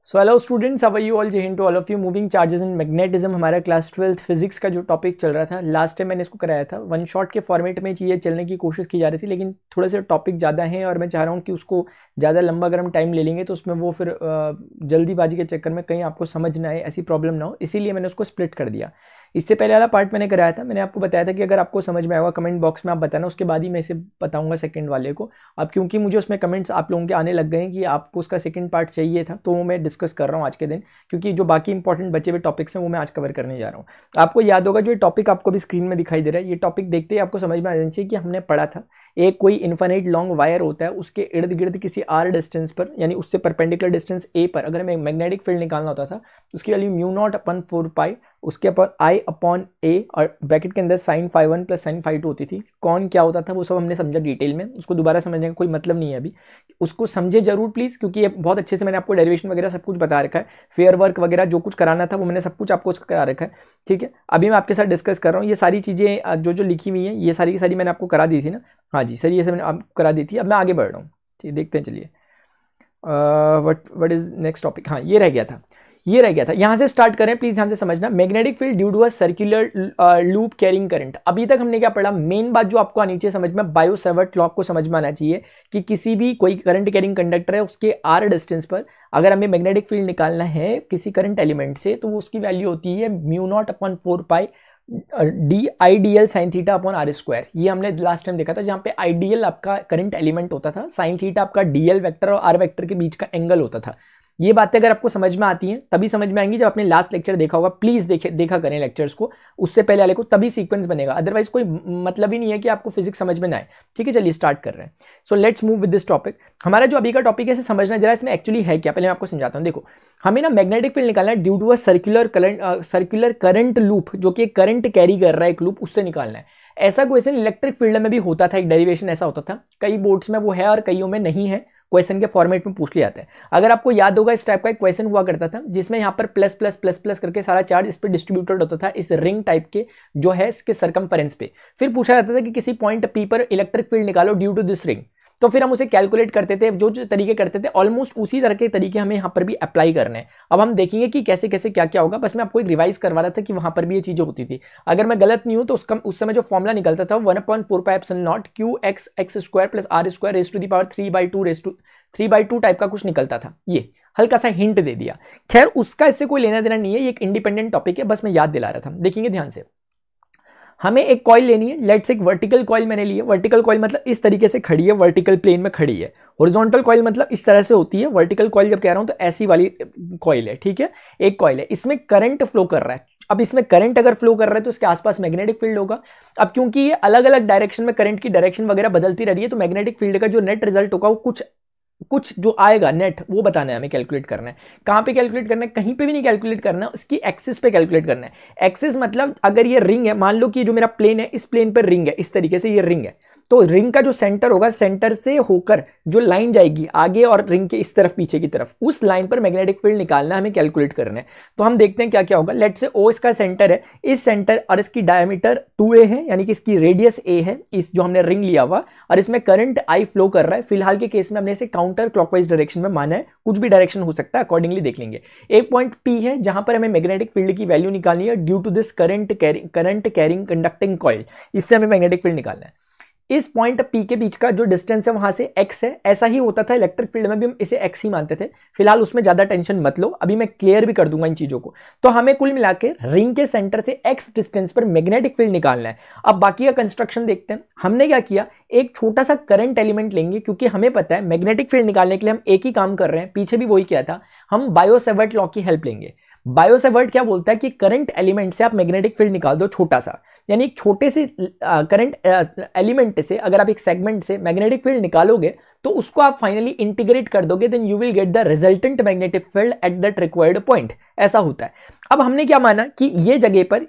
So hello students, how are you all? Jai Hind to all of you. Moving charges in magnetism हमारा class 12th physics का जो topic चल रहा था। Last time मैंने इसको कराया था। वन शॉट के फॉर्मेट में चीज़ें चलने की कोशिश की जा रही थी, लेकिन थोड़े से टॉपिक ज़्यादा हैं और मैं चाह रहा हूँ कि उसको ज़्यादा लंबा अगर हम टाइम ले लेंगे तो उसमें वो फिर जल्दीबाजी के चक्कर में कहीं आपको समझ ना आए, ऐसी प्रॉब्लम ना हो, इसीलिए मैंने उसको स्प्लिट कर दिया। इससे पहले वाला पार्ट मैंने कराया था, मैंने आपको बताया था कि अगर आपको समझ में आएगा कमेंट बॉक्स में आप बताना, उसके बाद ही मैं इसे बताऊंगा सेकंड वाले को। अब क्योंकि मुझे उसमें कमेंट्स आप लोगों के आने लग गए हैं कि आपको उसका सेकंड पार्ट चाहिए था, तो वो मैं डिस्कस कर रहा हूँ आज के दिन, क्योंकि जो बाकी इंपॉर्टेंट बचे हुए टॉपिक्स हैं वो मैं आज कवर करने जा रहा हूँ। आपको याद होगा, जो ये टॉपिक आपको भी स्क्रीन में दिखाई दे रहा है, ये टॉपिक देखते ही आपको समझ में आ जाना चाहिए कि हमने पढ़ा था एक कोई इन्फिनिट लॉन्ग वायर होता है, उसके इर्द गिर्द किसी आर डिस्टेंस पर, यानी उससे परपेंडिकुलर डिस्टेंस ए पर अगर हमें मैग्नेटिक फील्ड निकालना होता था तो उसकी value mu not upon 4 pi, उसके ऊपर आई अपॉन ए और ब्रैकेट के अंदर sine phi 1 plus sine phi 2 होती थी। कौन क्या होता था वो सब हमने समझा डिटेल में, उसको दोबारा समझने का कोई मतलब नहीं है अभी। उसको समझे जरूर प्लीज़, क्योंकि ये बहुत अच्छे से मैंने आपको डेरिवेशन वगैरह सब कुछ बता रखा है। फेयर वर्क वगैरह जो कुछ कराना था वो मैंने सब कुछ आपको उसका करा रखा है, ठीक है। अभी मैं आपके साथ डिस्कस कर रहा हूँ ये सारी चीज़ें जो जो लिखी हुई हैं, ये सारी की सारी मैंने आपको करा दी थी ना। हाँ जी सर, ये सब मैंने आपको करा दी थी। अब मैं आगे बढ़ रहा हूँ, ठीक, देखते हैं। चलिए, व्हाट इज नेक्स्ट टॉपिक। हाँ, ये रह गया था, ये रह गया था। यहां से स्टार्ट करें, प्लीज ध्यान से समझना। Magnetic field due to a circular loop carrying current. अभी तक हमने क्या पढ़ा? मेन बात जो आपको आनी चाहिए समझ में, बायो सेवर्ट लॉ को समझ में आना चाहिए कि किसी भी कोई करंट कैरिंग कंडक्टर है, उसके आर डिस्टेंस पर अगर हमें मैग्नेटिक फील्ड निकालना है किसी करंट एलिमेंट से, तो वो उसकी वैल्यू होती है mu not upon 4 pi D I D L sine theta upon R square. ये हमने लास्ट टाइम देखा था, जहां पे आइडियल आपका करंट एलिमेंट होता था, साइन थीटा आपका डीएल वेक्टर और आर वेक्टर के बीच का एंगल होता था। ये बातें अगर आपको समझ में आती हैं तभी समझ में आएंगी जब आपने लास्ट लेक्चर देखा होगा। प्लीज देखा करें लेक्चर्स को, उससे पहले वाले को, तभी सीक्वेंस बनेगा, अदरवाइज कोई मतलब ही नहीं है कि आपको फिजिक्स समझ में ना आए। ठीक है, चलिए स्टार्ट कर रहे हैं। So let's move with this topic. हमारा जो अभी का टॉपिक है इसे समझना जरा, इसमें एक्चुअली है क्या, पहले मैं आपको समझाता हूँ। देखो, हमें ना मैग्नेटिक फील्ड निकालना है due to a circular current loop, जो कि करंट कैरी कर रहा है एक लूप, उससे निकालना है। ऐसा क्वेश्चन इलेक्ट्रिक फील्ड में भी होता था, एक डेरिवेशन ऐसा होता था। कई बोर्ड्स में वो है और कईयों में नहीं है, क्वेश्चन के फॉर्मेट में पूछ लिया जाता है। अगर आपको याद होगा, इस टाइप का एक क्वेश्चन हुआ करता था जिसमें यहाँ पर प्लस प्लस प्लस प्लस करके सारा चार्ज इस पर डिस्ट्रीब्यूटेड होता था, इस रिंग टाइप के जो है इसके सरकमफेरेंस पे। फिर पूछा जाता था कि किसी पॉइंट पी पर इलेक्ट्रिक फील्ड निकालो ड्यू टू दिस रिंग। तो फिर हम उसे कैलकुलेट करते थे, जो जो तरीके करते थे ऑलमोस्ट उसी तरह के तरीके हमें यहाँ पर भी अप्लाई करने हैं। अब हम देखेंगे कि कैसे कैसे क्या क्या होगा। बस मैं आपको एक रिवाइज करवा रहा था कि वहां पर भी ये चीजें होती थी। अगर मैं गलत नहीं हूं तो उसका उस समय जो फॉर्मुला निकलता था 1/4 pi epsilon not Q X X square plus R square raise to the power 3/2 type का कुछ निकलता था। ये हल्का सा हिंट दे दिया। खैर, उसका इससे कोई लेना देना नहीं है, ये एक इंडिपेंडेंट टॉपिक है, बस मैं याद दिला रहा था। देखेंगे ध्यान से, हमें एक कॉइल लेनी है। लेट्स एक वर्टिकल कॉइल मैंने ली है। वर्टिकल कॉइल मतलब इस तरीके से खड़ी है, वर्टिकल प्लेन में खड़ी है। हॉरिजॉन्टल कॉइल मतलब इस तरह से होती है। वर्टिकल कॉइल जब कह रहा हूं तो ऐसी वाली कॉइल है, ठीक है। एक कॉइल है, इसमें करंट फ्लो कर रहा है। अब इसमें करंट अगर फ्लो कर रहा है तो इसके आसपास मैग्नेटिक फील्ड होगा। अब क्योंकि ये अलग अलग डायरेक्शन में करंट की डायरेक्शन वगैरह बदलती रही है, तो मैग्नेटिक फील्ड का जो नेट रिजल्ट होगा वो कुछ जो आएगा नेट, वो बताना है हमें, कैलकुलेट करना है। कहां पे कैलकुलेट करना है? कहीं पे भी नहीं कैलकुलेट करना, इसकी एक्सिस पे कैलकुलेट करना है। एक्सिस मतलब अगर ये रिंग है, मान लो कि जो मेरा प्लेन है इस प्लेन पर रिंग है, इस तरीके से ये रिंग है, तो रिंग का जो सेंटर होगा, सेंटर से होकर जो लाइन जाएगी आगे और रिंग के इस तरफ पीछे की तरफ, उस लाइन पर मैग्नेटिक फील्ड निकालना, हमें कैलकुलेट करना है। तो हम देखते हैं क्या क्या होगा। लेट से ओ इसका सेंटर है, इस सेंटर और इसकी डायमीटर 2a है, यानी कि इसकी रेडियस a है, इस जो हमने रिंग लिया हुआ, और इसमें करंट I फ्लो कर रहा है। फिलहाल के केस में हमने इसे काउंटर क्लॉकवाइज डायरेक्शन में माना है, कुछ भी डायरेक्शन हो सकता है, अकॉर्डिंगली देख लेंगे। एक पॉइंट P है जहां पर हमें मैग्नेटिक फील्ड की वैल्यू निकालनी है due to this current carrying conducting coil, इससे हमें मैग्नेटिक फील्ड निकालना है। इस पॉइंट P के बीच का जो डिस्टेंस है वहां से x है। ऐसा ही होता था इलेक्ट्रिक फील्ड में भी, हम इसे x ही मानते थे। फिलहाल उसमें ज्यादा टेंशन मत लो, अभी मैं क्लियर भी कर दूंगा इन चीजों को। तो हमें कुल मिलाकर रिंग के सेंटर से x डिस्टेंस पर मैग्नेटिक फील्ड निकालना है। अब बाकी का कंस्ट्रक्शन देखते हैं। हमने क्या किया, एक छोटा सा करंट एलिमेंट लेंगे, क्योंकि हमें पता है मैग्नेटिक फील्ड निकालने के लिए हम एक ही काम कर रहे हैं, पीछे भी वही किया था। हम बायो सेवर्ट लॉ की हेल्प लेंगे। बायो सेवर्ट क्या बोलता है कि करंट एलिमेंट से आप मैग्नेटिक फील्ड निकाल दो छोटा सा, यानी एक छोटे से करंट एलिमेंट से अगर आप एक सेगमेंट से मैग्नेटिक फील्ड निकालोगे तो उसको आप फाइनली इंटीग्रेट कर दोगे, then you will get the resultant magnetic field at that required point. ऐसा होता है। अब हमने क्या माना कि ये जगह पर,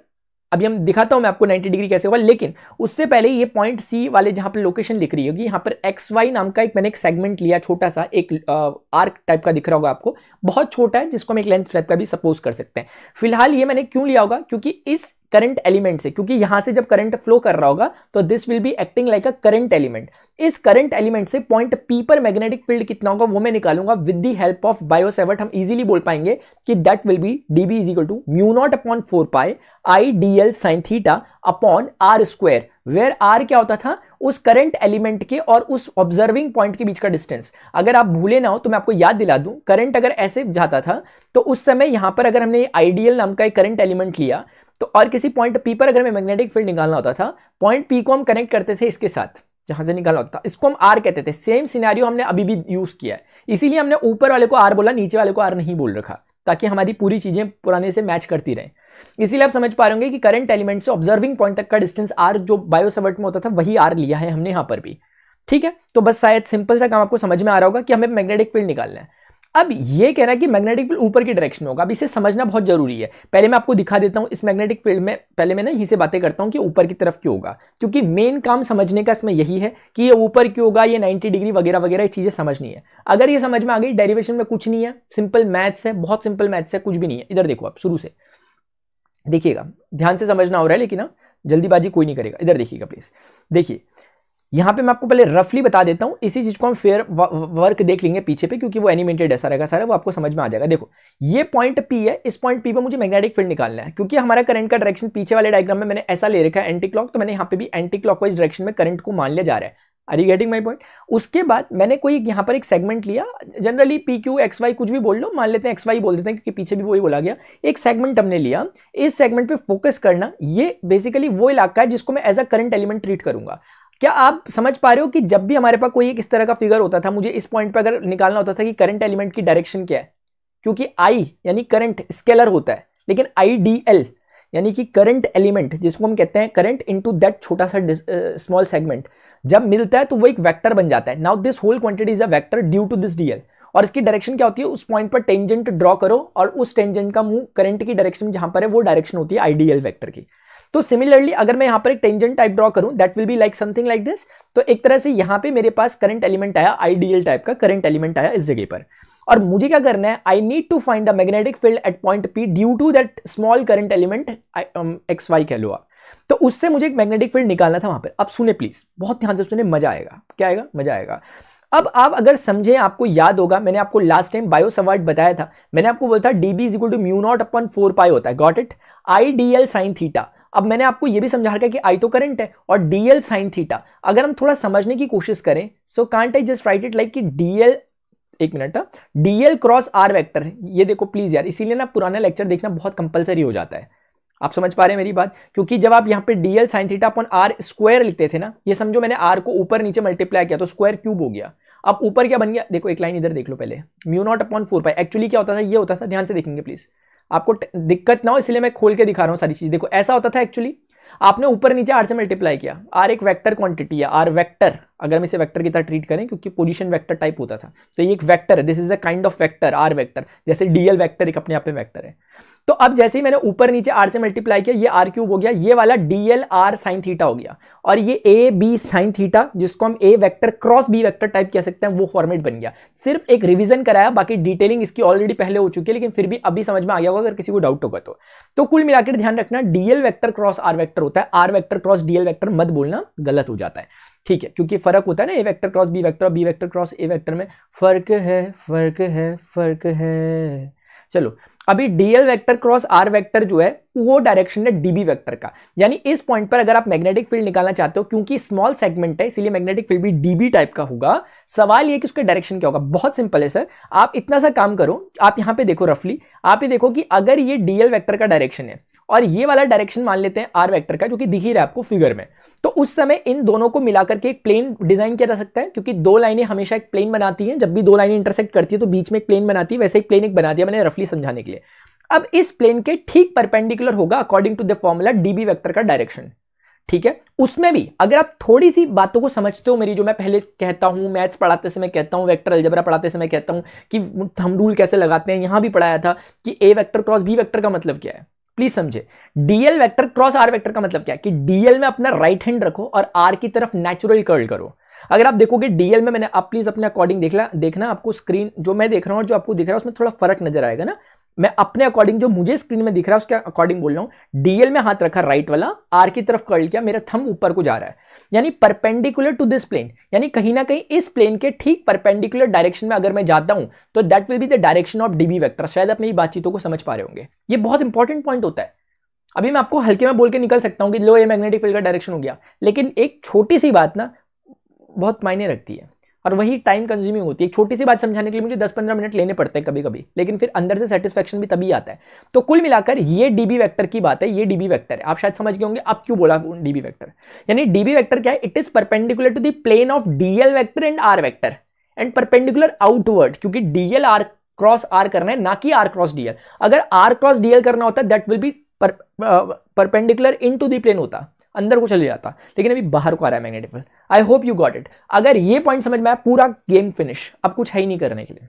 अभी हम दिखाता हूं मैं आपको 90 डिग्री कैसे होगा, लेकिन उससे पहले ये पॉइंट सी वाले जहां पर लोकेशन लिख रही होगी, यहां पर एक्स वाई नाम का मैंने एक सेगमेंट लिया, छोटा सा एक आर्क टाइप का दिख रहा होगा आपको, बहुत छोटा है, जिसको हम एक लेंथ टाइप का भी सपोज कर सकते हैं। फिलहाल ये मैंने क्यों लिया होगा, क्योंकि इस करंट एलिमेंट से, क्योंकि यहां से जब करंट फ्लो कर रहा होगा तो this will be acting like a current element. इस करंट एलिमेंट से पॉइंट पी पर मैग्नेटिक फील्ड कितना होगा वो मैं निकालूंगा with the help of Biot Savart. हम इजीली बोल पाएंगे कि that will be dB is equal to mu not upon 4 pi I D L sine theta upon R square, where R क्या होता था, उस करंट एलिमेंट के और उस ऑब्जर्विंग पॉइंट के बीच का डिस्टेंस। अगर आप भूले ना हो तो मैं आपको याद दिला दूं, करंट अगर ऐसे जाता था तो उस समय यहां पर अगर हमने आइडियल नाम का एक करंट एलिमेंट लिया तो और किसी पॉइंट पी पर अगर हमें मैग्नेटिक फील्ड निकालना होता था, पॉइंट पी को हम कनेक्ट करते थे इसके साथ जहां से निकालना होता था, इसको हम आर कहते थे। सेम सिनेरियो हमने अभी भी यूज किया है, इसीलिए हमने ऊपर वाले को आर बोला, नीचे वाले को आर नहीं बोल रखा, ताकि हमारी पूरी चीजें पुराने से मैच करती रहें। इसीलिए आप समझ पा रहे होंगे कि करंट एलिमेंट से ऑब्जर्विंग पॉइंट तक का डिस्टेंस आर जो बायो-सैवर्ट में होता था वही आर लिया है हमने यहां पर भी। ठीक है, तो बस शायद सिंपल सा काम आपको समझ में आ रहा होगा कि हमें मैग्नेटिक फील्ड निकालना है। अब ये कह रहा है कि मैग्नेटिक फील्ड ऊपर की डायरेक्शन में होगा। अब इसे समझना बहुत जरूरी है। पहले मैं आपको दिखा देता हूं इस मैग्नेटिक फील्ड में, पहले मैं ना यहीं से बातें करता हूं कि ऊपर की तरफ क्यों होगा, क्योंकि मेन काम समझने का इसमें यही है कि ये ऊपर क्यों होगा, ये 90 डिग्री वगैरह वगैरह ये चीजें समझनी है। अगर ये समझ में आ गई, डेरिवेशन में कुछ नहीं है, सिंपल मैथ्स है, बहुत सिंपल मैथ्स है, कुछ भी नहीं है। इधर देखो आप शुरू से देखिएगा, ध्यान से समझना हो रहा है, लेकिन ना जल्दीबाजी कोई नहीं करेगा। इधर देखिएगा प्लीज, देखिए यहां पे मैं आपको पहले रफली बता देता हूं, इसी चीज को हम फेयर वर्क देख लेंगे पीछे पे, क्योंकि वो एनिमेटेड ऐसा रहेगा सारा, वो आपको समझ में आ जाएगा। देखो ये पॉइंट पी है, इस पॉइंट पी पे मुझे मैग्नेटिक फील्ड निकालना है, क्योंकि हमारा करंट का डायरेक्शन पीछे वाले डायग्राम में मैंने ऐसा ले रखा है एंटी क्लॉक, तो मैंने यहाँ पे भी एंटी क्लॉकवाइज डायरेक्शन में करंट को मान लिया जा रहा है। Are you getting my point? उसके बाद मैंने कोई यहाँ पर एक सेगमेंट लिया, generally P Q X Y कुछ भी बोल लो, मान लेते हैं एक्स वाई बोल देते हैं क्योंकि पीछे भी वही बोला गया। एक सेगमेंट हमने लिया, इस सेगमेंट पे फोकस करना, ये बेसिकली वो इलाका है जिसको मैं as a current element treat करूंगा। क्या आप समझ पा रहे हो कि जब भी हमारे पास कोई एक इस तरह का फिगर होता था, मुझे इस पॉइंट पर अगर निकालना होता था कि करंट एलिमेंट की डायरेक्शन क्या है, क्योंकि आई यानी करंट स्केलर होता है, लेकिन आई डी एल यानी कि करंट एलिमेंट जिसको हम कहते हैं करंट इनटू दैट छोटा सा स्मॉल सेगमेंट, जब मिलता है तो वो एक वेक्टर बन जाता है। Now this whole quantity is a vector due to this DL, और इसकी डायरेक्शन क्या होती है, उस पॉइंट पर टेंजेंट ड्रॉ करो और उस टेंजेंट का मूव करंट की डायरेक्शन जहां पर है वो डायरेक्शन होती है आइडियल वेक्टर की। तो सिमिलरली अगर मैं यहां पर एक टेंजेंट टाइप ड्रॉ करूं, that will be like something like this. तो एक तरह से यहां पे मेरे पास करंट एलिमेंट आया, आइडियल टाइप का करंट एलिमेंट आया इस जगह पर, और मुझे क्या करना है, I need to find the magnetic field at point P due to that small current element X Y कह लो आप। तो उससे मुझे एक मैग्नेटिक फील्ड निकालना था वहां पर। अब सुने प्लीज, बहुत ध्यान से सुने, मजा आएगा। क्या आएगा? मजा आएगा। अब आप अगर समझे, आपको याद होगा मैंने आपको लास्ट टाइम बायो-सैवर्ट बताया था, मैंने आपको बोला था DB is equal to mu not upon 4 pi होता है, got it, I D L sine theta. अब मैंने आपको यह भी समझा रखा है कि आई तो करंट है और डीएल साइन थीटा, अगर हम थोड़ा समझने की कोशिश करें, so can't I just write it like कि डीएल, एक minute, DL cross R vector है। ये देखो प्लीज यार, इसीलिए ना पुराना लेक्चर देखना बहुत कंपलसरी हो जाता है। आप समझ पा रहे हैं मेरी बात? क्योंकि जब आप यहां पे DL sine theta upon R square लिखते थे ना, ये समझो मैंने आर को ऊपर नीचे मल्टीप्लाई किया तो स्क्वायर क्यूब हो गया। अब ऊपर क्या बन गया, देखो एक लाइन इधर देख लो पहले, म्यू नॉट अपॉन 4 पाई। एक्चुअली क्या होता था, ये होता था, ध्यान से देखेंगे प्लीज, आपको दिक्कत ना हो इसलिए मैं खोल के दिखा रहा हूं सारी चीज। देखो ऐसा होता था एक्चुअली, आपने ऊपर नीचे आर से मल्टीप्लाई किया, आर एक वेक्टर क्वांटिटी है, आर वेक्टर, अगर हम इसे वेक्टर की तरह ट्रीट करें क्योंकि पोजीशन वेक्टर टाइप होता था, तो ये एक वेक्टर है, this is a kind of vector, R vector, जैसे डीएल वेक्टर एक अपने आप में वेक्टर है। तो अब जैसे ही मैंने ऊपर नीचे आर से मल्टीप्लाई किया, ये आर क्यूब हो गया, ये वाला डीएल आर साइन थीटा हो गया, और ये ए बी साइन थीटा, जिसको हम a vector cross B vector type कह सकते हैं, वो फॉर्मेट बन गया। सिर्फ एक रिवीजन कराया, बाकी डिटेलिंग इसकी ऑलरेडी पहले हो चुकी है, लेकिन फिर भी अभी समझ में आ गया होगा अगर किसी को डाउट होगा तो कुल मिलाकर ध्यान रखना, DL vector cross R vector होता है, R vector cross DL vector मत बोलना, गलत हो जाता है। ठीक है, क्योंकि फर्क होता है ना, A vector cross B vector और B vector cross A vector में फर्क है, फर्क है, फर्क है। चलो, अभी DL vector cross R vector जो है वो डायरेक्शन है डीबी वेक्टर का, यानी इस पॉइंट पर अगर आप मैग्नेटिक फील्ड निकालना चाहते हो, क्योंकि स्मॉल सेगमेंट है इसीलिए मैग्नेटिक फील्ड भी डीबी टाइप का होगा। सवाल ये कि उसका डायरेक्शन क्या होगा, बहुत सिंपल है सर। आप इतना सा काम करो, आप यहां पे देखो रफली, आप ये देखो कि अगर ये डीएल वेक्टर का डायरेक्शन है और ये वाला डायरेक्शन मान लेते हैं आर वेक्टर का, जो कि दिख ही रहा है आपको फिगर में, तो उस समय इन दोनों को मिलाकर के एक प्लेन डिजाइन किया जा सकता है, क्योंकि दो लाइनें हमेशा एक प्लेन बनाती हैं, जब भी दो लाइनें इंटरसेक्ट करती है तो बीच में एक प्लेन बनाती है, वैसे एक प्लेन एक बना दिया मैंने रफली समझाने के लिए। अब इस प्लेन के ठीक परपेंडिकुलर होगा according to the formula DB vector का डायरेक्शन। ठीक है, उसमें भी अगर आप थोड़ी सी बातों को समझते हो मेरी, जो मैं पहले कहता हूं, मैथ्स पढ़ाते समय कहता हूं, वेक्टर अलजेब्रा पढ़ाते समय कहता हूं कि थंब रूल कैसे लगाते हैं, यहां भी पढ़ाया था कि A vector cross B vector का मतलब क्या है, प्लीज समझे। DL vector cross R vector का मतलब क्या है कि डीएल में अपना राइट हैंड रखो और आर की तरफ नेचुरल कर्ल करो। अगर आप देखोगे डीएल में, मैंने आप प्लीज अपने अकॉर्डिंग देखना, आपको स्क्रीन जो मैं देख रहा हूं और जो आपको दिख रहा है उसमें थोड़ा फर्क नजर आएगा ना। मैं अपने अकॉर्डिंग जो मुझे स्क्रीन में दिख रहा है उसके अकॉर्डिंग बोल रहा हूं। डीएल में हाथ रखा राइट वाला, आर की तरफ कर्ल किया, मेरा थंब ऊपर को जा रहा है, यानी परपेंडिकुलर टू दिस प्लेन, यानी कहीं ना कहीं इस प्लेन के ठीक परपेंडिकुलर डायरेक्शन में अगर मैं जाता हूं तो that will be the direction of dB vector. शायद अपनी बातचीतों को समझ पा रहे होंगे, ये बहुत इंपॉर्टेंट पॉइंट होता है। अभी मैं आपको हल्के में बोल के निकल सकता हूं कि लो ये मैग्नेटिक फील्ड का डायरेक्शन हो गया, लेकिन एक छोटी सी बात ना बहुत मायने रखती है और वही टाइम कंज्यूमिंग होती है। एक छोटी सी बात समझाने के लिए मुझे 10-15 मिनट लेने पड़ते हैं कभी कभी, लेकिन फिर अंदर से सेटिस्फेक्शन भी तभी आता है। तो कुल मिलाकर ये डीबी वेक्टर की बात है, ये डीबी वेक्टर है। आप शायद समझ गए होंगे अब क्यों बोला डीबी वेक्टर। यानी डीबी वेक्टर क्या है, it is perpendicular to the plane of DL vector and R vector and perpendicular outward, क्योंकि डीएल आर क्रॉस आर करना है, ना कि आर क्रॉस डीएल। अगर आर क्रॉस डीएल करना होता that will be perpendicular into the plane होता, अंदर को चले जाता, लेकिन अभी बाहर को आ रहा है magnetic field. I hope you got it. अगर ये पॉइंट समझ में आया, पूरा गेम फिनिश, अब कुछ है ही नहीं करने के लिए।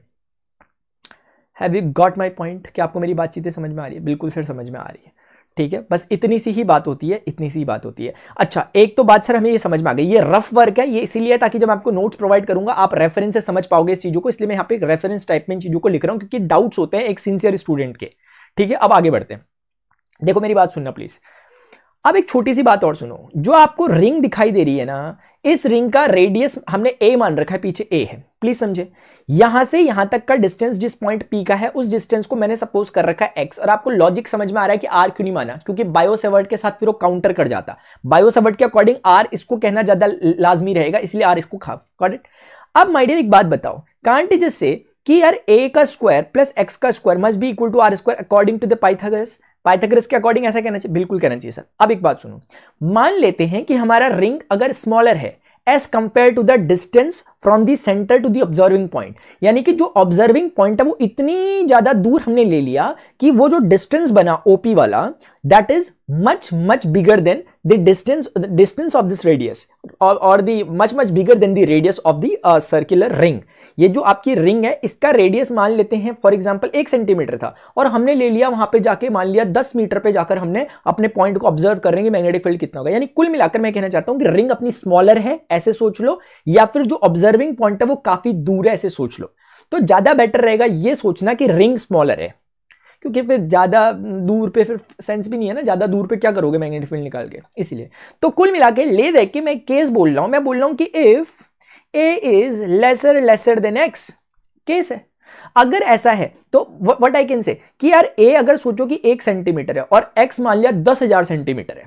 Have you got my point? क्या आपको मेरी बातचीतें समझ में आ रही है? बिल्कुल सर समझ में आ रही है, ठीक है। बस इतनी सी ही बात होती है, इतनी सी बात होती है। अच्छा, एक तो बात सर हमें ये समझ में आ गई, ये रफ वर्क है, ये इसीलिए ताकि जब आपको नोट्स प्रोवाइड करूंगा आप रेफरेंस से समझ पाओगे इस चीजों को, इसलिए मैं यहाँ पे एक रेफरेंस टाइप में इन चीजों को लिख रहा हूं, क्योंकि डाउट्स होते हैं एक सिंसियर स्टूडेंट के, ठीक है। अब आगे बढ़ते हैं, देखो मेरी बात सुनना प्लीज। अब एक छोटी सी बात और सुनो, जो आपको रिंग दिखाई दे रही है ना, इस रिंग का रेडियस हमने ए मान रखा है, पीछे ए है, प्लीज समझे। यहां से यहां तक का डिस्टेंस जिस पॉइंट पी का है, उस डिस्टेंस को मैंने सपोज कर रखा है एक्स। और आपको लॉजिक समझ में आ रहा है कि आर क्यों नहीं माना, क्योंकि बायो-सेवर्ट के साथ फिर वो काउंटर कर जाता। बायो-सेवर्ट के अकॉर्डिंग आर इसको कहना ज्यादा लाजमी रहेगा, इसलिए आर इसको खा। Got it? अब माय डियर एक बात बताओ, कांट इट जस्ट से कि यार ए का स्क्वायर प्लस एक्स का square must be equal to are square according to the Pythagoras. Pythagoras के अकॉर्डिंग ऐसा कहना चाहिए, बिल्कुल कहना चाहिए सर। अब एक बात सुनो, मान लेते हैं कि हमारा रिंग अगर स्मॉलर है as compare to the distance from the centre to the observing point, यानी कि जो ऑब्जर्विंग पॉइंट है वो इतनी ज्यादा दूर हमने ले लिया कि वो जो डिस्टेंस बना ओपी वाला, that is much much bigger than the distance of this radius और the much bigger than the radius of the circular ring. ये जो आपकी रिंग है इसका रेडियस मान लेते हैं फॉर एग्जांपल 1 सेंटीमीटर था, और हमने ले लिया वहां पे जाके मान लिया 10 मीटर पे जाकर हमने अपने पॉइंट को ऑब्जर्व कर रहे हैं मैग्नेटिक फील्ड कितना होगा। यानी कुल मिलाकर मैं कहना चाहता हूं कि रिंग अपनी स्मॉलर है ऐसे सोच लो, या फिर जो ऑब्जर्विंग पॉइंट है वो काफी दूर है ऐसे सोच लो। तो ज्यादा बेटर रहेगा ये सोचना कि रिंग स्मॉलर है, क्योंकि फिर ज्यादा दूर पे फिर सेंस भी नहीं है ना, ज्यादा दूर पे क्या करोगे मैग्नेटिक फील्ड निकाल के, इसलिए। तो कुल मिला के ले देख के मैं केस बोल रहा हूं, मैं बोल रहा हूं कि if A is lesser than x, case है। अगर ऐसा है तो व्हाट आई कैन से कि यार ए अगर सोचो कि 1 सेंटीमीटर है और एक्स मान लिया 10,000 सेंटीमीटर है,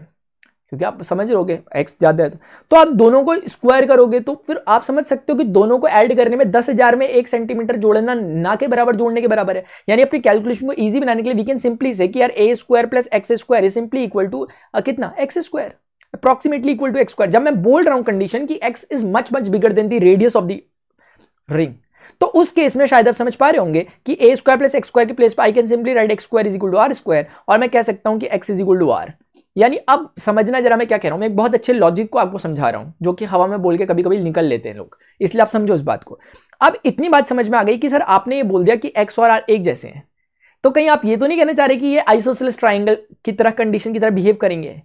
क्योंकि आप समझ रहोगे एक्स ज्यादा है, तो आप दोनों को स्क्वायर करोगे तो फिर आप समझ सकते हो कि दोनों को ऐड करने में 10,000 में 1 सेंटीमीटर जोड़ना ना के बराबर जोड़ने के बराबर है। यानी अपनी कैलकुलेशन को इजी बनाने के लिए वी कैन सिंपली से कि यार a square plus x square is simply equal to कितना, x square, approximately equal to x square. जब मैं बोल रहा हूं कंडीशन कि x is much bigger than the radius of the ring, तो उस केस में शायद आप समझ पा रहे होंगे कि A square plus x square की प्लेस पर I can simply write X square is equal to are square, और मैं कह सकता हूं कि x is equal to R. यानी अब समझना जरा मैं क्या कह रहा हूं, मैं एक बहुत अच्छे लॉजिक को आपको समझा रहा हूं जो कि हवा में बोल के कभी कभी निकल लेते हैं लोग, इसलिए आप समझो इस बात को। अब इतनी बात समझ में आ गई कि सर आपने ये बोल दिया कि एक्स और आर एक जैसे हैं, तो कहीं आप ये तो नहीं कहना चाह रहे कि ये आइसोसेलेस ट्राइंगल की तरह कंडीशन की तरह बिहेव करेंगे?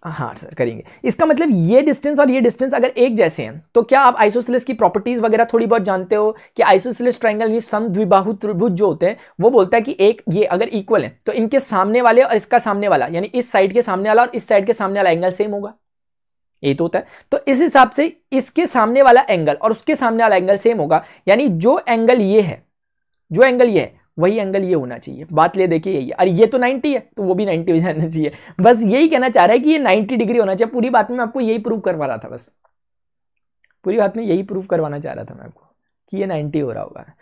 हाँ सर करेंगे। इसका मतलब ये डिस्टेंस और ये डिस्टेंस अगर एक जैसे हैं, तो क्या आप आइसोसेलेस की प्रॉपर्टीज वगैरह थोड़ी बहुत जानते हो कि आइसोसेलेस ट्राइंगल में समद्विबाहु त्रिभुज जो होते हैं वो बोलता है कि एक ये अगर इक्वल है तो इनके सामने वाले और इसका सामने वाला, यानी इस साइड के सामने वाला और इस साइड के सामने वाला एंगल सेम होगा, ये तो होता है। तो इस हिसाब से इसके सामने वाला एंगल और उसके सामने वाला एंगल सेम होगा, यानी जो एंगल ये है, जो एंगल ये है वही एंगल ये होना चाहिए। बात ले देखिए यही है, अरे ये तो 90 है तो वो भी 90 हो जाना चाहिए। बस यही कहना चाह रहा है कि ये 90 डिग्री होना चाहिए। पूरी बात में मैं आपको यही प्रूव करवा रहा था, बस पूरी बात में यही प्रूव करवाना चाह रहा था मैं आपको कि ये 90 हो रहा होगा।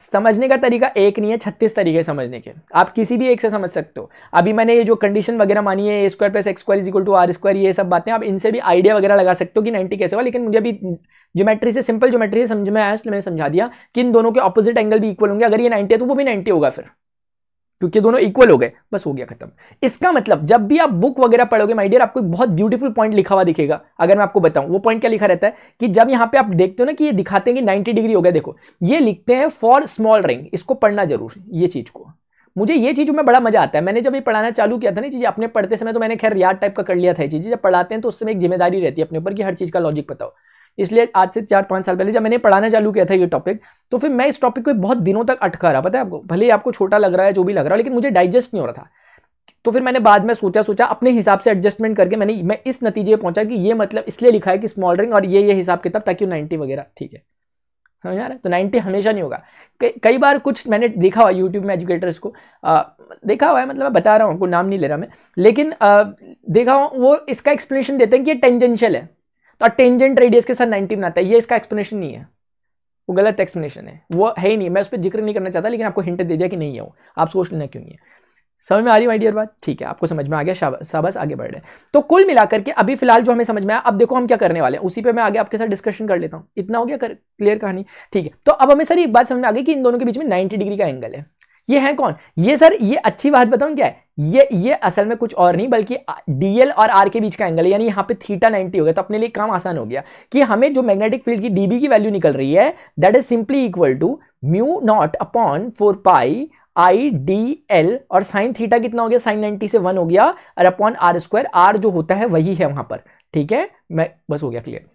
समझने का तरीका एक नहीं है, 36 तरीके समझने के, आप किसी भी एक से समझ सकते हो। अभी मैंने ये जो कंडीशन वगैरह मानी है, a square plus x square is equal to are square, ये सब बातें आप इनसे भी आइडिया वगैरह लगा सकते हो कि 90 कैसे हुआ। लेकिन मुझे अभी ज्योमेट्री से, सिंपल ज्योमेट्री से समझ में आया, इसलिए मैंने समझा दिया कि इन दोनों के ऑपोजिट एंगल भी इक्वल होंगे। अगर ये 90 है तो वो भी 90 होगा फिर, क्योंकि दोनों इक्वल हो गए, बस हो गया खत्म। इसका मतलब जब भी आप बुक वगैरह पढ़ोगे माय डियर, आपको एक बहुत ब्यूटीफुल पॉइंट लिखा हुआ दिखेगा। अगर मैं आपको बताऊं वो पॉइंट क्या लिखा रहता है कि जब यहां पे आप देखते हो ना कि ये दिखाते हैं कि 90 डिग्री हो गया, देखो ये लिखते हैं फॉर स्मॉल रिंग। इसको पढ़ना जरूर, ये चीज को, मुझे ये चीज में बड़ा मजा आता है। मैंने जब ये पढ़ाना चालू किया था ना चीजें अपने पढ़ते समय, तो मैंने खैर याद टाइप का कर लिया था चीजें, जब पढ़ाते हैं तो उसमें एक जिम्मेदारी रहती है अपने ऊपर कि हर चीज का लॉजिक बताओ। इसलिए आज से 4-5 साल पहले जब मैंने पढ़ाना चालू किया था ये टॉपिक, तो फिर मैं इस टॉपिक पे बहुत दिनों तक अटका रहा, पता है आपको, भले ही आपको छोटा लग रहा है जो भी लग रहा है, लेकिन मुझे डाइजेस्ट नहीं हो रहा था। तो फिर मैंने बाद में सोचा अपने हिसाब से एडजस्टमेंट करके मैं इस नतीजे पे पहुंचा कि ये मतलब इसलिए लिखा है कि स्मॉल रिंग और ये हिसाब किताब, ताकि 90 वगैरह ठीक है, समझ आ रहा है। तो 90 हमेशा नहीं होगा। कई बार कुछ मैंने देखा हुआ यूट्यूब में एजुकेटर्स को, देखा हुआ है, मतलब मैं बता रहा हूँ, आपको नाम नहीं ले रहा मैं, लेकिन देखा हुआ वो इसका एक्सप्लेनेशन देते हैं कि ये टेंजेंशियल है, तो टेंजेंट रेडियस के साथ 90 बनाता है। ये इसका एक्सप्लेनेशन नहीं है, वो गलत एक्सप्लेनेशन है, वो है ही नहीं। मैं उस पर जिक्र नहीं करना चाहता, लेकिन आपको हिंट दे दिया कि नहीं है वो, आप सोच लेना क्यों नहीं है। समझ में आ रही माय डियर बात? ठीक है, आपको समझ में आ गया, शाबाश, आगे बढ़ रहे हैं। तो कुल मिलाकर के अभी फिलहाल जो हमें समझ में आया, अब देखो हम क्या करने वाले हैं, उसी पे मैं आगे आपके साथ डिस्कशन कर लेता हूं। इतना हो गया क्लियर कहानी? ठीक है, तो अब हमें सर एक बात समझ में आ गई कि इन दोनों के बीच में 90 डिग्री का एंगल है। ये है कौन? ये सर, ये अच्छी बात बताऊं क्या है, ये असल में कुछ और नहीं बल्कि डीएल और आर के बीच का एंगल है, यानी यहाँ पे थीटा 90 हो गया। तो अपने लिए काम आसान हो गया कि हमें जो मैग्नेटिक फील्ड की डीबी की वैल्यू निकल रही है, that is simply equal to mu not upon 4 pi I D L, और साइन थीटा कितना हो गया, साइन 90 से 1 हो गया, और अपॉन आर स्क्वायर, आर जो होता है वही है वहां पर। ठीक है, मैं बस हो गया क्लियर।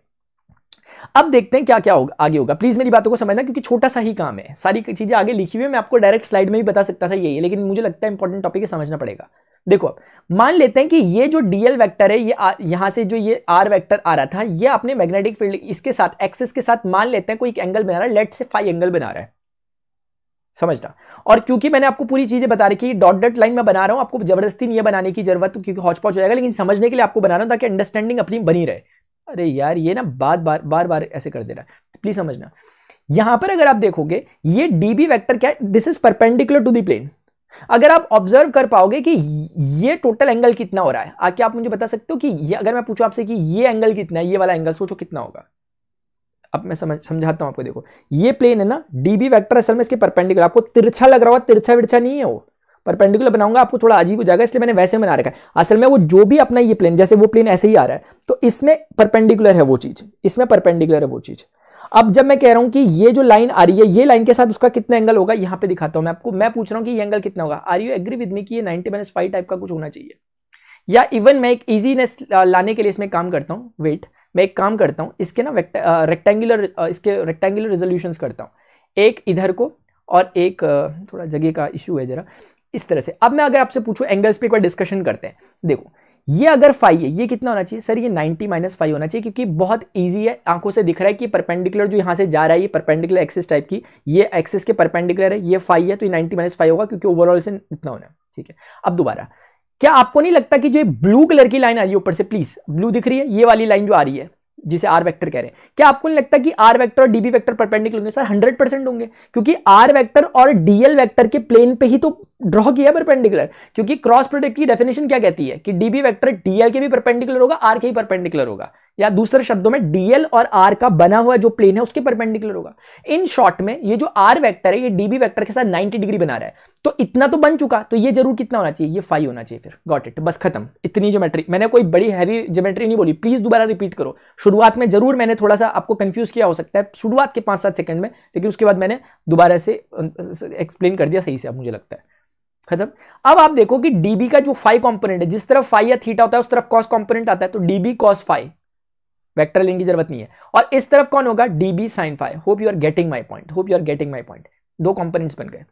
अब देखते हैं क्या क्या होगा, आगे होगा। प्लीज मेरी बातों को समझना, क्योंकि छोटा सा ही काम है, सारी चीजें आगे लिखी हुई है, मैं आपको डायरेक्ट स्लाइड में भी बता सकता था यही, लेकिन मुझे लगता है इंपॉर्टेंट टॉपिक है, समझना पड़ेगा। देखो, मान लेते हैं कि ये जो डीएल वेक्टर है, ये यहां से जो ये आर वेक्टर आ रहा था, ये अपने मैग्नेटिक फील्ड इसके साथ, एक्सिस के साथ मान लेते हैं कोई एक एंगल बना रहा है, लेट से फाई एंगल बना रहा है, समझना। और क्योंकि मैंने आपको पूरी चीजें बता रखी, डॉट डॉट लाइन में बना रहा हूं, आपको जबरदस्ती नहीं है बनाने की जरूरत, क्योंकि हौच पौच हो जाएगा, लेकिन समझने के लिए आपको बना रहा हूं ताकि अंडरस्टैंडिंग अपनी बनी रहे। अरे यार, ये ना बार बार ऐसे कर दे रहा है, प्लीज समझना। यहां पर अगर आप देखोगे, ये डीबी वेक्टर क्या है, this is perpendicular to the plane. अगर आप ऑब्जर्व कर पाओगे कि ये टोटल एंगल कितना हो रहा है, आके आप मुझे बता सकते हो कि ये, अगर मैं पूछूं आपसे कि ये एंगल कितना है, ये वाला एंगल सोचो कितना होगा। अब मैं समझाता हूं आपको। देखो, ये प्लेन है ना, डीबी वेक्टर असल में इसके परपेंडिकुलर, आपको तिरछा लग रहा होगा, तिरछा विरछा नहीं है वो, परपेंडिकुलर बनाऊंगा आपको थोड़ा अजीब हो जाएगा, इसलिए मैंने वैसे बना रखा है। असल में वो जो भी अपना ये प्लेन, जैसे वो प्लेन ऐसे ही आ रहा है, तो इसमें परपेंडिकुलर है वो चीज, इसमें परपेंडिकुलर है वो चीज। अब जब मैं कह रहा हूं कि ये जो लाइन आ रही है, ये लाइन के साथ उसका कितना एंगल होगा, यहां पे दिखाता हूं मैं आपको। मैं पूछ रहा हूं कि ये एंगल कितना होगा। Are you agree with me कि ये 90-5 टाइप का कुछ होना चाहिए? या इवन मैं एक इजीनेस लाने के लिए इसमें काम करता हूं, वेट, मैं एक काम करता हूं, इसके ना रेक्टेंगुलर, इसके रेक्टेंगुलर रेजोल्यूशंस करता हूं, एक इधर को और एक थोड़ा जगह का इश्यू है जरा, इस तरह से। अब मैं अगर आपसे पूछूं, एंगल्स पे एक बार डिस्कशन करते हैं। देखो, ये अगर फाई है, ये कितना होना चाहिए सर? ये 90-5 होना चाहिए, क्योंकि बहुत इजी है, आंखों से दिख रहा है कि परपेंडिकुलर जो यहां से जा रहा है, ये परपेंडिकुलर एक्सिस टाइप की, ये एक्सिस के परपेंडिकुलर है, ये फाई है, तो ये 90-5 होगा, क्योंकि ओवरऑल से इतना होना है। ठीक है, अब दोबारा, क्या आपको नहीं लगता कि जो ब्लू कलर की लाइन आ रही है ऊपर से, प्लीज ब्लू दिख रही है, ये वाली लाइन जो आ रही है जिसे आर वेक्टर कह रहे हैं, क्या आपको नहीं लगता कि आर वेक्टर और डीबी वेक्टर परपेंडिकुलर होंगे? सर 100% होंगे, क्योंकि आर वेक्टर और डीएल वेक्टर के प्लेन पे ही तो ड्रॉ किया परपेंडिकुलर। क्योंकि क्रॉस प्रोडक्ट की डेफिनेशन क्या कहती है कि डीबी वेक्टर डीएल के भी परपेंडिकुलर होगा, आर के भी परपेंडिकुलर होगा, या दूसरे शब्दों में डीएल और आर का बना हुआ जो प्लेन है उसके परपेंडिकुलर होगा। इन शॉर्ट में ये जो आर वेक्टर है, ये डीबी वेक्टर के साथ 90 डिग्री बना रहा है, तो इतना तो बन चुका, तो ये जरूर कितना होना चाहिए? ये 5 होना चाहिए। फिर गॉट इट, बस खत्म, इतनी ज्योमेट्री। मैंने कोई बड़ी हैवी ज्योमेट्री नहीं बोली, प्लीज दोबारा रिपीट करो। शुरुआत में जरूर मैंने थोड़ा सा आपको कंफ्यूज किया हो सकता है शुरुआत के 5-7 सेकंड में, लेकिन उसके बाद मैंने दोबारा से एक्सप्लेन कर दिया सही से, अब मुझे लगता है खत्म। अब आप देखो कि डीबी का जो फाई कंपोनेंट है, जिस तरफ फाई या थीटा होता है उस तरफ कॉस कंपोनेंट आता है, तो डीबी कॉस फाई, वेक्टर लेने की जरूरत नहीं है। और इस तरफ कौन होगा? DB sine phi. Hope you are getting my point, hope you are getting my point. दो कंपोनेंट्स बन गए,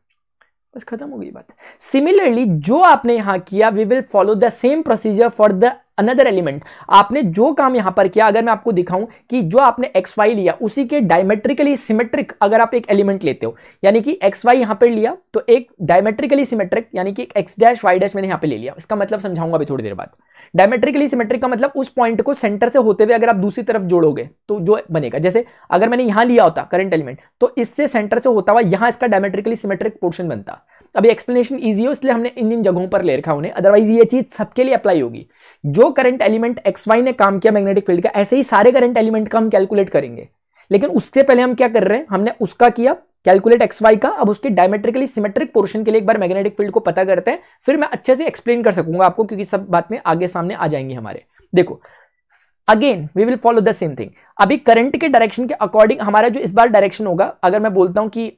बस खत्म हो गई बात। सिमिलरली जो आपने यहां किया, we will follow the same procedure for the another element. आपने जो काम यहां पर किया, अगर मैं आपको दिखाऊं कि जो आपने एक्स वाई लिया उसी के डायमेट्रिकली सिमेट्रिक अगर आप एक एलिमेंट लेते हो, यानी कि एक्स वाई यहां पर लिया तो एक डायमेट्रिकली सिमेट्रिक, यानी कि एक्स डैश वाई डैश मैंने यहां पे ले लिया। इसका मतलब समझाऊंगा अभी थोड़ी देर बाद। डायमेट्रिकली सिमेट्रिक का मतलब उस पॉइंट को सेंटर से होते हुए अगर आप दूसरी तरफ जोड़ोगे तो जो बनेगा, जैसे अगर मैंने यहां लिया होता करंट एलिमेंट, तो इससे सेंटर से होता हुआ यहां इसका डायमेट्रिकली सिमेट्रिक पोर्शन बनता। अभी एक्सप्लेनेशन इजी हो इसलिए हमने इन जगहों पर ले रखा उन्हें, अदरवाइज ये चीज सबके लिए अप्लाई होगी। जो करंट एलिमेंट एक्स वाई ने काम किया मैग्नेटिक फील्ड का, ऐसे ही सारे करंट एलिमेंट का हम कैलकुलेट करेंगे। लेकिन उससे पहले हम क्या कर रहे हैं, हमने उसका किया कैलकुलेट एक्स वाई का, अब उसके डायमेट्रिकली सिमेट्रिक पोर्शन के लिए एक बार मैग्नेटिक फील्ड को पता करते हैं, फिर मैं अच्छे से एक्सप्लेन कर सकूंगा आपको, क्योंकि सब बात में आगे सामने आ जाएंगे हमारे। देखो again we will follow the same thing. अभी करंट के डायरेक्शन के अकॉर्डिंग हमारा जो इस बार डायरेक्शन होगा, अगर मैं बोलता हूं कि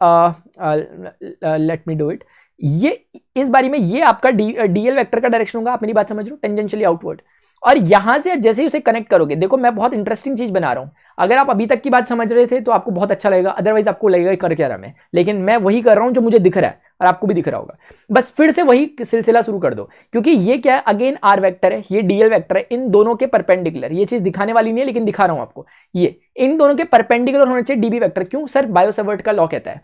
लेट मी डू इट, ये इस बारी में ये आपका डीएल वेक्टर का डायरेक्शन होगा। आप मेरी बात समझ रहे हो, टेंजेंशियली आउटवर्ड। और यहां से जैसे ही उसे कनेक्ट करोगे, देखो मैं बहुत इंटरेस्टिंग चीज बना रहा हूं, अगर आप अभी तक की बात समझ रहे थे तो आपको बहुत अच्छा लगेगा, अदरवाइज आपको लगेगा कर क्या रहा मैं, लेकिन मैं वही कर रहा हूं जो मुझे दिख रहा है और आपको भी दिख रहा होगा। बस फिर से वही सिलसिला शुरू कर दो, क्योंकि ये क्या है, अगेन आर वेक्टर है, ये डीएल वेक्टर है, इन दोनों के परपेंडिकुलर, ये चीज दिखाने वाली नहीं है लेकिन दिखा रहा हूं आपको, ये इन दोनों के परपेंडिकुलर होना चाहिए डीबी वेक्टर। क्यों सर? बायो-सावर्ट का लॉ कहता है,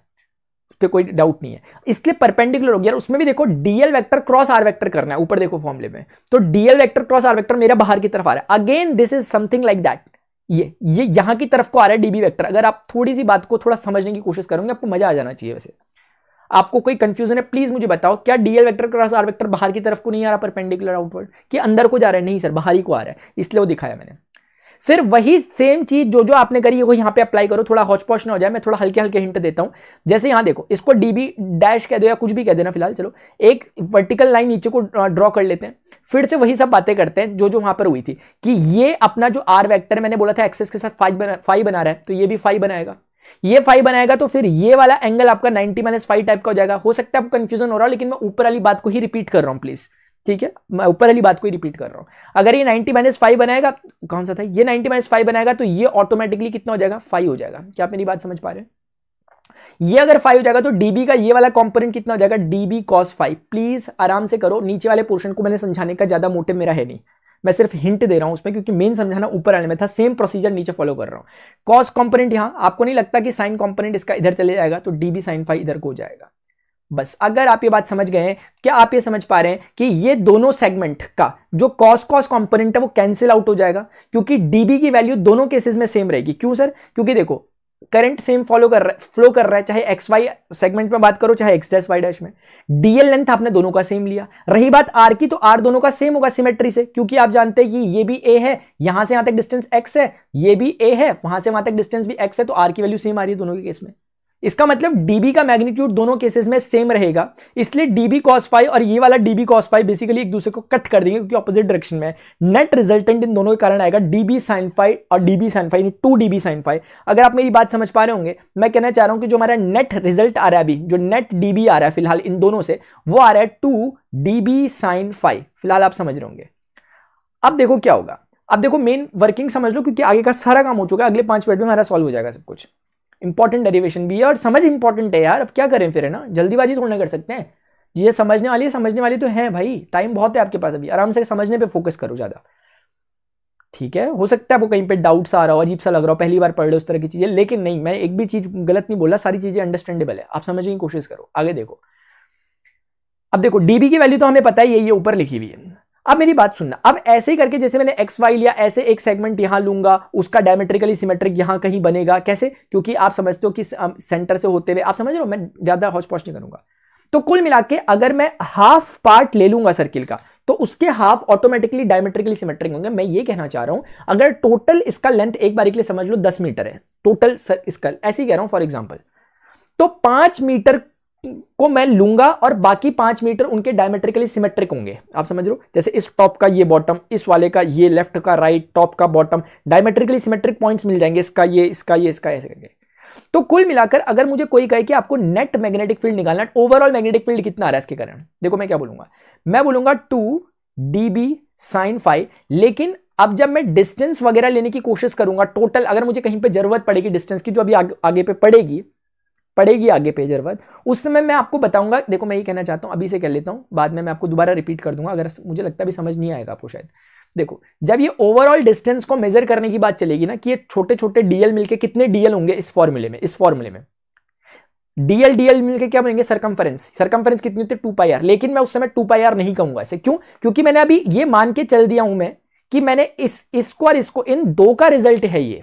उस पर कोई डाउट नहीं है, इसलिए परपेंडिकुलर हो गया। उसमें भी देखो DL vector cross R vector करना है, ऊपर देखो फॉर्मूले में, तो DL vector cross R vector मेरा बाहर की तरफ आ रहा है, again this is something like that, ये यहां की तरफ को आ रहा है डीबी वेक्टर। अगर आप थोड़ी सी बात को थोड़ा समझने की कोशिश करोगे आपको मजा आ जाना चाहिए। वैसे आपको कोई कंफ्यूजन है प्लीज मुझे बताओ, क्या DL vector cross R vector बाहर की तरफ को नहीं आ रहा परपेंडिकुलर आउटवर्ड, कि अंदर को जा रहा है? नहीं सर, बाहर ही को आ रहा है, इसलिए वो दिखाया मैंने। फिर वही सेम चीज जो आपने करी है वो यहां पे अप्लाई करो, थोड़ा हौच-पौच ना हो जाए, मैं थोड़ा हल्के हल्के हिंट देता हूं। जैसे यहां देखो, इसको डीबी डैश कह दो या कुछ भी कह देना फिलहाल, चलो एक वर्टिकल लाइन नीचे को ड्रॉ कर लेते हैं, फिर से वही सब बातें करते हैं जो वहां पर हुई थी, कि ये अपना जो आर वेक्टर मैंने बोला था एक्सेस के साथ फाई बना रहा है, तो ये भी फाई बनाएगा, ये फाई बनाएगा, तो फिर ये वाला एंगल आपका 90-5 टाइप का हो जाएगा। हो सकता है आपको कंफ्यूजन हो रहा हो, लेकिन मैं ऊपर वाली बात को ही रिपीट कर रहा हूं प्लीज, ठीक है, मैं ऊपर वाली बात को ही रिपीट कर रहा हूं। अगर ये 90-5 बनाएगा, कौन सा था ये, 90-5 बनाएगा, तो ये ऑटोमेटिकली कितना हो जाएगा? 5 हो जाएगा। क्या आप मेरी बात समझ पा रहे हैं? ये अगर 5 हो जाएगा तो डीबी का ये वाला कंपोनेंट कितना हो जाएगा? DB cos 5। प्लीज आराम से करो, नीचे वाले पोर्शन को मैंने समझाने का ज्यादा मोटिव मेरा है नहीं, मैं सिर्फ हिंट दे रहा हूं उसमें, क्योंकि मेन समझाना ऊपर वाले में था, सेम प्रोसीजर नीचे फॉलो कर रहा हूं। कॉस कंपोनेंट यहां, आपको नहीं लगता कि साइन कंपोनेंट इसका इधर चले जाएगा, तो डीबी साइन 5 इधर को हो जाएगा। बस अगर आप ये बात समझ गए हैं, क्या आप ये समझ पा रहे हैं कि ये दोनों सेगमेंट का जो कॉस कंपोनेंट है वो कैंसिल आउट हो जाएगा, क्योंकि डीबी की वैल्यू दोनों केसेस में सेम रहेगी। क्यों सर? क्योंकि देखो करंट सेम फ्लो कर रहा है, चाहे एक्स वाई सेगमेंट में बात करो चाहे एक्स डैश वाई डैश में, डीएल लेंथ आपने दोनों का सेम लिया। रही बात आर की, तो आर दोनों का सेम होगा सिमेट्री से, क्योंकि आप जानते हैं कि ये भी ए है, यहां से यहां तक डिस्टेंस एक्स है, ये भी ए है, वहां से वहां तक डिस्टेंस भी एक्स है, तो आर की वैल्यू सेम आ रही है दोनों के केस में। इसका मतलब डीबी का मैग्नीट्यूड दोनों केसेस में सेम रहेगा, इसलिए डीबी कॉस 5 और ये वाला डीबी कॉस 5 बेसिकली एक दूसरे को कट कर देंगे, क्योंकि ऑपोजिट डायरेक्शन में। नेट रिजल्टेंट इन दोनों के कारण आएगा डीबी साइन 5 और डीबी साइन 5, 2 डीबी साइन 5। अगर आप मेरी बात समझ पा रहे होंगे, मैं कहना चाह रहा हूं कि जो हमारा नेट रिजल्ट आ रहा है अभी, जो नेट डीबी आ रहा है फिलहाल इन दोनों से, वो आ रहा है 2 डीबी साइन 5। फिलहाल आप समझ रहे होंगे। अब देखो क्या होगा, अब देखो मेन वर्किंग समझ लो, क्योंकि आगे का सारा काम हो चुका है, अगले 5 मिनट में हमारा सॉल्व हो जाएगा सब कुछ। इंपॉर्टेंट डेरिवेशन भी है और समझ इंपॉर्टेंट है यार, अब क्या करें फिर, है ना, जल्दीबाजी थोड़ा कर सकते हैं। ये समझने वाली तो है भाई, टाइम बहुत है आपके पास अभी, आराम से समझने पे फोकस करो ज्यादा, ठीक है। हो सकता है आपको कहीं पे डाउट्स आ रहा हो, अजीब सा लग रहा हो, पहली बार पढ़ लो उस तरह की चीजें, लेकिन नहीं, मैं एक भी चीज गलत नहीं बोला, सारी चीजें अंडरस्टैंडेबल है, आप समझने की कोशिश करो। आगे देखो, अब देखो डीबी की वैल्यू तो हमें पता है, ये ऊपर लिखी हुई है। अब मेरी बात सुनना, अब ऐसे ही करके जैसे मैंने एक्स वाई लिया, ऐसे एक सेगमेंट यहां लूंगा, उसका डायमेट्रिकली सिमेट्रिक यहां कहीं बनेगा। कैसे? क्योंकि आप समझते हो कि सेंटर से होते हुए, आप समझ रहे हो, मैं ज्यादा हौच-पौच नहीं करूंगा। तो कुल मिला के अगर मैं हाफ पार्ट ले लूंगा सर्किल का, तो उसके हाफ ऑटोमेटिकली डायमेट्रिकली सिमेट्रिक होंगे। मैं ये कहना चाह रहा हूं, अगर टोटल इसका लेंथ एक बार के लिए समझ लो 10 मीटर है टोटल इसका, ऐसे ही कह रहा हूं फॉर एग्जाम्पल, तो 5 मीटर को मैं लूंगा और बाकी 5 मीटर उनके डायमेट्रिकली सिमेट्रिक होंगे। आप समझ रहे हो, जैसे इस टॉप का ये बॉटम, इस वाले का ये लेफ्ट का राइट, टॉप का बॉटम, डायमेट्रिकली सिमेट्रिक पॉइंट्स मिल जाएंगे, इसका ये, इसका ये, इसका ऐसे करके। तो कुल मिलाकर अगर मुझे कोई कहे कि आपको नेट मैग्नेटिक फील्ड निकालना है, ओवरऑल मैग्नेटिक फील्ड कितना आ रहा है इसके कारण, देखो मैं क्या बोलूंगा, मैं बोलूंगा 2 डीबी साइन 5। लेकिन अब जब मैं डिस्टेंस वगैरह लेने की कोशिश करूंगा, टोटल अगर मुझे कहीं पे जरूरत पड़ेगी डिस्टेंस की, जो अभी आगे पे पड़ेगी आगे पे जरूरत, उस समय मैं आपको बताऊंगा। देखो मैं ये कहना चाहता हूं, अभी से कह लेता हूं, बाद में मैं आपको दोबारा रिपीट कर दूंगा, अगर मुझे लगता है भी समझ नहीं आएगा आपको शायद। देखो जब ये ओवरऑल डिस्टेंस को मेजर करने की बात चलेगी ना, कि ये छोटे छोटे डीएल मिलके कितने डीएल होंगे इस फॉर्मूले में डीएल मिलके क्या बनेंगे, सरकमफेरेंस कितनी होती है 2πr। लेकिन मैं उस समय 2πr नहीं कहूंगा ऐसे, क्यों? क्योंकि मैंने अभी ये मान के चल दिया हूं मैं कि मैंने इसको और इसको, इन दो का रिजल्ट है ये,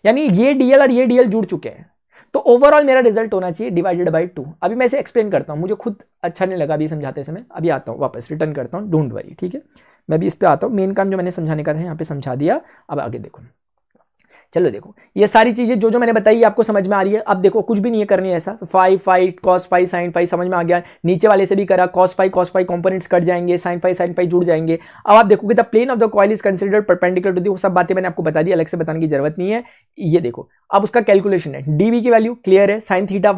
यानी ये डीएल और ये डीएल जुड़ चुके हैं, तो ओवरऑल मेरा रिजल्ट होना चाहिए डिवाइडेड बाय 2। अभी मैं इसे एक्सप्लेन करता हूं, मुझे खुद अच्छा नहीं लगा अभी समझाते समय, अभी आता हूं वापस रिटर्न करता हूं, डोंट वरी, ठीक है। मैं भी इस पे आता हूं, मेन काम जो मैंने समझाने का था यहां पे समझा दिया। अब आगे देखो, चलो देखो ये सारी चीजें जो जो मैंने बताई आपको समझ में आ रही है। अब देखो कुछ भी नहीं है करनी है ऐसा, phi phi cos phi sine phi समझ में आ गया, नीचे वाले से भी करा, कॉस फाई कंपोनेंट्स कट जाएंगे, साइन फाई जुड़ जाएंगे। अब आप देखोगे the plane of the coil is considered perpendicular to the, वो सब बातें मैंने आपको बता दी, अलग से बताने की जरूरत नहीं है। ये देखो अब उसका कैलकुलेशन है, डीबी की वैल्यू क्लियर है, साइन थीटा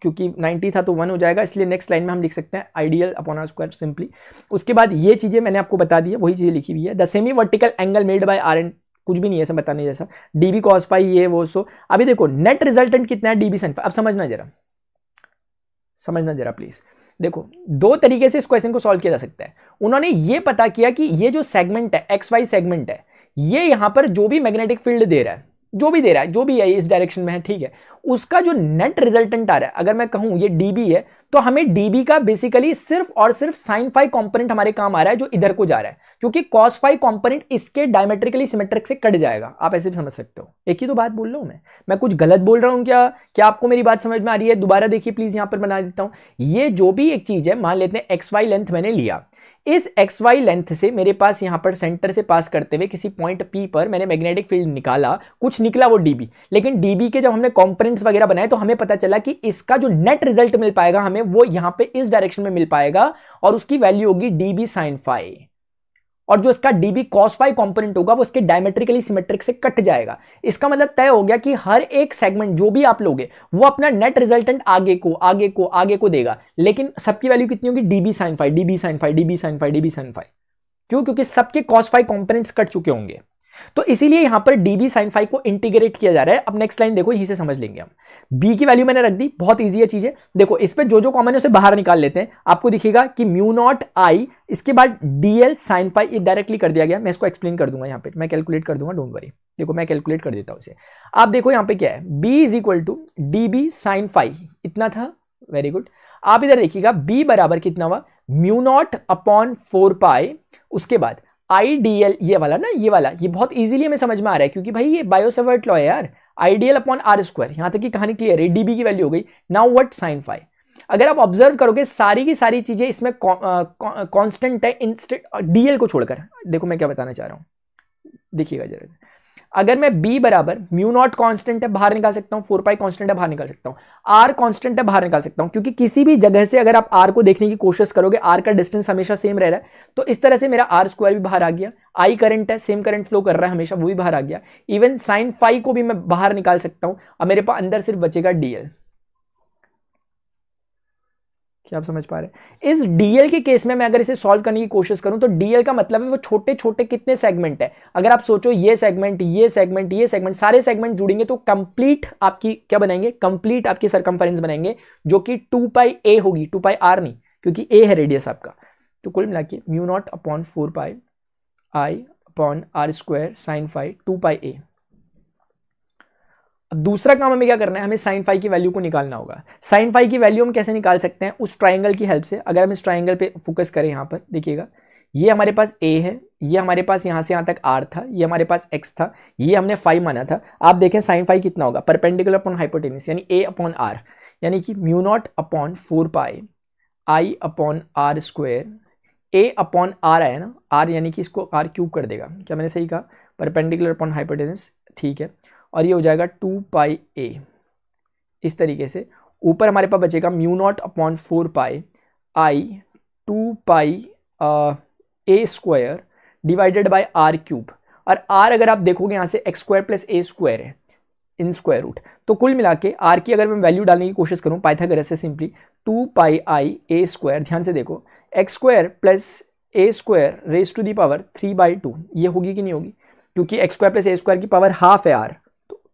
क्योंकि 90 था तो 1 हो जाएगा, इसलिए नेक्स्ट लाइन में हम लिख सकते हैं I DL upon R square simply. उसके बाद ये चीजें मैंने आपको बता दी है, वही चीजें लिखी हुई है। The semi vertical angle made by R N, कुछ भी नहीं है ऐसा बताने जैसा, डीबी कॉस पाई ये वो सो। अभी देखो नेट रिजल्टेंट कितना है डीबी साइन फाई। अब समझना जरा प्लीज। देखो दो तरीके से इस क्वेश्चन को सॉल्व किया जा सकता है। उन्होंने ये पता किया कि ये जो सेगमेंट है एक्स वाई सेगमेंट है, ये यहां पर जो भी मैग्नेटिक फील्ड दे रहा है, जो भी है इस डायरेक्शन में है, ठीक है, उसका जो नेट रिजल्टेंट आ रहा है, अगर मैं कहूं ये डीबी है तो हमें डीबी का बेसिकली सिर्फ और सिर्फ साइन फाई कंपोनेंट हमारे काम आ रहा है जो इधर को जा रहा है, क्योंकि कॉस फाई कंपोनेंट इसके डायमेट्रिकली सिमेट्रिक से कट जाएगा। आप ऐसे भी समझ सकते हो, एक ही तो बात बोल रहा हूं मैं कुछ गलत बोल रहा हूं क्या आपको मेरी बात समझ में आ रही है? दोबारा देखिए प्लीज, यहां पर बना देता हूं। ये जो भी एक चीज है, मान लेते हैं एक्स वाई लेंथ मैंने लिया, इस एक्स वाई लेंथ से मेरे पास यहां पर सेंटर से पास करते हुए किसी पॉइंट पी पर मैंने मैग्नेटिक फील्ड निकाला, कुछ निकला वो डीबी। लेकिन डीबी के जब हमने कंपोनेंट्स वगैरह बनाए तो हमें पता चला कि इसका जो नेट रिजल्ट मिल पाएगा हमें वो यहां पे इस डायरेक्शन में मिल पाएगा, और उसकी वैल्यू होगी डीबी साइन फाई, और जो इसका डीबी कॉस फाई कंपोनेंट होगा वो इसके डायमेट्रिकली सिमेट्रिक से कट जाएगा। इसका मतलब तय हो गया कि हर एक सेगमेंट जो भी आप लोगे वो अपना नेट रिजल्टेंट आगे को देगा, लेकिन सबकी वैल्यू कितनी होगी? DB sine phi, DB sine phi, DB sine phi, DB sine phi. क्यों? क्योंकि सबके कॉस फाई कंपोनेंट्स कट चुके होंगे, तो इसीलिए यहां पर डीबी साइन फाई को इंटीग्रेट किया जा रहा है। अब नेक्स्ट लाइन देखो, यहीं से समझ लेंगे हम। बी की वैल्यू मैंने रख दी, बहुत इजी है चीजें। देखो इस पे जो जो कॉमन है उसे बाहर निकाल लेते हैं। आपको दिखेगा कि म्यू नॉट आई, इसके बाद डीएल साइन फाई, ये डायरेक्टली कर दिया गया। मैं इसको एक्सप्लेन कर दूंगा, यहां पे मैं कैलकुलेट कर दूंगा, डोंट वरी। देखो मैं कैलकुलेट कर देता हूं इसे। आप देखो यहां पे क्या है, B is equal to DB sine phi, इतना था, वेरी गुड। आप इधर देखिएगा बी बराबर कितना हुआ, म्यू नॉट अपॉन 4 पाई, उसके बाद आईडीएल, ये वाला ना, ये वाला, ये बहुत इजीली हमें समझ में आ रहा है क्योंकि भाई ये बायो-सेवर्ट लॉ है यार, आईडीएल अपॉन आर स्क्वायर। यहां तक की कहानी क्लियर है, डीबी की वैल्यू हो गई। Now what sine phi. अगर आप ऑब्जर्व करोगे सारी की सारी चीजें इसमें कांस्टेंट है, इंस्टेंट डीएल को छोड़कर। देखो मैं क्या बताना चाह रहा हूं, देखिएगा जरा। अगर मैं b बराबर म्यू नॉट कांस्टेंट है बाहर निकाल सकता हूं, 4 पाई कांस्टेंट है बाहर निकाल सकता हूं, r कांस्टेंट है बाहर निकाल सकता हूं, क्योंकि किसी भी जगह से अगर आप r को देखने की कोशिश करोगे, r का डिस्टेंस हमेशा सेम रह रहा है, तो इस तरह से मेरा r स्क्वायर भी बाहर आ गया। I करंट है, सेम करंट फ्लो कर रहा है हमेशा, वो भी बाहर आ गया। इवन साइन फाई को भी मैं बाहर निकाल सकता हूं, अब मेरे पास अंदर सिर्फ बचेगा dl। क्या आप समझ पा रहे हैं? इस डीएल के केस में मैं अगर इसे सॉल्व करने की कोशिश करूं तो डीएल का मतलब है वो छोटे छोटे कितने सेगमेंट है। अगर आप सोचो ये सेगमेंट, ये सेगमेंट, ये सेगमेंट, सारे सेगमेंट जुड़ेंगे तो कंप्लीट आपकी क्या बनाएंगे, कंप्लीट आपकी सरकमफेरेंस बनाएंगे, जो कि 2 पाई ए होगी, 2 पाई आर नहीं, क्योंकि ए है रेडियस आपका। तो कुल मिला के mu not upon 4 pi I upon R square sine phi 2 pi A. अब दूसरा काम हमें क्या करना है, हमें साइन फाई की वैल्यू को निकालना होगा। साइन फाई की वैल्यू हम कैसे निकाल सकते हैं? उस ट्राइंगल की हेल्प से। अगर हम इस ट्राइंगल पे फोकस करें, यहां पर देखिएगा, ये हमारे पास a है, ये हमारे पास यहां से यहां तक r था, ये हमारे पास x था, ये हमने फाई माना था। आप देखें साइन फाई कितना होगा, परपेंडिकुलर अपॉन हाइपोटेन्यूस, यानी a अपॉन r, यानी कि mu not upon 4 pi I upon R square, a upon r आया ना, r यानी कि इसको r क्यूब कर देगा। क्या मैंने सही कहा? परपेंडिकुलर अपॉन हाइपोटेन्यूस, ठीक है। और ये हो जाएगा 2 पाई ए। इस तरीके से ऊपर हमारे पास बचेगा mu not upon 4 pi I 2 pi A square divided by R cube. और आर अगर आप देखोगे यहां से एक्स स्क्वायर प्लस ए स्क्वायर है इन स्क्वायर रूट, तो कुल मिला के आर की अगर मैं वैल्यू डालने की कोशिश करूं पाइथागोरस से, सिंपली 2 पाई आई ए स्क्वायर, ध्यान से देखो, X square plus A square raise to the power 3/2, ये होगी कि नहीं होगी? क्योंकि एक्स स्क्वायर प्लस ए स्क्वायर की पावर हाफ है आर,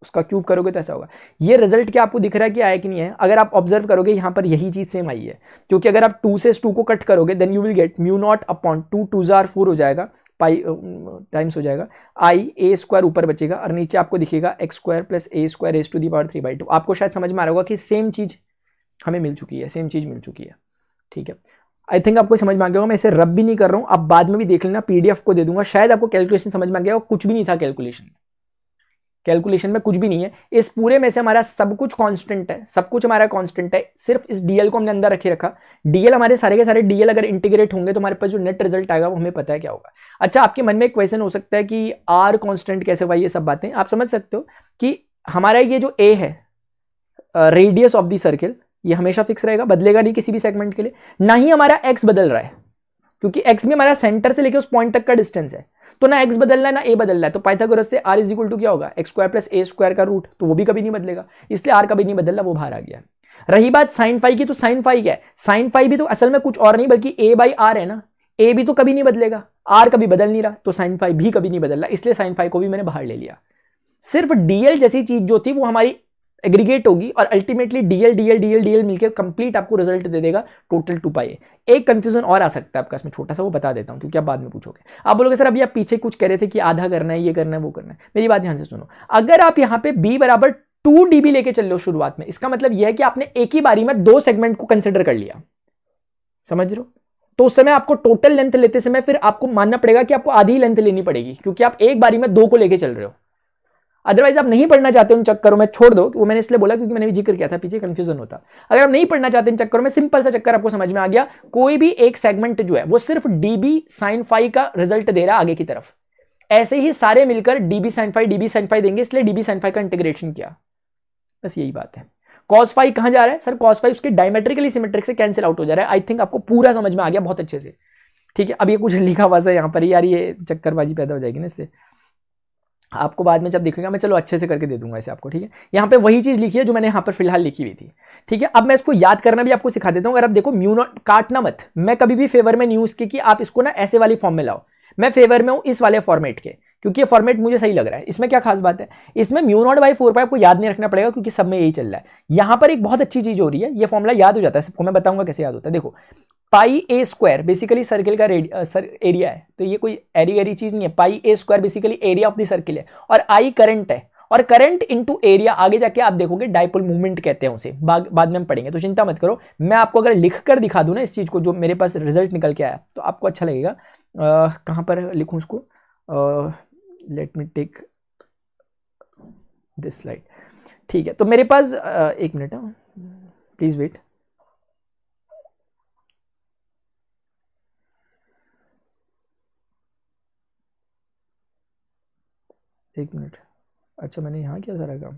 उसका क्यूब करोगे तो ऐसा होगा। ये रिजल्ट क्या आपको दिख रहा है कि आया कि नहीं है? अगर आप ऑब्जर्व करोगे यहां पर यही चीज सेम आई है, क्योंकि अगर आप 2 से 2 को कट करोगे then you will get mu not upon 2 2 जार 4 हो जाएगा, पाई टाइम्स हो जाएगा, आई ए स्क्वायर ऊपर बचेगा और नीचे आपको दिखेगा X square plus A square raise to the power 3/2। आपको शायद समझ में आ रहा होगा कि सेम चीज हमें मिल चुकी है, सेम चीज मिल चुकी है, ठीक है। आई थिंक आपको समझ में आ गया होगा। मैं इसे रब भी नहीं कर रहा हूं, आप बाद में भी देख लेना, पीडीएफ को दे दूंगा, शायद आपको कैलकुलेशन समझ में आ गया हो, कुछ भी नहीं था कैलकुलेशन। कैलकुलेशन में कुछ भी नहीं है, इस पूरे में से हमारा सब कुछ कांस्टेंट है, सब कुछ हमारा कांस्टेंट है, सिर्फ इस डीएल को हमने अंदर रखे रखा। डीएल हमारे सारे के सारे डीएल अगर इंटीग्रेट होंगे तो हमारे पास जो नेट रिजल्ट आएगा वो हमें पता है क्या होगा। अच्छा, आपके मन में एक क्वेश्चन हो सकता है कि आर कांस्टेंट कैसे हुआ, ये सब बातें आप समझ सकते हो कि हमारा ये जो ए है रेडियस ऑफ द सर्किल, ये हमेशा फिक्स रहेगा, बदलेगा नहीं किसी भी सेगमेंट के लिए, ना ही हमारा एक्स बदल रहा है, क्योंकि एक्स में हमारा सेंटर से लेकर उस पॉइंट तक का डिस्टेंस है, तो ना एक्स बदल रहा है ना ए बदल रहा है। तो पाइथागोरस से आर इज इक्वल टू क्या होगा, एक्स स्क्वायर प्लस ए स्क्वायर का रूट, तो वो भी कभी नहीं बदलेगा, इसलिए आर कभी नहीं बदल रहा, वो बाहर आ गया। रही बात साइन फाई की, तो साइन फाई क्या है, साइन फाई भी तो असल में कुछ और नहीं बल्कि ए बाई आर है ना, ए भी तो कभी नहीं बदलेगा, आर कभी बदल नहीं रहा, तो साइन फाई भी कभी नहीं बदल रहा, इसलिए साइन फाई को भी मैंने बाहर ले लिया। सिर्फ डीएल जैसी चीज जो थी वो हमारी एग्रीगेट होगी और ultimately DL DL DL DL मिलकर कंप्लीट आपको रिजल्ट दे देगा टोटल 2π। एक कंफ्यूजन और आ सकता है आपका इसमें छोटा सा, वो बता देता हूं क्योंकि आप बाद में पूछोगे। आप बोलोगे सर अभी आप पीछे कुछ कह रहे थे कि आधा करना है, ये करना है, वो करना है। मेरी बात ध्यान से सुनो, अगर आप यहां पे b बराबर 2 dB लेके चल लो शुरुआत में, इसका मतलब यह है कि आपने एक ही बारी में 2 सेगमेंट को कंसिडर कर लिया, समझ रहे हो? तो उस समय आपको टोटल लेंथ लेते समय फिर आपको मानना पड़ेगा कि आपको आधी लेंथ लेनी पड़ेगी, क्योंकि आप एक बारी में 2 को लेके चल रहे हो। अदरवाइज आप नहीं पढ़ना चाहते उन चक्करों में, छोड़ दो, वो मैंने इसलिए बोला क्योंकि मैंने भी जिक्र किया था, पीछे कंफ्यूजन होता। अगर आप नहीं पढ़ना चाहते इन चक्करों में, सिंपल सा चक्कर आपको समझ में आ गया, कोई भी एक सेगमेंट जो है वो सिर्फ डीबी साइन फाई का रिजल्ट दे रहा है आगे की तरफ, ऐसे ही सारे मिलकर डीबी साइन फाई देंगे, इसलिए डीबी साइन फाई का इंटीग्रेशन किया, बस यही बात है। कॉस फाई कहां जा रहा है सर, कॉस फाई उसके डायमेट्रिकली सिमेट्रिक से कैंसिल आउट हो जा रहा है। आई थिंक आपको पूरा समझ में आ गया बहुत अच्छे से, ठीक है। अब ये कुछ लिखा हुआ है यहाँ पर यार, ये चक्करबाजी पैदा हो जाएगी ना इससे, आपको बाद में जब देखिएगा मैं चलो अच्छे से करके दे दूंगा इसे आपको, ठीक है। यहाँ पे वही चीज लिखी है जो मैंने यहाँ पर फिलहाल लिखी हुई थी, ठीक है। अब मैं इसको याद करना भी आपको सिखा देता हूँ। अगर आप देखो म्यू नॉट, काटना मत, मैं कभी भी फेवर में नहीं हूं इसके कि आप इसको ना ऐसे वाली फॉर्म में लाओ, मैं फेवर में हूं इस वाले फॉर्मेट के, क्योंकि ये फॉर्मेट मुझे सही लग रहा है। इसमें क्या खास बात है, इसमें म्यू नॉट बाई 4 आपको याद नहीं रखना पड़ेगा क्योंकि सब में यही चल रहा है। यहां पर एक बहुत अच्छी चीज हो रही है, ये फॉर्मुला याद हो जाता है सबको, मैं बताऊंगा कैसे याद होता है। देखो पाई ए स्क्वायर बेसिकली सर्किल का एरिया है, तो ये कोई एरी चीज नहीं है। Pi A square basically area of the circle है, और आई करंट है, और करंट इनटू एरिया आगे जाके आप देखोगे डाइपोल मूवमेंट कहते हैं उसे, बाद में हम पढ़ेंगे, तो चिंता मत करो। मैं आपको अगर लिख कर दिखा दूं ना इस चीज को, जो मेरे पास रिजल्ट निकल के आया, तो आपको अच्छा लगेगा। कहां पर लिखूं उसको, let me take this slide, ठीक है। तो मेरे पास एक मिनट प्लीज वेट, एक मिनट। अच्छा मैंने यहां किया सारा काम,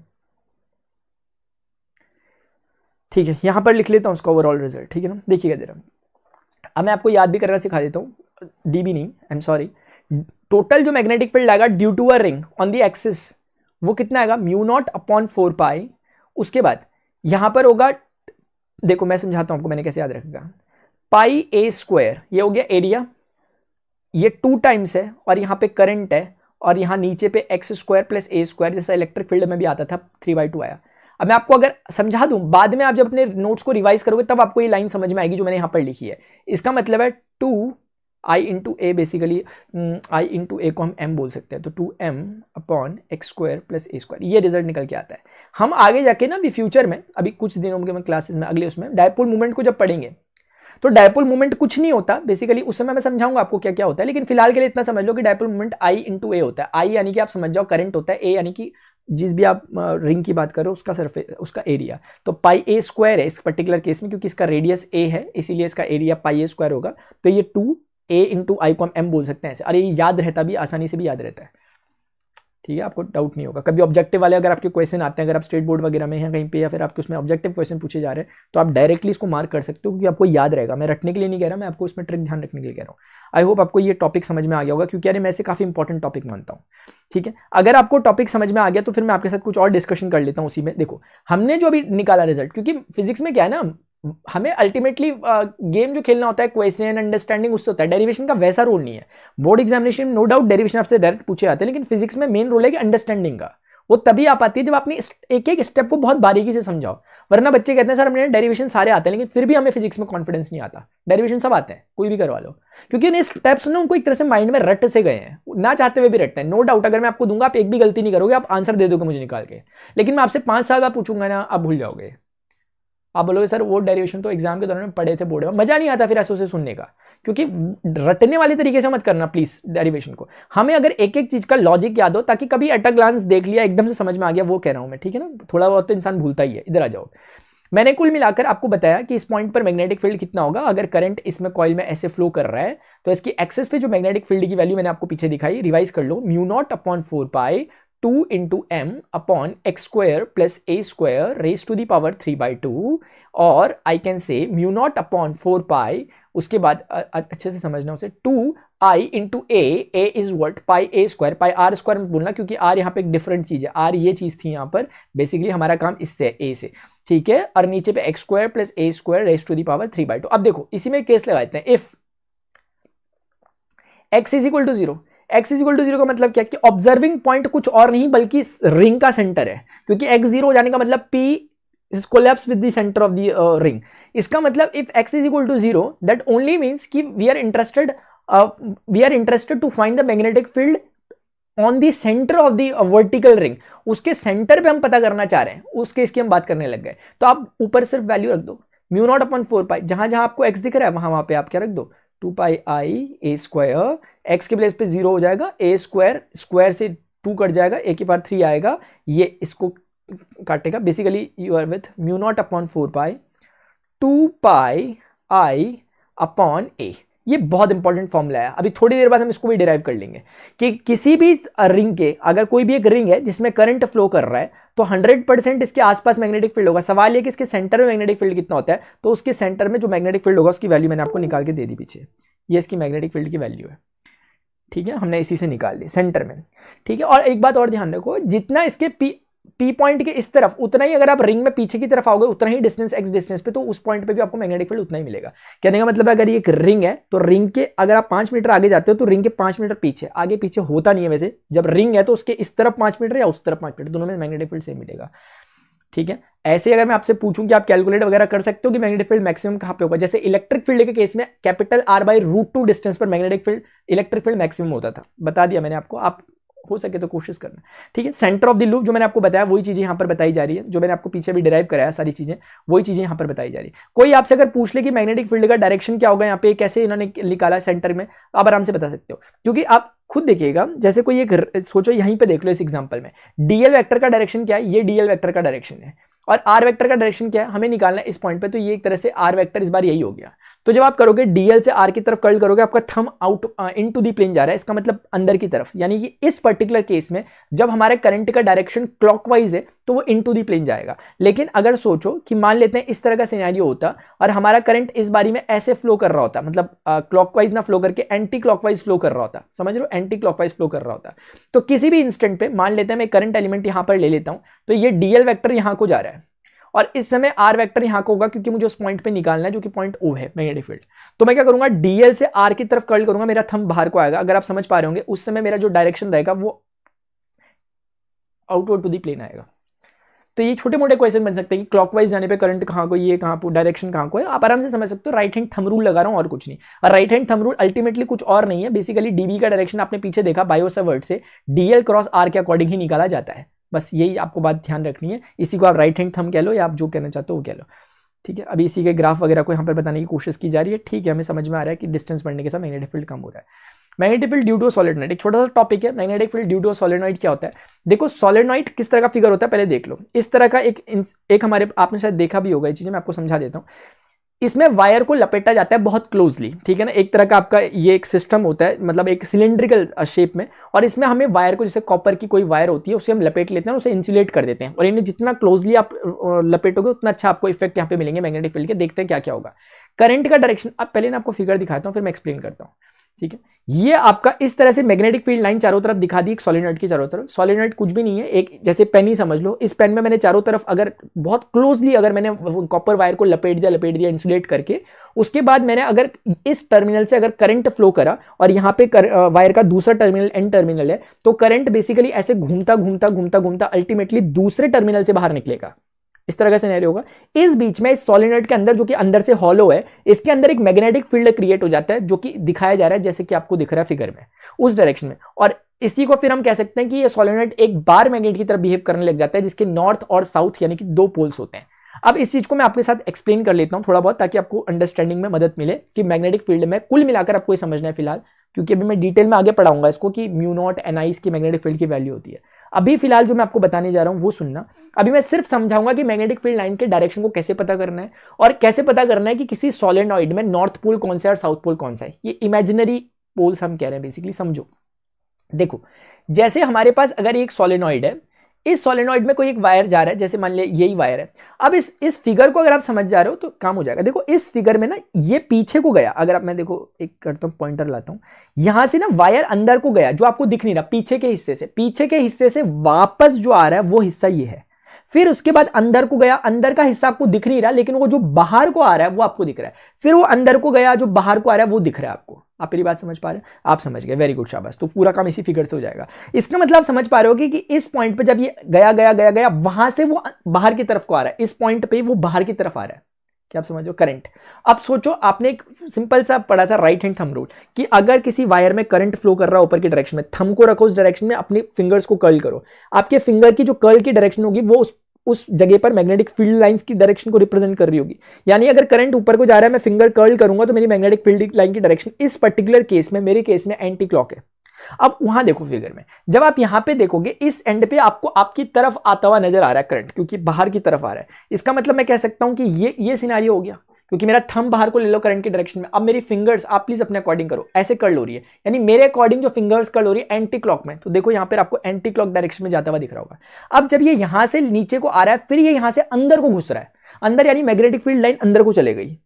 ठीक है। यहां पर लिख लेता हूं उसका ओवरऑल रिजल्ट, ठीक है ना। देखिएगा जरा, अब मैं आपको याद भी करना सिखा देता हूं, डीबी नहीं, आई एम सॉरी। टोटल जो मैग्नेटिक फील्ड आएगा due to a ring on the axis, वो कितना आएगा, म्यू नॉट अपॉन 4π। उसके बाद यहां पर होगा, देखो मैं समझाता हूं आपको मैंने कैसे याद रखेगा, पाई ए स्क्वायर, ये हो गया एरिया, ये 2 टाइम्स है, और यहां पे करंट है, और यहां नीचे पे एक्स स्क्वायर प्लस ए स्क्वायर, जैसा इलेक्ट्रिक फील्ड में भी आता था 3/2 आया। अब मैं आपको अगर समझा दूं, बाद में आप जब अपने नोट्स को रिवाइज करोगे तब आपको ये लाइन समझ में आएगी जो मैंने यहां पर लिखी है। इसका मतलब है 2i into a, basically i into a को हम m बोल सकते हैं, तो 2m upon x square plus ए स्क्वायर, ये रिजल्ट निकल के आता है। हम आगे जाके ना अभी फ्यूचर में, अभी कुछ दिनों में क्लासेस में, अगले उसमें डायपोल मूवमेंट को जब पढ़ेंगे, तो डायपोल मूवमेंट कुछ नहीं होता बेसिकली, उस समय मैं समझाऊंगा आपको क्या क्या होता है, लेकिन फिलहाल के लिए इतना समझ लो कि डायपोल मूवमेंट आई इंटू ए होता है। आई यानी कि आप समझ जाओ करंट होता है, ए यानी कि जिस भी आप रिंग की बात करो उसका सरफेस, उसका एरिया। तो पाई ए स्क्वायर है इस पर्टिकुलर केस में, क्योंकि इसका रेडियस ए है, इसीलिए इसका एरिया पाई ए स्क्वायर होगा। तो ये 2a इंटू आई को हम m बोल सकते हैं ऐसे, और ये याद रहता भी, आसानी से भी याद रहता है, ठीक है। आपको डाउट नहीं होगा। कभी ऑब्जेक्टिव वाले अगर आपके क्वेश्चन आते हैं, अगर आप स्टेट बोर्ड वगैरह में हैं कहीं पे, या फिर आपके उसमें ऑब्जेक्टिव क्वेश्चन पूछे जा रहे हैं, तो आप डायरेक्टली इसको मार्क कर सकते हो, क्योंकि आपको याद रहेगा। मैं रटने के लिए नहीं कह रहा, मैं आपको इसमें ट्रिक ध्यान रखने के लिए कह रहा हूँ। आई होप आपको ये टॉपिक समझ में आ गया होगा, क्योंकि यार मैं इसे काफी इंपॉर्टेंट टॉपिक मानता हूँ, ठीक है। अगर आपको टॉपिक समझ में आ गया तो फिर मैं आपके साथ कुछ और डिस्कशन कर लेता हूँ उसी में। देखो हमने जो अभी निकाला रिजल्ट, क्योंकि फिजिक्स में क्या है ना, हमें अल्टीमेटली गेम जो खेलना होता है, क्वेश्चन अंडरस्टैंडिंग उससे होता है, डेरिवेशन का वैसा रोल नहीं है। Board examination no doubt derivation आपसे डायरेक्ट पूछे जाते हैं, लेकिन फिजिक्स में मेन रोल है कि अंडरस्टैंडिंग का, वो तभी आ पाती है जब आपने एक एक स्टेप को बहुत बारीकी से समझाओ। वरना बच्चे कहते हैं सर हमने डेरिवेशन सारे आते हैं, लेकिन फिर भी हमें फिजिक्स में कॉन्फिडेंस नहीं आता। डेरिवेशन सब आते हैं, कोई भी करवा लो, क्योंकि इन स्टेप्स ना उनको एक तरह से माइंड में रट से गए हैं, ना चाहते हुए भी रटते हैं। नो डाउट अगर मैं आपको दूंगा आप एक भी गलती नहीं करोगे, आप आंसर दे दोगे मुझे निकाल के, लेकिन मैं आपसे 5 साल बाद पूछूंगा ना, आप भूल जाओगे, आप बोलोगे सर वो डेरिवेशन तो एग्जाम के दौरान पढ़े थे बोर्ड में, मजा नहीं आता फिर ऐसे उसे सुनने का, क्योंकि रटने वाले तरीके से मत करना प्लीज डेरिवेशन को। हमें अगर एक एक चीज का लॉजिक याद हो, ताकि कभी एट अ ग्लांस देख लिया एकदम से समझ में आ गया, वो कह रहा हूं मैं, ठीक है ना, थोड़ा बहुत तो इंसान भूलता ही है। इधर आ जाओ, मैंने कुल मिलाकर आपको बताया कि इस पॉइंट पर मैग्नेटिक फील्ड कितना होगा अगर करंट इसमें कॉइल में ऐसे फ्लो कर रहा है, तो इसकी एक्सेस पे जो मैग्नेटिक फील्ड की वैल्यू मैंने आपको पीछे दिखाई, रिवाइज कर लो, mu not upon 4 pi 2 into m upon x square plus A square raise to the power 3/2, और I can say mu not upon 4 pi, उसके बाद अच्छे से समझना उसे, 2 i into a is what, pi A square, pi r square में बोलना क्योंकि आर यहाँ पे एक डिफरेंट चीज है, आर ये चीज थी यहाँ पर, बेसिकली हमारा काम इससे ए से, ठीक है, और नीचे पे X square plus A square raise to the power 3/2। अब देखो इसी में केस लगाते हैं, if x is equal to 0, x is equal to 0 का मतलब क्या कि ऑब्जर्विंग पॉइंट कुछ और नहीं बल्कि रिंग का सेंटर है, क्योंकि x 0 हो जाने का मतलब p is collapse with the center of the ring। इसका मतलब if x is equal to 0 that only means कि we are interested to find the magnetic field on the center of the vertical ring। उसके centre पे हम पता करना चाह रहे हैं, उसके इसकी हम बात करने लग गए। तो आप ऊपर सिर्फ वैल्यू रख दो, म्यू नॉट अपॉन 4 पाई, जहां जहां आपको x दिख रहा है वहां पे आप क्या रख दो, 2 पाई आई ए स्क्वायर, एक्स के प्लेस पे 0 हो जाएगा, ए स्क्वायर, स्क्वायर से 2 कट जाएगा, ए की पावर 3 आएगा, ये इसको काटेगा, basically you are with mu not upon 4 pi 2 pi I upon a. ये बहुत इंपॉर्टेंट फॉर्मूला है, अभी थोड़ी देर बाद हम इसको भी डिराइव कर लेंगे कि किसी भी रिंग के, अगर कोई भी एक रिंग है जिसमें करंट फ्लो कर रहा है तो 100% इसके आसपास मैग्नेटिक फील्ड होगा। सवाल ये कि इसके सेंटर में मैग्नेटिक फील्ड कितना होता है, तो उसके सेंटर में जो मैग्नेटिक फील्ड होगा उसकी वैल्यू मैंने आपको निकाल के दे दी पीछे, ये इसकी मैग्नेटिक फील्ड की वैल्यू है, ठीक है, हमने इसी से निकाल ली सेंटर में, ठीक है। और एक बात और ध्यान रखो, जितना इसके पी पॉइंट के इस तरफ, उतना ही अगर आप रिंग में पीछे की तरफ आओगे उतना ही डिस्टेंस एक्स डिस्टेंस पे, तो उस पॉइंट पे भी आपको मैग्नेटिक फील्ड उतना ही मिलेगा। कहने का मतलब अगर ये एक रिंग है तो रिंग के अगर आप 5 मीटर आगे जाते हो तो रिंग के 5 मीटर पीछे, आगे पीछे होता नहीं है वैसे, जब रिंग है तो उसके इस तरफ 5 मीटर या उस तरफ 5 मीटर, दोनों में मैग्नेटिक फील्ड सेम मिलेगा, ठीक है। ऐसे अगर मैं आपसे पूछूं कि आप कैलकुलेट वगैरह कर सकते हो कि मैग्नेटिक फील्ड मैक्सिमम कहां पे होगा, जैसे इलेक्ट्रिक फील्ड के केस में कैपिटल R/√2 डिस्टेंस पर magnetic field, electric field maximum होता था, बता दिया मैंने आपको, आप हो सके तो कोशिश करना, ठीक है। सेंटर ऑफ द लूप जो मैंने आपको बताया वही चीजें यहां पर बताई जा रही है, जो मैंने आपको पीछे भी डिराइव कराया सारी चीजें, वही चीजें यहां पर बताई जा रही है। कोई आपसे अगर पूछ ले कि मैग्नेटिक फील्ड का डायरेक्शन क्या होगा यहाँ पे, कैसे इन्होंने निकाला सेंटर में, आप आराम से बता सकते हो, क्योंकि आप खुद देखिएगा, जैसे कोई एक सोचो यहीं पे देख लो इस एग्जांपल में, डीएल वेक्टर का डायरेक्शन क्या है, ये डीएल वेक्टर का डायरेक्शन है, और आर वेक्टर का डायरेक्शन क्या है हमें निकालना है इस पॉइंट पे, तो ये एक तरह से आर वेक्टर इस बार यही हो गया। तो जब आप करोगे डीएल से आर की तरफ कर्ल करोगे, आपका thumb out into the plane जा रहा है, इसका मतलब अंदर की तरफ, यानी कि इस पर्टिकुलर केस में जब हमारे करंट का डायरेक्शन क्लॉकवाइज है तो वो इनटू दी प्लेन जाएगा। लेकिन अगर सोचो कि मान लेते हैं इस तरह का सिनेरियो होता और हमारा करंट इस बारी में ऐसे फ्लो कर रहा होता, मतलब क्लॉकवाइज ना फ्लो करके एंटी क्लॉकवाइज फ्लो कर रहा होता, समझ लो, एंटी क्लॉकवाइज फ्लो कर रहा होता, तो किसी भी इंस्टेंट पे मान लेते हैं मैं करंट एलिमेंट यहां पर ले लेता हूं, तो ये डीएल वेक्टर यहां को जा रहा है और इस समय आर वेक्टर यहां को होगा, क्योंकि मुझे उस पॉइंट पे निकालना है जो कि पॉइंट ओ है मैग्नेटिक फील्ड। तो मैं क्या करूंगा, डीएल से आर की तरफ कर्ल करूंगा, मेरा थंब बाहर को आएगा, अगर आप समझ पा रहे होंगे, उस समय मेरा जो डायरेक्शन रहेगा वो आउटवर्ड टू दी प्लेन आएगा। तो ये छोटे मोटे क्वेश्चन बन सकते हैं कि क्लॉकवाइज जाने पे करंट कहां को, ये कहां को, डायरेक्शन कहां को है, आप आराम से समझ सकते हो। राइट हैंड थंब रूल लगा रहा हूं और कुछ नहीं, और right hand thumb rule ultimately कुछ और नहीं है, बेसिकली डीबी का डायरेक्शन आपने पीछे देखा बायो-सावर्ट से डीएल क्रॉस आर के अकॉर्डिंग ही निकाला जाता है, बस यही आपको बात ध्यान रखनी है। इसी को आप राइट हैंड थंब कह लो या आप जो कहना चाहते हो वो कह लो, ठीक है। अभी इसी के ग्राफ वगैरह को यहाँ पर बताने की कोशिश की जा रही है, ठीक है, हमें समझ में आ रहा है कि डिस्टेंस बढ़ने के साथ मैग्नेटिक फील्ड कम हो रहा है। Magnetic field due to solenoid एक छोटा सा टॉपिक है, magnetic field due to solenoid क्या होता है। देखो सॉलिनॉइड किस तरह का फिगर होता है पहले देख लो, इस तरह का एक हमारे आपने शायद देखा भी होगा, ये चीजें मैं आपको समझा देता हूँ। इसमें वायर को लपेटा जाता है बहुत क्लोजली, ठीक है ना, एक तरह का आपका ये एक सिस्टम होता है, मतलब एक सिलेंड्रिकल शेप में, और इसमें हमें वायर को, जैसे कॉपर की कोई वायर होती है उसे हम लपेट लेते हैं, उसे इंसुलेट कर देते हैं, और इन्हें जितना क्लोजली आप लपेटोगे उतना अच्छा आपको इफेक्ट यहाँ पे मिलेंगे मैग्नेटिक फील्ड के। देखते हैं क्या क्या होगा। करंट का डायरेक्शन, अब पहले मैं आपको फिगर दिखाता हूँ फिर मैं एक्सप्लेन करता हूँ, ठीक है। ये आपका इस तरह से मैग्नेटिक फील्ड लाइन चारों तरफ दिखा दी, एक सॉलिनॉइड की चारों तरफ। सॉलिनॉइड कुछ भी नहीं है, एक जैसे पेन ही समझ लो, इस पेन में मैंने चारों तरफ अगर बहुत क्लोजली अगर मैंने कॉपर वायर को लपेट दिया इंसुलेट करके, उसके बाद मैंने अगर इस टर्मिनल से अगर करंट फ्लो करा और यहाँ पे वायर का दूसरा टर्मिनल एंड टर्मिनल है, तो करंट बेसिकली ऐसे घूमता घूमता घूमता घूमता अल्टीमेटली दूसरे टर्मिनल से बाहर निकलेगा, इस तरह का सिनेरियो होगा। इस बीच में इस सॉलिनॉइड के अंदर, जो कि अंदर से हॉलो है, इसके अंदर एक मैग्नेटिक फील्ड क्रिएट हो जाता है, जो कि दिखाया जा रहा है जैसे कि आपको दिख रहा है फिगर में, उस डायरेक्शन में। और इसी को फिर हम कह सकते हैं कि ये सॉलिनॉइड एक बार मैग्नेट की तरफ बिहेव करने लग जाता है, जिसके नॉर्थ और साउथ यानी कि 2 पोल्स होते हैं। अब इस चीज को मैं आपके साथ एक्सप्लेन कर लेता हूं थोड़ा बहुत, ताकि आपको अंडरस्टैंडिंग में मदद मिले कि मैग्नेटिक फील्ड में कुल मिलाकर आपको ये समझना है फिलहाल, क्योंकि अभी मैं डिटेल में आगे पढ़ाऊंगा इसको कि म्यू नॉट NI की मैग्नेटिक फील्ड की वैल्यू होती है। अभी फिलहाल जो मैं आपको बताने जा रहा हूं वो सुनना। अभी मैं सिर्फ समझाऊंगा कि मैग्नेटिक फील्ड लाइन के डायरेक्शन को कैसे पता करना है, और कैसे पता करना है कि किसी सॉलिनॉइड में नॉर्थ पोल कौन सा है और साउथ पोल कौन सा है। ये इमेजिनरी पोल्स हम कह रहे हैं बेसिकली, समझो। देखो, जैसे हमारे पास अगर एक सॉलिनॉइड है, इस सॉलिनॉइड में कोई एक वायर जा रहा है, जैसे मान लिया यही वायर है। अब इस फिगर को अगर आप समझ जा रहे हो तो काम हो जाएगा। देखो इस फिगर में ना ये पीछे को गया, अगर आप, मैं देखो एक करता हूं पॉइंटर लाता हूं, यहां से ना वायर अंदर को गया, जो आपको दिख नहीं रहा, पीछे के हिस्से से वापस जो आ रहा है वो हिस्सा ये है। फिर उसके बाद अंदर को गया, अंदर का हिस्सा आपको दिख नहीं रहा, लेकिन वो जो बाहर को आ रहा है वो आपको दिख रहा है। फिर वो अंदर को गया, जो बाहर को आ रहा है वो दिख रहा है आपको। आप मेरी बात समझ पा रहे हैं? आप समझ गए, वेरी गुड, शाबाश। तो पूरा काम इसी फिगर से हो जाएगा। इसका मतलब समझ पा रहे हो कि इस पॉइंट पे जब ये गया गया गया गया, वहां से वो बाहर की तरफ को आ रहा है, इस पॉइंट पे वो बाहर की तरफ आ रहा है। क्या आप समझो? करंट। अब सोचो, आपने एक सिंपल सा पढ़ा था राइट हैंड थंब रूल, कि अगर किसी वायर में करंट फ्लो कर रहा है ऊपर की डायरेक्शन में, थंब को रखो उस डायरेक्शन में, अपने फिंगर्स को कर्ल करो, आपके फिंगर की जो कर्ल की डायरेक्शन होगी वो उस जगह पर मैग्नेटिक फील्ड लाइंस की डायरेक्शन को रिप्रेजेंट कर रही होगी। यानी अगर करंट ऊपर को जा रहा है, मैं फिंगर कर्ल करूंगा तो मेरी मैग्नेटिक फील्ड लाइन की डायरेक्शन इस पर्टिकुलर केस में, मेरे केस में एंटी क्लॉक है। अब वहां देखो फिगर में, जब आप यहां पे देखोगे, इस एंड पे आपको आपकी तरफ आता हुआ नजर आ रहा है करंट, क्योंकि बाहर की तरफ आ रहा है। इसका मतलब मैं कह सकता हूं कि ये सिनेरियो हो गया, क्योंकि मेरा थंब बाहर को ले लो करंट की डायरेक्शन में। अब मेरी फिंगर्स, आप प्लीज अपने अकॉर्डिंग करो, ऐसे कर्ल हो रही है, यानी मेरे अकॉर्डिंग जो फिंगर्स कर्ल हो रही है एंटी क्लॉक में। तो देखो यहां पर आपको एंटी क्लॉक डायरेक्शन में जाता हुआ दिख रहा होगा। अब जब ये यहां से नीचे को आ रहा है, फिर ये यहां से अंदर को घुस रहा है, अंदर, यानी मैग्नेटिक फील्ड लाइन अंदर को चले गई।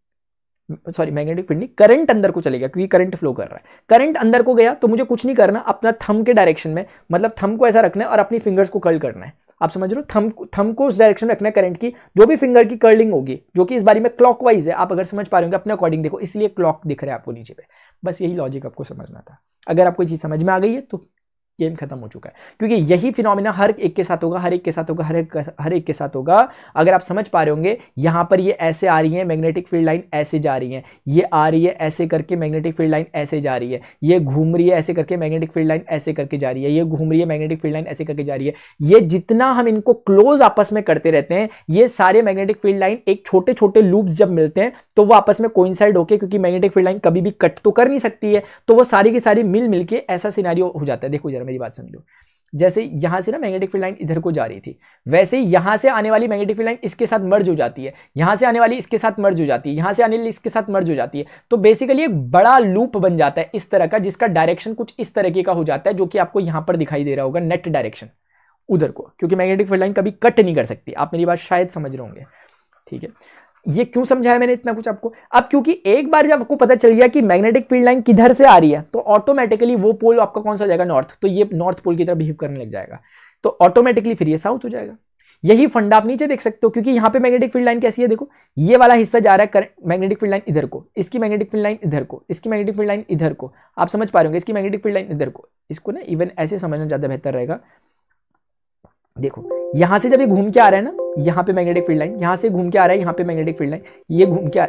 सॉरी, मैग्नेटिक फील्ड नहीं, करंट अंदर को चलेगा, क्योंकि करंट फ्लो कर रहा है। करंट अंदर को गया तो मुझे कुछ नहीं करना, अपना थंब के डायरेक्शन में, मतलब थंब को ऐसा रखना है और अपनी फिंगर्स को कर्ल करना है। आप समझ रहे हो? थंब को उस डायरेक्शन में रखना है करंट की, जो भी फिंगर की कर्लिंग होगी, जो कि इस बारी में क्लॉकवाइज है। आप अगर समझ पा रहे होंगे अपने अकॉर्डिंग देखो, इसलिए क्लॉक दिख रहा है आपको नीचे पे। बस यही लॉजिक आपको समझना था। अगर आपको चीज समझ में आ गई है तो गेम खत्म हो चुका है, क्योंकि यही फिनोमिना हर एक के साथ होगा, हर एक के साथ होगा, हर एक के साथ होगा। अगर आप समझ पा रहे होंगे, यहां पर ये ऐसे आ रही है मैग्नेटिक फील्ड लाइन, ऐसे जा रही है, ये आ रही है ऐसे करके मैग्नेटिक फील्ड लाइन ऐसे जा रही है, ये घूम रही है ऐसे करके मैग्नेटिक फील्ड लाइन ऐसे करके जा रही है, ये घूम रही है मैग्नेटिक फील्ड लाइन ऐसे करके जा रही है। ये जितना हम इनको क्लोज आपस में करते रहते हैं, ये सारे मैग्नेटिक फील्ड लाइन एक छोटे छोटे लूप्स जब मिलते हैं तो वो आपस में कोइंसाइड होके, क्योंकि मैग्नेटिक फील्ड लाइन कभी भी कट तो कर नहीं सकती है, तो वो सारी की सारी मिल मिलके ऐसा सिनेरियो हो जाता है। देखो जरा मेरी बात समझो, जैसे यहां से ना मैग्नेटिक फील्ड लाइन इधर को जा रही थी, वैसे ही यहां से आने वाली मैग्नेटिक फील्ड लाइन इसके साथ मर्ज हो जाती है, यहां से आने वाली इसके साथ मर्ज हो जाती है, यहां से आने वाली इसके साथ मर्ज हो जाती है। तो बेसिकली एक बड़ा लूप बन जाता है इस तरह का, जिसका डायरेक्शन कुछ इस तरीके का हो जाता है, जो कि आपको यहां पर दिखाई दे रहा होगा, नेट डायरेक्शन उधर को, क्योंकि मैग्नेटिक फील्ड लाइन कभी कट नहीं कर सकती। आप मेरी बात शायद समझ रहे होंगे, ठीक है? ये क्यों समझाया मैंने इतना कुछ आपको? अब क्योंकि एक बार जब आपको पता चल गया कि मैग्नेटिक फील्ड लाइन किधर से आ रही है, तो ऑटोमेटिकली वो पोल आपका कौन सा हो जाएगा? नॉर्थ। तो ये नॉर्थ पोल की तरह बिहेव करने लग जाएगा, तो ऑटोमेटिकली फिर ये साउथ हो जाएगा। यही फंडा आप नीचे देख सकते हो, क्योंकि यहां पे मैग्नेटिक फील्ड लाइन कैसी है, देखो ये वाला हिस्सा जा रहा है मैग्नेटिक फील्ड लाइन इधर को, इसकी मैग्नेटिक फील्ड लाइन इधर को, इसकी मैग्नेटिक फील्ड लाइन इधर को। आप समझ पा रहे होंगे, इसकी मैग्नेटिक फील्ड लाइन इधर को। इसको ना इवन ऐसे समझना ज्यादा बेहतर रहेगा। देखो यहां से जब ये घूम के आ रहा है ना, यहाँ पे मैग्नेटिक फील्ड लाइन, यहां से घूम के आ रहा है, यहाँ पे मैग्नेटिक फील्ड लाइन, ये घूम के आ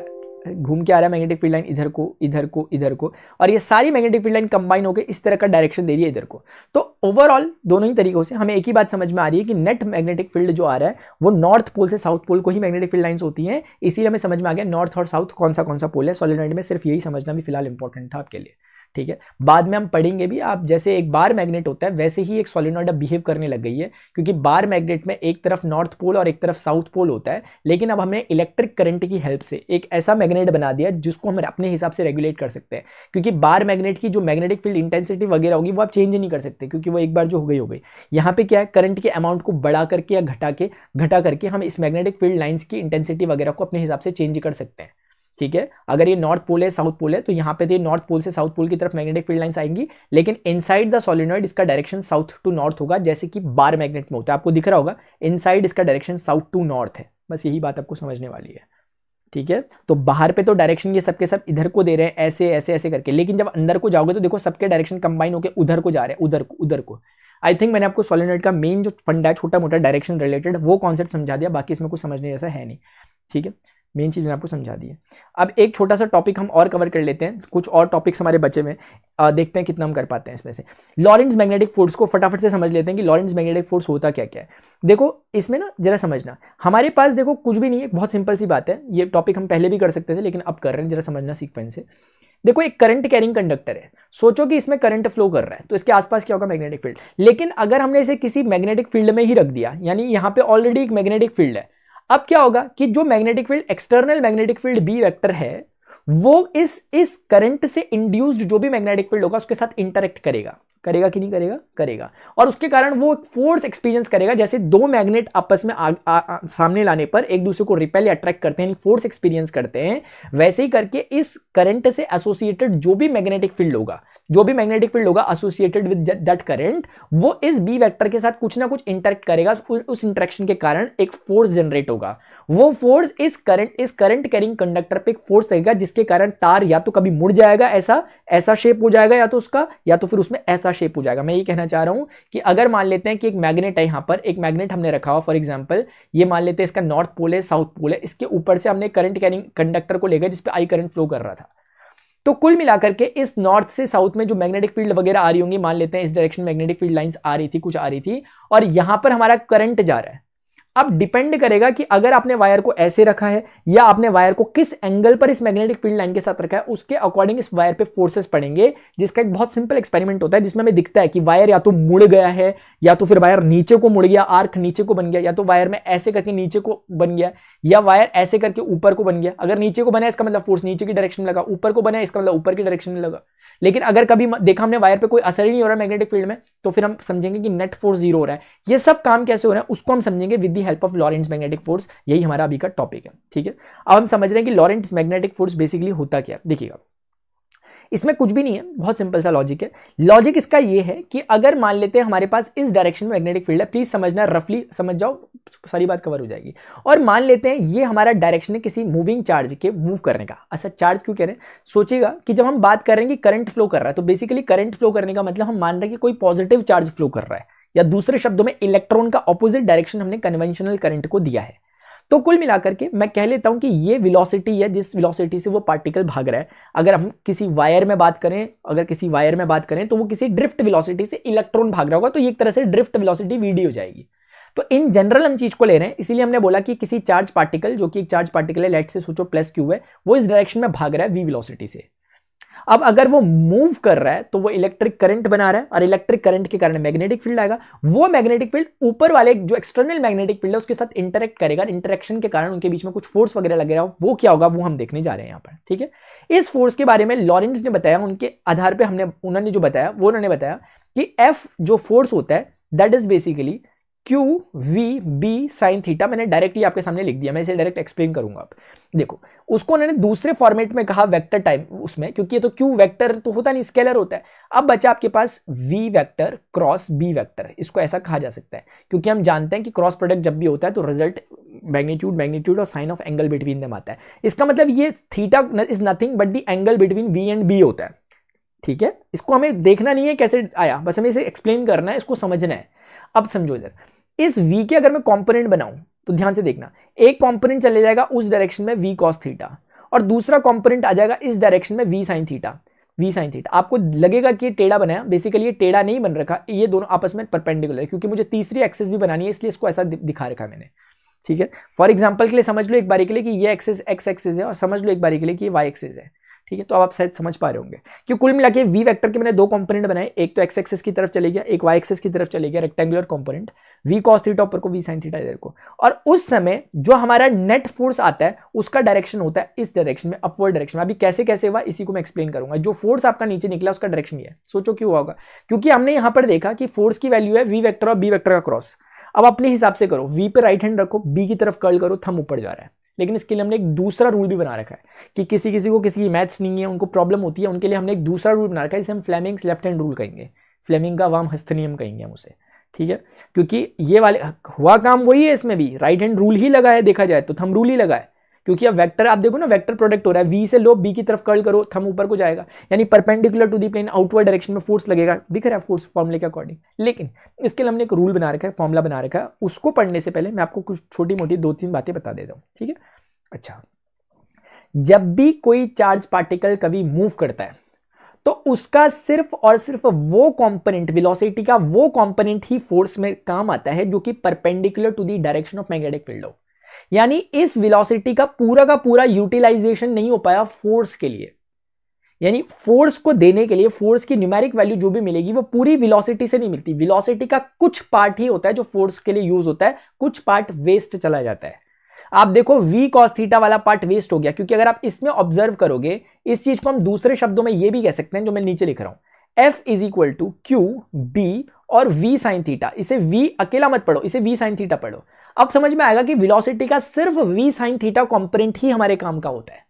रहा है मैग्नेटिक फील्ड लाइन इधर को, इधर को, इधर को, और ये सारी मैग्नेटिक फील्ड लाइन कंबाइन होकर इस तरह का डायरेक्शन दे रही है इधर को। तो ओवरऑल दोनों ही तरीकों से हमें एक ही बात समझ में आ रही है कि नेट मैग्नेटिक फील्ड जो आ रहा है वो नॉर्थ पोल से साउथ पोल को ही मैग्नेटिक फील्ड लाइंस होती हैं। इसीलिए हमें समझ में आ गया नॉर्थ और साउथ कौन सा पोल है सोलेनॉइड में। सिर्फ यही समझना भी फिलहाल इंपॉर्टेंट था आपके लिए, ठीक है? बाद में हम पढ़ेंगे भी। आप जैसे एक बार मैग्नेट होता है, वैसे ही एक सोलेनॉइड अब बिहेव करने लग गई है, क्योंकि बार मैग्नेट में एक तरफ नॉर्थ पोल और एक तरफ साउथ पोल होता है। लेकिन अब हमने इलेक्ट्रिक करंट की हेल्प से एक ऐसा मैग्नेट बना दिया जिसको हम अपने हिसाब से रेगुलेट कर सकते हैं, क्योंकि बार मैग्नेट की जो मैग्नेटिक फील्ड इंटेंसिटी वगैरह होगी वो आप चेंज नहीं कर सकते, क्योंकि वो एक बार जो हो गई। यहाँ पे क्या है, करंट के अमाउंट को बढ़ा करके या घटा करके हम इस मैग्नेटिक फील्ड लाइंस की इंटेंसिटी वगैरह को अपने हिसाब से चेंज कर सकते हैं, ठीक है? अगर ये नॉर्थ पोल है साउथ पोल है, तो यहाँ पे नॉर्थ पोल से साउथ पोल की तरफ मैग्नेटिक फील्ड लाइंस आएंगी, लेकिन इनसाइड द सोलेनॉइड इसका डायरेक्शन साउथ टू नॉर्थ होगा, जैसे कि बार मैग्नेट में होता है। आपको दिख रहा होगा इनसाइड इसका डायरेक्शन साउथ टू नॉर्थ है। बस यही बात आपको समझने वाली है, ठीक है? तो बाहर पे तो डायरेक्शन ये सबके सब इधर को दे रहे हैं, ऐसे ऐसे ऐसे करके, लेकिन जब अंदर को जाओगे तो देखो सबके डायरेक्शन कंबाइन होकर उधर को जा रहे हैं, उधर को। आई थिंक मैंने आपको सोलेनॉइड का मेन जो फंडा है, छोटा मोटा डायरेक्शन रिलेटेड, वो कॉन्सेप्ट समझा दिया। बाकी इसमें कुछ समझने जैसा है नहीं, ठीक है? मेन चीज मैंने आपको समझा दी है। अब एक छोटा सा टॉपिक हम और कवर कर लेते हैं, कुछ और टॉपिक्स हमारे बचे में। देखते हैं कितना हम कर पाते हैं इसमें से। लॉरेंट्ज मैग्नेटिक फोर्स को फटाफट से समझ लेते हैं कि लॉरेंट्ज मैग्नेटिक फोर्स होता क्या क्या है। देखो इसमें ना जरा समझना, हमारे पास देखो कुछ भी नहीं है, बहुत सिंपल सी बात है, ये टॉपिक हम पहले भी कर सकते थे लेकिन अब कर रहे हैं, जरा समझना सीक्वेंस से। देखो एक करंट कैरिंग कंडक्टर है, सोचो कि इसमें करंट फ्लो कर रहा है तो इसके आसपास क्या होगा, मैग्नेटिक फील्ड। लेकिन अगर हमने इसे किसी मैग्नेटिक फील्ड में ही रख दिया, यानी यहां पे ऑलरेडी एक मैग्नेटिक फील्ड है, अब क्या होगा कि जो magnetic field, external magnetic field B vector है, वो इस करंट से इंड्यूस्ड जो भी मैग्नेटिक फील्ड होगा उसके साथ इंटरेक्ट करेगा। करेगा कि नहीं करेगा, करेगा। और उसके कारण वो फोर्स एक्सपीरियंस करेगा, जैसे दो मैग्नेट आपस में सामने लाने पर एक दूसरे को रिपेल या अट्रैक्ट करते हैं, फोर्स एक्सपीरियंस करते हैं, वैसे ही करके इस करंट से एसोसिएटेड जो भी मैग्नेटिक फील्ड होगा, जो भी मैग्नेटिक फील्ड होगा एसोसिएटेड विद दैट करंट, वो इस बी वेक्टर के साथ कुछ ना कुछ इंटरेक्ट करेगा, उस इंटरेक्शन के कारण एक फोर्स जनरेट होगा। वो फोर्स इस करंट कैरिंग कंडक्टर पे एक फोर्स लगेगा, जिसके कारण तार या तो कभी मुड़ जाएगा, ऐसा शेप हो जाएगा या तो उसका, या तो फिर उसमें ऐसा शेप हो जाएगा। मैं ये कहना चाह रहा हूं कि अगर मान लेते हैं कि एक मैग्नेट है, यहां पर एक मैग्नेट हमने रखा हुआ, फॉर एग्जांपल ये मान लेते हैं इसका नॉर्थ पोल है, साउथ पोल है, इसके ऊपर से हमने करंट कैरिंग कंडक्टर को लेकर जिसपे आई करंट फ्लो कर रहा था, तो कुल मिलाकर के इस नॉर्थ से साउथ में जो मैग्नेटिक फील्ड वगैरह आ रही होंगी, मान लेते हैं इस डायरेक्शन मैग्नेटिक फील्ड लाइंस आ रही थी, कुछ आ रही थी, और यहां पर हमारा करंट जा रहा है। अब डिपेंड करेगा कि अगर आपने वायर को ऐसे रखा है या आपने वायर को किस एंगल पर इस मैग्नेटिक फील्ड लाइन के साथ रखा है, उसके अकॉर्डिंग इस वायर पे फोर्सेस पड़ेंगे, जिसका एक बहुत सिंपल एक्सपेरिमेंट होता है जिसमें हमें दिखता है कि वायर या तो मुड़ गया है, या तो फिर वायर नीचे को मुड़ गया, आर्क नीचे को बन गया, या तो वायर में ऐसे करके नीचे को बन गया, या वायर ऐसे करके ऊपर को बन गया। अगर नीचे को बना इसका मतलब फोर्स नीचे की डायरेक्शन में लगा, ऊपर को बना इसका मतलब ऊपर की डायरेक्शन में लगा। लेकिन अगर कभी देखा हमने वायर पे कोई असर ही नहीं हो रहा मैग्नेटिक फील्ड में, तो फिर हम समझेंगे कि नेट फोर्स जीरो हो रहा है। ये सब काम कैसे हो रहा है उसको हम समझेंगे with the help of Lorentz magnetic force. यही हमारा अभी का टॉपिक है, ठीक है। अब हम समझ रहे हैं कि लॉरेंट्ज मैग्नेटिक फोर्स बेसिकली होता क्या है। देखिएगा इसमें कुछ भी नहीं है, बहुत सिंपल सा लॉजिक है। लॉजिक इसका ये है कि अगर मान लेते हैं हमारे पास इस डायरेक्शन में मैग्नेटिक फील्ड है, प्लीज समझना, रफली समझ जाओ, सारी बात कवर हो जाएगी। और मान लेते हैं ये हमारा डायरेक्शन है किसी मूविंग चार्ज के मूव करने का। अच्छा चार्ज क्यों कह रहे हैं, सोचिएगा कि जब हम बात कर रहे हैं कि करंट फ्लो कर रहा है, तो बेसिकली करंट फ्लो करने का मतलब हम मान रहे हैं कि कोई पॉजिटिव चार्ज फ्लो कर रहा है, या दूसरे शब्दों में इलेक्ट्रॉन का ऑपोजिट डायरेक्शन हमने कन्वेंशनल करंट को दिया है। तो कुल मिलाकर के मैं कह लेता हूं कि ये वेलोसिटी है जिस वेलोसिटी से वो पार्टिकल भाग रहा है। अगर हम किसी वायर में बात करें, तो वो किसी ड्रिफ्ट वेलोसिटी से इलेक्ट्रॉन भाग रहा होगा, तो ये एक तरह से ड्रिफ्ट वेलोसिटी वीडी हो जाएगी। तो इन जनरल हम चीज को ले रहे हैं, इसीलिए हमने बोला कि किसी चार्ज पार्टिकल, जो कि एक चार्ज पार्टिकल है, लेट से सोचो प्लस क्यू है, वो इस डायरेक्शन में भाग रहा है वी वेलोसिटी से। अब अगर वो मूव कर रहा है तो वो इलेक्ट्रिक करंट बना रहा है, और इलेक्ट्रिक करंट के कारण मैग्नेटिक फील्ड आएगा। वो मैग्नेटिक फील्ड ऊपर वाले जो एक्सटर्नल मैग्नेटिक फील्ड है उसके साथ इंटरेक्ट करेगा, इंटरेक्शन के कारण उनके बीच में कुछ फोर्स वगैरह लगेगा। वो क्या होगा वो हम देखने जा रहे हैं यहाँ पर, ठीक है। इस फोर्स के बारे में लॉरेंट्ज ने बताया, उनके आधार पर उन्होंने जो बताया वो उन्होंने बताया कि एफ जो फोर्स होता है that is basically Q V B sine theta. मैंने डायरेक्टली आपके सामने लिख दिया, मैं इसे डायरेक्ट एक्सप्लेन करूंगा। आप देखो उसको उन्होंने दूसरे फॉर्मेट में कहा वेक्टर टाइम उसमें, क्योंकि ये तो क्यू वेक्टर तो होता नहीं, स्केलर होता है। अब बचा आपके पास v vector cross B vector, इसको ऐसा कहा जा सकता है क्योंकि हम जानते हैं कि क्रॉस प्रोडक्ट जब भी होता है तो रिजल्ट मैग्नीट्यूड और sine of angle between them आता है। इसका मतलब ये theta is nothing but the angle between V and B होता है, ठीक है। इसको हमें देखना नहीं है कैसे आया, बस हमें इसे एक्सप्लेन करना है, इसको समझना है। अब समझो इधर, इस v के अगर मैं कंपोनेंट बनाऊं तो ध्यान से देखना, एक कंपोनेंट चले जाएगा उस डायरेक्शन में v cos थीटा, और दूसरा कंपोनेंट आ जाएगा इस डायरेक्शन में v sin थीटा। आपको लगेगा कि टेढ़ा बनाया, बेसिकली ये टेढ़ा नहीं बन रखा, ये दोनों आपस में परपेंडिकुलर है, क्योंकि मुझे तीसरी एक्सिस भी बनानी है, इसलिए इसको ऐसा दिखा रखा मैंने, ठीक है। फॉर एग्जाम्पल के लिए समझ लो एक बारी के लिए कि ये एक्सिस एक्स एक्सिस है, और समझ लो एक बारी के लिए कि ये वाई एक्सिस है, ठीक है। तो अब आप शायद समझ पा रहे होंगे कि कुल मिला के वी वेक्टर के मैंने दो कंपोनेंट बनाए, एक तो एक्स एक्सिस की तरफ चले गया, एक वाई एक्सिस की तरफ चले गया, rectangular component we cos theta ऊपर को, वी sin थीटा इधर को। और उस समय जो हमारा नेट फोर्स आता है उसका डायरेक्शन होता है इस डायरेक्शन में, अपवर्ड डायरेक्शन में। अभी कैसे कैसे हुआ इसी को मैं एक्सप्लेन करूंगा। जो फोर्स आपका नीचे निकला उसका डायरेक्शन ये है, सोचो क्यों होगा, क्योंकि हमने यहां पर देखा कि फोर्स की वैल्यू है वी वेक्टर और बी वेक्टर का क्रॉस। अब अपने हिसाब से करो, वी पे राइट हैंड रखो, बी की तरफ कर्ल करो, थंब ऊपर जा रहा है। लेकिन इसके लिए हमने एक दूसरा रूल भी बना रखा है कि किसी को किसी की मैथ्स नहीं है, उनको प्रॉब्लम होती है, उनके लिए हमने एक दूसरा रूल बना रखा है, जिसे हम फ्लेमिंग्स लेफ्ट हैंड रूल कहेंगे, फ्लेमिंग का वाम हस्त नियम कहेंगे हम उसे, ठीक है। क्योंकि ये वाले हुआ काम वही है, इसमें भी राइट हैंड रूल ही लगा है, देखा जाए तो थंब रूल ही लगा है, क्योंकि अब वेक्टर आप देखो ना, वेक्टर प्रोडक्ट हो रहा है, वी से लो बी की तरफ कर्ल करो, थंब ऊपर को जाएगा, यानी perpendicular to the plane outward direction में फोर्स लगेगा, दिख रहा है फोर्स फॉर्मूले के अकॉर्डिंग। लेकिन इसके लिए हमने एक रूल बना रखा है, फॉर्मूला बना रखा है, उसको पढ़ने से पहले मैं आपको कुछ छोटी मोटी 2-3 बातें बता देता हूं, ठीक है। अच्छा, जब भी कोई चार्ज पार्टिकल कभी मूव करता है तो उसका सिर्फ और सिर्फ वो कंपोनेंट, वेलोसिटी का वो कंपोनेंट ही फोर्स में काम आता है जो कि perpendicular to the direction of magnetic field हो। यानी इस वेलोसिटी का पूरा यूटिलाइजेशन नहीं हो पाया फोर्स के लिए। यानी फोर्स को देने के लिए फोर्स की न्यूमेरिक वैल्यू जो भी मिलेगी वो पूरी वेलोसिटी से नहीं मिलती। वेलोसिटी का कुछ पार्ट ही होता है जो फोर्स के लिए यूज होता है, कुछ पार्ट वेस्ट चला जाता है। आप देखो v cos थीटा वाला पार्ट वेस्ट हो गया, क्योंकि अगर आप इसमें ऑब्जर्व करोगे, इस चीज को हम दूसरे शब्दों में ये भी कह सकते हैं जो मैं नीचे लिख रहा हूं, F is equal to Q B और v साइन थीटा। इसे v अकेला मत पढ़ो, इसे v साइन थीटा पढ़ो। अब समझ में आएगा कि वेलोसिटी का सिर्फ v साइन थीटा कंपोनेंट ही हमारे काम का होता है।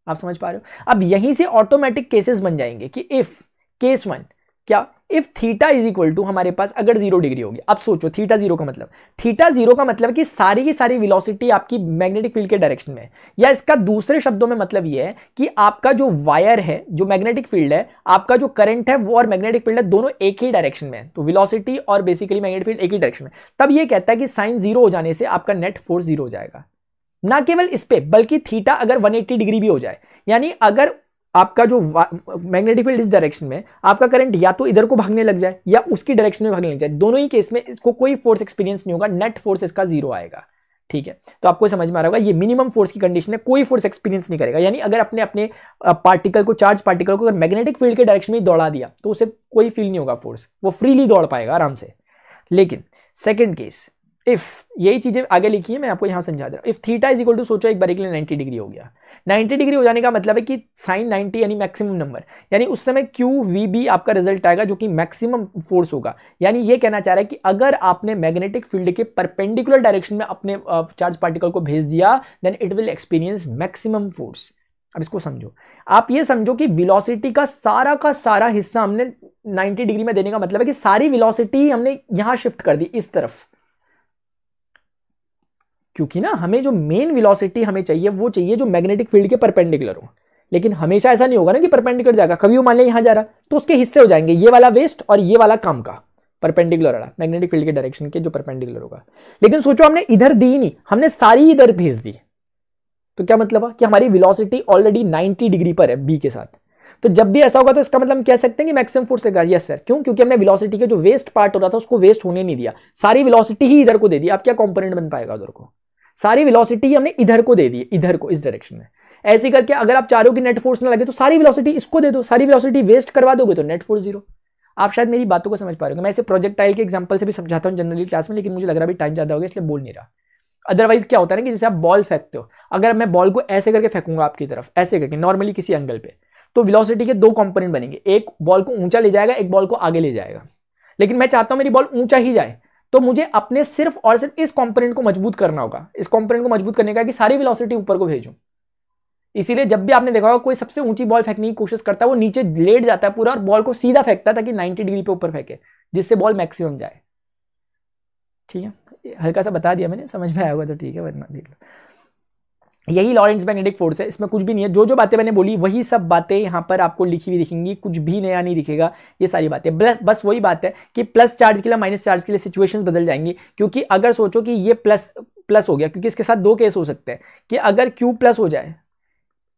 आप समझ पा रहे हो? अब यहीं से ऑटोमेटिक केसेस बन जाएंगे कि इफ केस वन, क्या if theta is equal to हमारे पास अगर 0 डिग्री होगी। अब सोचो थीटा जीरो का मतलब, थीटा जीरो का मतलब कि सारी की सारी वेलोसिटी आपकी मैग्नेटिक फील्ड के डायरेक्शन में है, या इसका दूसरे शब्दों में मतलब यह है कि आपका जो वायर है, जो मैग्नेटिक फील्ड है, आपका जो करंट है वो और मैग्नेटिक फील्ड है, दोनों एक ही डायरेक्शन में है। तो वेलोसिटी और बेसिकली मैग्नेटिक फील्ड एक ही डायरेक्शन में। तब यह कहता है कि साइन 0 हो जाने से आपका नेट फोर्स 0 हो जाएगा। ना केवल इस पे, बल्कि थीटा अगर 180 डिग्री भी हो जाए, यानी अगर आपका जो मैग्नेटिक फील्ड इस डायरेक्शन में, आपका करंट या तो इधर को भागने लग जाए या उसकी डायरेक्शन में भागने लग जाए, दोनों ही केस में इसको कोई फोर्स एक्सपीरियंस नहीं होगा, नेट फोर्स इसका 0 आएगा। ठीक है, तो आपको समझ में आ रहा होगा ये मिनिमम फोर्स की कंडीशन है, कोई फोर्स एक्सपीरियंस नहीं करेगा। यानी अगर अपने पार्टिकल को, चार्ज पार्टिकल को अगर मैग्नेटिक फील्ड के डायरेक्शन में दौड़ा दिया तो उसे कोई फील नहीं होगा फोर्स, वो फ्रीली दौड़ पाएगा आराम से। लेकिन सेकेंड केस, इफ यही चीजें आगे लिखी है, मैं आपको यहां समझा दे रहा हूं। If theta is equal to, सोचो एक बार के लिए 90 डिग्री हो गया। 90 डिग्री हो जाने का मतलब है कि साइन 90 यानी मैक्सिमम नंबर, यानी उस समय क्यू वी बी आपका रिजल्ट आएगा जो कि मैक्सिमम फोर्स होगा। यानी ये कहना चाह रहा है कि अगर आपने मैग्नेटिक फील्ड के परपेंडिकुलर डायरेक्शन में अपने चार्ज पार्टिकल को भेज दिया, then it will experience maximum force. अब इसको समझो, आप ये समझो कि वेलोसिटी का सारा हिस्सा हमने 90 डिग्री में देने का मतलब है कि सारी वेलोसिटी हमने यहां शिफ्ट कर दी इस तरफ, क्योंकि ना हमें जो मेन वेलोसिटी हमें चाहिए वो चाहिए जो मैग्नेटिक फील्ड के परपेंडिकुलर हो। लेकिन हमेशा ऐसा नहीं होगा ना कि परपेंडिकुलर जाएगा, कभी वो मान लिया यहां जा रहा तो उसके हिस्से हो जाएंगे, ये वाला वेस्ट और ये वाला काम का, परपेंडिकुलर वाला मैग्नेटिक फील्ड के डायरेक्शन के जो परपेंडिकुलर होगा। लेकिन सोचो हमने इधर दी नहीं, हमने सारी इधर भेज दी, तो क्या मतलब है कि हमारी वेलोसिटी ऑलरेडी 90 डिग्री पर है बी के साथ। तो जब भी ऐसा होगा तो इसका मतलब हम कह सकते हैं कि मैक्सिमम फोर्स लगेगा। यस सर, क्यों? क्योंकि हमने वेलोसिटी के जो वेस्ट पार्ट हो रहा था उसको वेस्ट होने नहीं दिया, सारी वेलोसिटी ही इधर को दे दी। अब क्या कंपोनेंट बन पाएगा उधर को? सारी वेलोसिटी हमने इधर को दे दी, इधर को, इस डायरेक्शन में। ऐसे करके अगर आप चाह रहे हो कि नेट फोर्स ना लगे तो सारी वेलोसिटी इसको दे दो, सारी वेलोसिटी वेस्ट करवा दोगे तो नेट फोर्स 0। आप शायद मेरी बातों को समझ पा रहे हो। मैं इसे प्रोजेक्टाइल के एग्जांपल से भी समझाता हूं जनरली क्लास में, लेकिन मुझे लग रहा है टाइम ज्यादा हो गया इसलिए बोल नहीं रहा। अदरवाइज क्या होता है ना कि जैसे आप बॉल फेंकते हो, अगर मैं बॉल को ऐसे करके फेंकूंगा आपकी तरफ, ऐसे करके नॉर्मली किसी एंगल पे, तो वेलोसिटी के दो कंपोनेंट बनेंगे, एक बॉल को ऊंचा ले जाएगा, एक बॉल को आगे ले जाएगा। लेकिन मैं चाहता हूं मेरी बॉल ऊंचा ही जाए, तो मुझे अपने सिर्फ और सिर्फ इस कंपोनेंट को मजबूत करना होगा। इस कंपोनेंट को मजबूत करने का कि सारी वेलोसिटी ऊपर को भेजूं। इसीलिए जब भी आपने देखा होगा कोई सबसे ऊंची बॉल फेंकने की कोशिश करता है, वो नीचे लेट जाता है पूरा और बॉल को सीधा फेंकता है ताकि 90 डिग्री पे ऊपर फेंके, जिससे बॉल मैक्सिमम जाए। ठीक है, हल्का सा बता दिया मैंने, समझ में आया होगा तो ठीक है, वरना देख लो। यही लॉरेंट्ज मैग्नेटिक फोर्स है, इसमें कुछ भी नहीं है। जो जो बातें मैंने बोली वही सब बातें यहां पर आपको लिखी हुई दिखेंगी, कुछ भी नया नहीं दिखेगा। ये सारी बातें बस वही बात है कि प्लस चार्ज के लिए माइनस चार्ज के लिए सिचुएशंस बदल जाएंगी। क्योंकि अगर सोचो कि ये प्लस हो गया, क्योंकि इसके साथ दो केस हो सकते हैं कि अगर Q प्लस हो जाए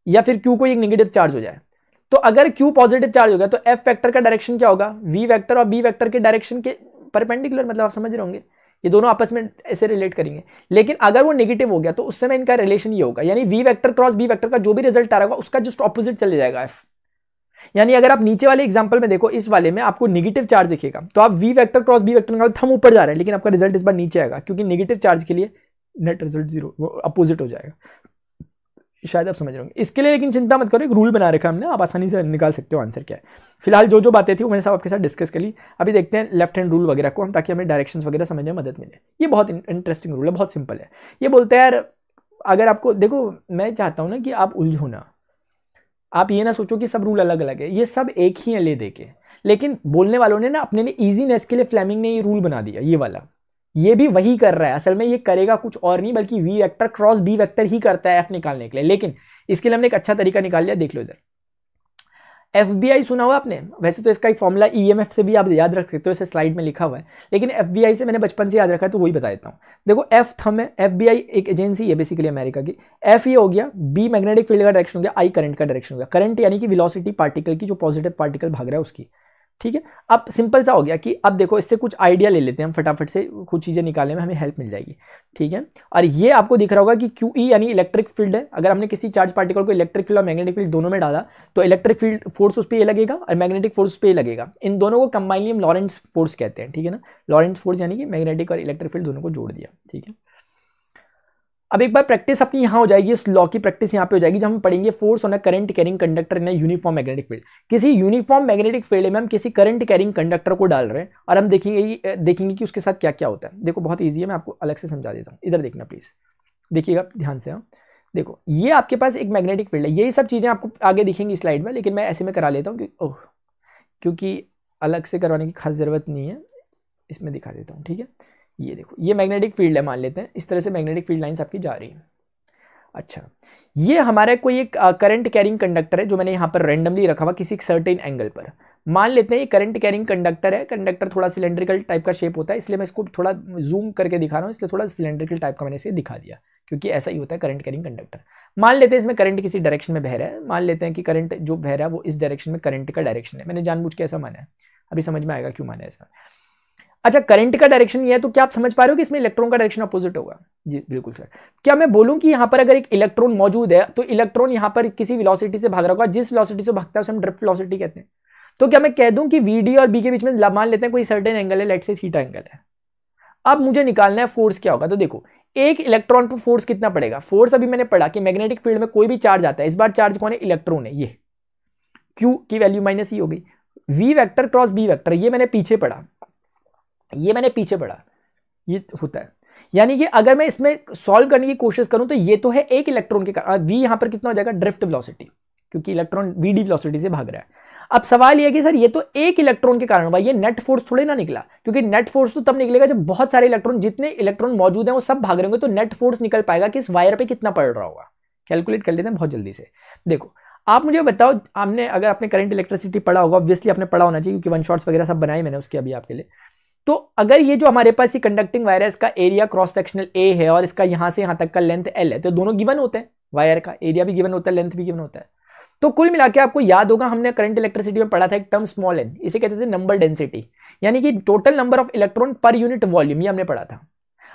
या फिर Q कोई एक नेगेटिव चार्ज हो जाए। तो अगर Q पॉजिटिव चार्ज हो गया तो F वेक्टर का डायरेक्शन क्या होगा? V वेक्टर और B वेक्टर के डायरेक्शन के परपेंडिकुलर, मतलब आप समझ रहे होंगे, ये दोनों आपस में ऐसे रिलेट करेंगे। लेकिन अगर वो नेगेटिव हो गया तो उस समय इनका रिलेशन ये होगा, यानी V vector cross B vector का जो भी रिजल्ट आ रहा होगा उसका जस्ट ऑपोजिट चले जाएगा F। यानी अगर आप नीचे वाले एग्जांपल में देखो, इस वाले में आपको नेगेटिव चार्ज दिखेगा तो आप V vector cross B vector का थंब ऊपर जा रहा है, लेकिन आपका रिजल्ट इस बार नीचे आएगा क्योंकि नेगेटिव चार्ज के लिए नेट रिजल्ट 0, वो अपोजिट हो जाएगा। शायद आप समझ रहे होंगे इसके लिए। लेकिन चिंता मत करो, एक रूल बना रखा हमने, आप आसानी से निकाल सकते हो आंसर क्या है। फिलहाल जो जो बातें थी वो मैंने सब आपके साथ डिस्कस कर ली। अभी देखते हैं लेफ्ट हैंड रूल वगैरह को हम, ताकि हमें डायरेक्शंस वगैरह समझने में मदद मिले। ये बहुत इंटरेस्टिंग रूल है, बहुत सिंपल है। ये बोलते हैं यार, अगर आपको देखो, मैं चाहता हूं ना कि आप उलझो ना, आप ये ना सोचो कि सब रूल अलग अलग है, ये सब एक ही है ले दे के। लेकिन बोलने वालों ने ना अपने लिए ईजीनेस के लिए फ्लेमिंग ने ये रूल बना दिया, ये वाला। ये भी वही कर रहा है, असल में ये करेगा कुछ और नहीं बल्कि V vector cross B vector ही करता है F निकालने के लिए। लेकिन इसके लिए हमने एक अच्छा तरीका निकाल लिया, देख लो इधर। FBI सुना हुआ आपने? वैसे तो इसका एक फॉर्मूला EMF से भी आप याद रख सकते हो, इसे स्लाइड में लिखा हुआ है, लेकिन FBI से मैंने बचपन से याद रखा है तो वही बता देता हूँ। देखो F थंब है, FBI एक एजेंसी है बेसिकली अमेरिका की। F ये हो गया, B मैग्नेटिक फील्ड का डायरेक्शन हो गया, I करंट का डायरेक्शन हो गया। करंट यानी कि वेलोसिटी पार्टिकल की, जो पॉजिटिव पार्टिकल भाग रहा है उसकी। ठीक है, अब सिंपल सा हो गया कि अब देखो इससे कुछ आइडिया ले लेते हैं हम फटाफट से, कुछ चीज़ें निकालने में हमें हेल्प मिल जाएगी। ठीक है, और ये आपको दिख रहा होगा कि QE यानी इलेक्ट्रिक फील्ड है। अगर हमने किसी चार्ज पार्टिकल को इलेक्ट्रिक फील्ड और मैग्नेटिक फील्ड दोनों में डाला तो इलेक्ट्रिक फील्ड फोर्स उस पर ये लगेगा और मैग्नेटिक फोर्स पे लगेगा। इन दोनों को कंबाइनली हम लॉरेंट्ज फोर्स कहते हैं। ठीक है ना, लॉरेंट्ज फोर्स यानी कि मैग्नेटिक और इलेक्ट्रिक फील्ड दोनों को जोड़ दिया। ठीक है, अब एक बार प्रैक्टिस अपनी यहाँ हो जाएगी, इस लॉ की प्रैक्टिस यहाँ पे हो जाएगी जब हम पढ़ेंगे force on a current carrying conductor in uniform magnetic field. किसी यूनिफॉर्म मैग्नेटिक फील्ड में हम किसी करंट कैरिंग कंडक्टर को डाल रहे हैं और हम देखेंगे कि उसके साथ क्या क्या होता है। देखो बहुत ईजी है, मैं आपको अलग से समझा देता हूँ, इधर देखना प्लीज, देखिएगा ध्यान से। हाँ देखो, ये आपके पास एक मैग्नेटिक फील्ड है, यही सब चीजें आपको आगे दिखेंगी स्लाइड में, लेकिन मैं ऐसे में करा लेता हूँ क्योंकि अलग से करवाने की खास जरूरत नहीं है, इसमें दिखा देता हूँ। ठीक है, ये देखो, ये मैग्नेटिक फील्ड है, मान लेते हैं इस तरह से मैग्नेटिक फील्ड लाइंस आपकी जा रही है। अच्छा, ये हमारा कोई एक करंट कैरिंग कंडक्टर है जो मैंने यहाँ पर रैंडमली रखा हुआ किसी सर्टेन एंगल पर। मान लेते हैं ये करंट कैरिंग कंडक्टर है। कंडक्टर थोड़ा सिलेंड्रिकल टाइप का शेप होता है, इसलिए मैं इसको थोड़ा जूम करके दिखा रहा हूँ, इसलिए थोड़ा सिलेंड्रिकल टाइप का मैंने इसे दिखा दिया, क्योंकि ऐसा ही होता है करंट कैरिंग कंडक्टर। मान लेते हैं इसमें करंट किसी डायरेक्शन में बह रहा है, मान लेते हैं कि करंट जो बह रहा है वो इस डायरेक्शन में करंट का डायरेक्शन है। मैंने जानबूझ के ऐसा माना है, अभी समझ में आएगा क्यों माना है ऐसा। अच्छा, करंट का डायरेक्शन ये है तो क्या आप समझ पा रहे हो कि इसमें इलेक्ट्रॉन का डायरेक्शन अपोजिट होगा? जी बिल्कुल सर। क्या मैं बोलूं कि यहां पर अगर एक इलेक्ट्रॉन मौजूद है तो इलेक्ट्रॉन यहां पर किसी वेलोसिटी से भाग रहा होगा, जिस वेलोसिटी से भागता है उसे हम ड्रिफ्ट वेलोसिटी कहते हैं। तो क्या मैं कह दूं कि VD और B के बीच में मान लेते हैं कोई सर्टेन एंगल है, लेट्स से थीटा एंगल है। अब मुझे निकालना है फोर्स क्या होगा। तो देखो, एक इलेक्ट्रॉन पर फोर्स कितना पड़ेगा। फोर्स अभी मैंने पढ़ा कि मैग्नेटिक फील्ड में कोई भी चार्ज आता है, इस बार चार्ज कौन है? इलेक्ट्रॉन है। ये Q की वैल्यू माइनस ही हो गई, V vector cross B vector, ये मैंने पीछे पढ़ा, ये होता है। यानी कि अगर मैं इसमें सॉल्व करने की कोशिश करूं तो ये तो है एक इलेक्ट्रॉन के कारण, V यहां पर कितना हो जाएगा? ड्रिफ्ट वेलोसिटी, क्योंकि इलेक्ट्रॉन VD वेलोसिटी से भाग रहा है। अब सवाल ये कि सर ये तो एक इलेक्ट्रॉन के कारण हुआ, ये नेट फोर्स थोड़े ना निकला, क्योंकि नेट फोर्स तो तब निकलेगा जब बहुत सारे इलेक्ट्रॉन, जितने इलेक्ट्रॉन मौजूद हैं वो सब भाग रहे होंगे, तो नेट फोर्स निकल पाएगा कि इस वायर पे कितना पड़ रहा होगा। कैलकुलेट कर लेते हैं बहुत जल्दी से। देखो, आप मुझे बताओ, अगर आपने करंट इलेक्ट्रिसिटी पढ़ा होगा, ऑब्वियसली आपने पढ़ा होना चाहिए क्योंकि वन शॉट्स वगैरह सब बनाए मैंने उसके अभी आपके लिए। तो अगर ये जो हमारे पास ये कंडक्टिंग वायर है, इसका एरिया क्रॉस सेक्शनल A है और इसका यहां से यहां तक का लेंथ L है, तो दोनों गिवन होते हैं, वायर का एरिया भी गिवन होता है, लेंथ भी गिवन होता है। तो कुल मिला के आपको याद होगा, हमने करंट इलेक्ट्रिसिटी में पढ़ा था एक टर्म स्मॉल n, इसे कहते थे नंबर डेंसिटी, यानी कि total number of electron per unit volume, ये हमने पढ़ा था।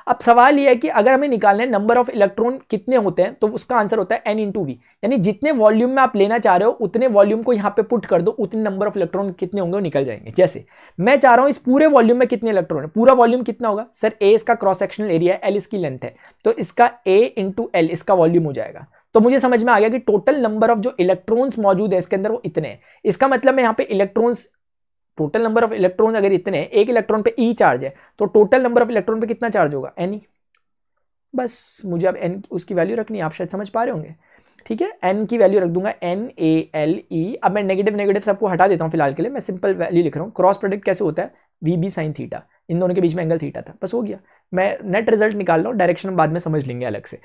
अब सवाल यह है कि अगर हमें निकालना है नंबर ऑफ इलेक्ट्रॉन कितने होते हैं, तो उसका आंसर होता है n × v, यानी जितने वॉल्यूम में आप लेना चाह रहे हो उतने वॉल्यूम को यहां पे पुट कर दो, उतने नंबर ऑफ इलेक्ट्रॉन कितने होंगे वो निकल जाएंगे। जैसे मैं चाह रहा हूं इस पूरे वॉल्यूम में कितने इलेक्ट्रॉन है, पूरा वॉल्यूम कितना होगा सर? A इसका क्रॉस सेक्शनल एरिया है, L इसकी लेंथ है, तो इसका A × L इसका वॉल्यूम हो जाएगा। तो मुझे समझ में आ गया कि टोटल नंबर ऑफ जो इलेक्ट्रॉन्स मौजूद है इसके अंदर वो इतने हैं। इसका मतलब मैं यहाँ पे electrons, total number of electron अगर इतने हैं, एक इलेक्ट्रॉन पे E चार्ज है, तो टोटल नंबर ऑफ इलेक्ट्रॉन पे कितना चार्ज होगा? N। बस मुझे अब n उसकी वैल्यू रखनी है, आप शायद समझ पा रहे होंगे। ठीक है, n की वैल्यू रख दूंगा NaLe। अब मैं नेगेटिव सबको हटा देता हूं फिलहाल के लिए, मैं सिंपल वैल्यू लिख रहा हूं। क्रॉस प्रोडक्ट कैसे होता है? VB sin थीटा, इन दोनों के बीच में एंगल थीटा था, बस हो गया। मैं नेट रिजल्ट निकाल रहा हूं, डायरेक्शन बाद में समझ लेंगे अलग से।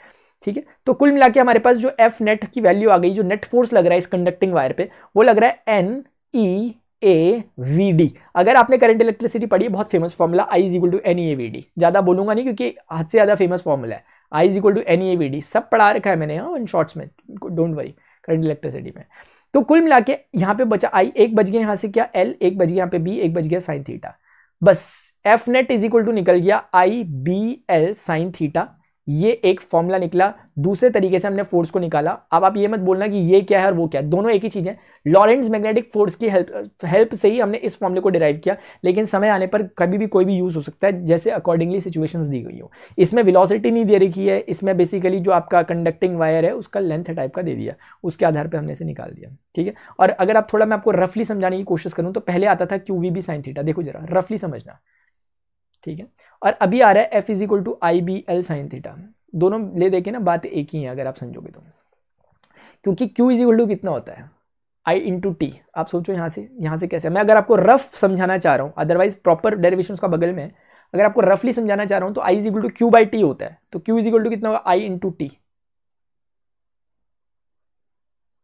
ठीक है, तो कुल मिला के हमारे पास जो F नेट की वैल्यू आ गई, जो नेट फोर्स लग रहा है इस कंडक्टिंग वायर पे, वो लग रहा है NeAVD। अगर आपने करंट इलेक्ट्रिसिटी पढ़ी है, बहुत फेमस फॉर्मूला I = NeAVD, ज्यादा बोलूंगा नहीं क्योंकि हद से ज्यादा फेमस फॉर्मूला है। I = NeAVD सब पढ़ा रखा है मैंने यहाँ इन शॉर्ट्स में, डोंट वरी, करंट इलेक्ट्रिसिटी में। तो कुल मिला के यहाँ पे बचा I, एक बच गया यहाँ से क्या L, एक बच गया यहाँ पे B, एक बच गया sin थीटा। बस F नेट = निकल गया IBL sin थीटा, ये एक फॉर्मूला निकला। दूसरे तरीके से हमने फोर्स को निकाला। अब आप ये मत बोलना कि ये क्या है और वो क्या है, दोनों एक ही चीज है। लॉरेंट्ज मैग्नेटिक फोर्स की हेल्प से ही हमने इस फॉर्मूले को डिराइव किया, लेकिन समय आने पर कभी भी कोई भी यूज हो सकता है, जैसे अकॉर्डिंगली सिचुएशंस दी गई हो। इसमें वेलोसिटी नहीं दे रखी है, इसमें बेसिकली जो आपका कंडक्टिंग वायर है उसका लेंथ टाइप का दे दिया, उसके आधार पर हमने इसे निकाल दिया। ठीक है, और अगर आप थोड़ा मैं आपको रफली समझाने की कोशिश करूं तो पहले आता था QVB sin थीटा, देखो जरा रफली समझना। ठीक है, और अभी आ रहा है F = IBL sin थीटा। दोनों ले देखे ना, बात एक ही है अगर आप समझोगे तो, क्योंकि Q = कितना होता है I × T। आप सोचो यहाँ से कैसे, मैं अगर आपको रफ समझाना चाह रहा हूँ, अदरवाइज प्रॉपर डेरिवेशन का बगल में, अगर आपको रफली समझाना चाह रहा हूँ तो I = Q/T होता है, तो Q = कितना होगा? I × T।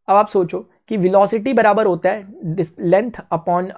अब आप सोचो कि वेलोसिटी बराबर होता है लेंथ अपॉन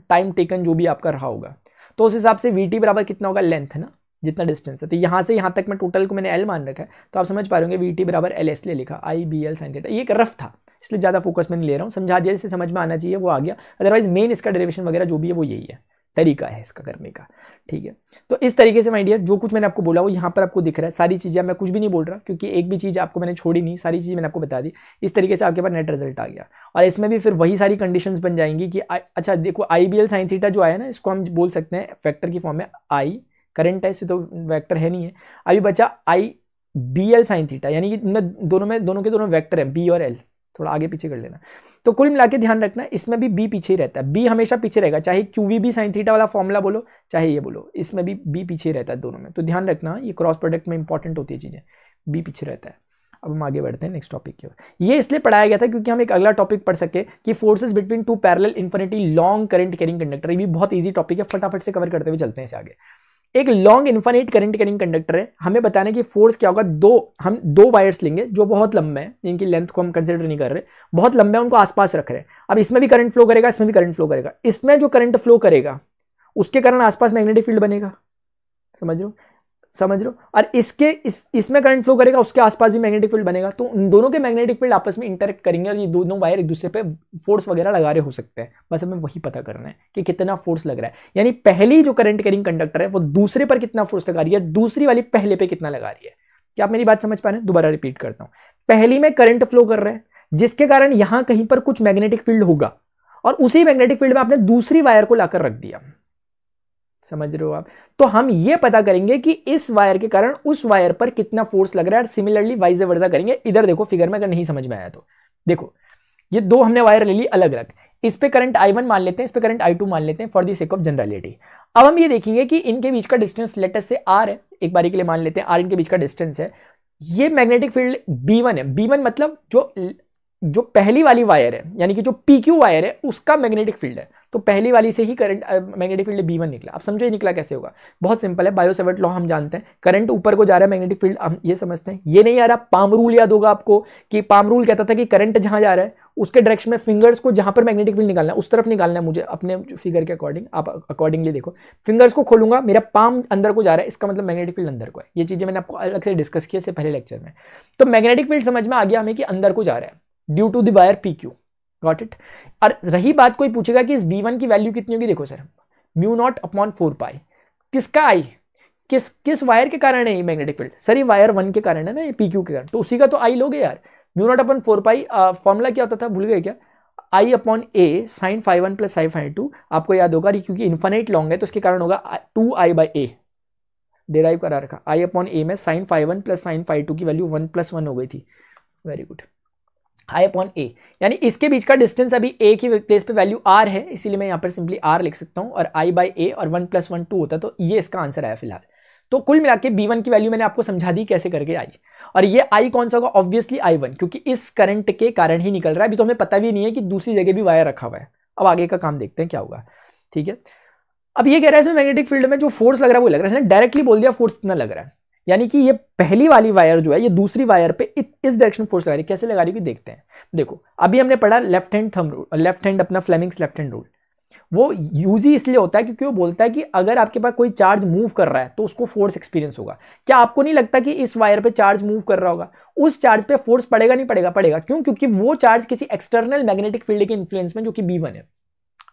टाइम टेकन जो भी आपका रहा होगा, तो उस हिसाब से वीटी बराबर कितना होगा, लेंथ है ना, जितना डिस्टेंस है। तो यहाँ से यहाँ तक मैं टोटल को मैंने एल मान रखा है, तो आप समझ पा रहे होंगे वीटी बराबर एल इसलिए लिखा आई बी एल साइन थीटा। ये एक रफ था इसलिए ज़्यादा फोकस में नहीं ले रहा हूँ, समझा दिया, जिससे समझ में आना चाहिए वो आ गया। अदरवाइज मेन इसका डेरिवेशन वगैरह जो भी है वो यही है, तरीका है इसका करने का, ठीक है। तो इस तरीके से माय डियर जो कुछ मैंने आपको बोला वो यहाँ पर आपको दिख रहा है, सारी चीज़ें मैं कुछ भी नहीं बोल रहा क्योंकि एक भी चीज़ आपको मैंने छोड़ी नहीं, सारी चीज़ मैंने आपको बता दी। इस तरीके से आपके पास नेट रिजल्ट आ गया और इसमें भी फिर वही सारी कंडीशंस बन जाएंगी कि अच्छा देखो आई बी एल साइन थीटा जो आया ना, इसको हम बोल सकते हैं वेक्टर की फॉर्म में, आई करंट है, इससे तो वेक्टर है नहीं है, अभी बचा आई बी एल साइन थीटा, यानी कि दोनों के दोनों वेक्टर है, बी और एल, थोड़ा आगे पीछे कर लेना। तो कुल मिला के ध्यान रखना इसमें भी बी पीछे ही रहता है, बी हमेशा पीछे रहेगा, चाहे क्यूवीबी साइन थीटा वाला फॉर्मूला बोलो चाहे ये बोलो, इसमें भी बी पीछे ही रहता है दोनों में। तो ध्यान रखना ये क्रॉस प्रोडक्ट में इंपॉर्टेंट होती है चीजें, बी पीछे रहता है। अब हम आगे बढ़ते हैं नेक्स्ट टॉपिक की ओर। ये इसलिए पढ़ाया गया था क्योंकि हम एक अगला टॉपिक पढ़ सके कि forces between two parallel infinity long current carrying conductor. ये भी बहुत ईजी टॉपिक है, फटाफट से कवर करते हुए चलते हैं इसे आगे। एक long infinite current carrying conductor है, हमें बताने की फोर्स क्या होगा, हम दो वायर्स लेंगे जो बहुत लंबे हैं, जिनकी लेंथ को हम कंसिडर नहीं कर रहे, बहुत लंबे हैं, उनको आसपास रख रहे हैं। अब इसमें भी करंट फ्लो करेगा, इसमें भी करंट फ्लो करेगा, इसमें जो करंट फ्लो करेगा उसके कारण आसपास मैग्नेटिक फील्ड बनेगा, समझ लो, और इसमें करंट फ्लो करेगा, उसके आसपास भी मैग्नेटिक फील्ड बनेगा। तो उन दोनों के मैग्नेटिक फील्ड आपस में इंटरेक्ट करेंगे और ये दोनों वायर एक दूसरे पे फोर्स वगैरह लगा रहे हो सकते हैं। बस हमें वही पता करना है कि कितना फोर्स लग रहा है, यानी पहली जो करंट कैरिंग कंडक्टर है वो दूसरे पर कितना फोर्स लगा रही है, दूसरी वाली पहले पे कितना लगा रही है। क्या आप मेरी बात समझ पा रहे हैं? दोबारा रिपीट करता हूं, पहली में करंट फ्लो कर रहा है जिसके कारण यहां कहीं पर कुछ मैग्नेटिक फील्ड होगा और उसी मैग्नेटिक फील्ड में आपने दूसरी वायर को लाकर रख दिया, समझ रहे हो आप? तो हम ये पता करेंगे कि इस वायर के कारण उस वायर पर कितना फोर्स लग रहा है, और सिमिलरली वाइज वर्सा करेंगे। इधर देखो फिगर में, अगर नहीं समझ में आया तो देखो, ये दो हमने वायर ले ली अलग अलग, इस पे करंट I1 मान लेते हैं, इस पे करंट I2 मान लेते हैं for the sake of generality. अब हम ये देखेंगे कि इनके बीच का डिस्टेंस लेट अस से R है, एक बारी के लिए मान लेते हैं R इनके बीच का डिस्टेंस है। ये मैग्नेटिक फील्ड B1 है, B1 मतलब जो पहली वाली वायर है, यानी कि जो PQ वायर है उसका मैग्नेटिक फील्ड है। तो पहली वाली से ही करंट मैग्नेटिक फील्ड B1 निकला। अब समझो ये निकला कैसे होगा, बहुत सिंपल है, बायो-सेवर्ट लॉ हम जानते हैं, करंट ऊपर को जा रहा है, मैग्नेटिक फील्ड हम ये समझते हैं। ये नहीं आ रहा, पाम रूल याद होगा आपको कि पाम रूल कहता था कि करंट जहां जा रहा है उसके डायरेक्शन में फिंगर्स को जहां पर मैग्नेटिक फील्ड निकालना है उस तरफ निकालना है मुझे, अपने फिगर के अकॉर्डिंग आप अकॉर्डिंगली देखो, फिंगर्स को खोलूंगा, मेरा पाम अंदर को जा रहा है, इसका मतलब मैग्नेटिक फील्ड अंदर को है। ये चीजें मैंने आपको अलग से डिस्कस किया इससे पहले लेक्चर में। तो मैग्नेटिक फील्ड समझ में आ गया हमें कि अंदर को जा रहा है due to the wire PQ, got it. और रही बात, कोई पूछेगा कि इस B1 की वैल्यू कितनी होगी, देखो सर म्यू नॉट अपॉन 4 पाई, किसका आई, किस वायर के कारण है ये मैग्नेटिक फील्ड, सर ये वायर 1 के कारण है ना, ये PQ के कारण, तो उसी का तो आई लोगे यार। Mu not upon 4 pi formula क्या होता था, भूल गए क्या, i upon a sine phi 1 plus sine phi 2, आपको याद होगा क्योंकि इन्फिनिट लॉन्ग है तो इसके कारण होगा 2i बाई ए, डिराइव करा रखा, आई अपॉन ए में sine phi 1 plus sine phi 2 की वैल्यू 1+1 हो गई थी, very good, I upon A, यानी इसके बीच का डिस्टेंस अभी ए की प्लेस पे वैल्यू r है, इसीलिए मैं यहाँ पर सिंपली r लिख सकता हूँ, और i बाई ए और 1+1 2 होता, तो ये इसका आंसर आया फिलहाल। तो कुल मिला के B1 की वैल्यू मैंने आपको समझा दी कैसे करके आई, और ये I कौन सा होगा, ऑब्वियसली I1, क्योंकि इस करंट के कारण ही निकल रहा है। अभी तो हमें पता भी नहीं है कि दूसरी जगह भी वायर रखा हुआ है, अब आगे का काम देखते हैं क्या होगा, ठीक है। अब ये कह रहा है इसमें मैग्नेटिक फील्ड में जो फोर्स लग रहा है वो लग रहा है, इसने डायरेक्टली बोल दिया फोर्स इतना लग रहा है, यानी कि ये पहली वाली वायर जो है ये दूसरी वायर पे इस डायरेक्शन फोर्स लगा रही है। कैसे लगा रही है देखते हैं। देखो अभी हमने पढ़ा left hand thumb rule, left hand अपना फ्लेमिंग्स लेफ्ट हैंड रूल, वो यूज ही इसलिए होता है क्योंकि वो बोलता है कि अगर आपके पास कोई चार्ज मूव कर रहा है तो उसको फोर्स एक्सपीरियंस होगा। क्या आपको नहीं लगता कि इस वायर पे चार्ज मूव कर रहा होगा, उस चार्ज पे फोर्स पड़ेगा नहीं पड़ेगा, पड़ेगा, क्यों, क्योंकि वो चार्ज किसी एक्सटर्नल मैग्नेटिक फील्ड के इन्फ्लुएंस में जो कि B1 है।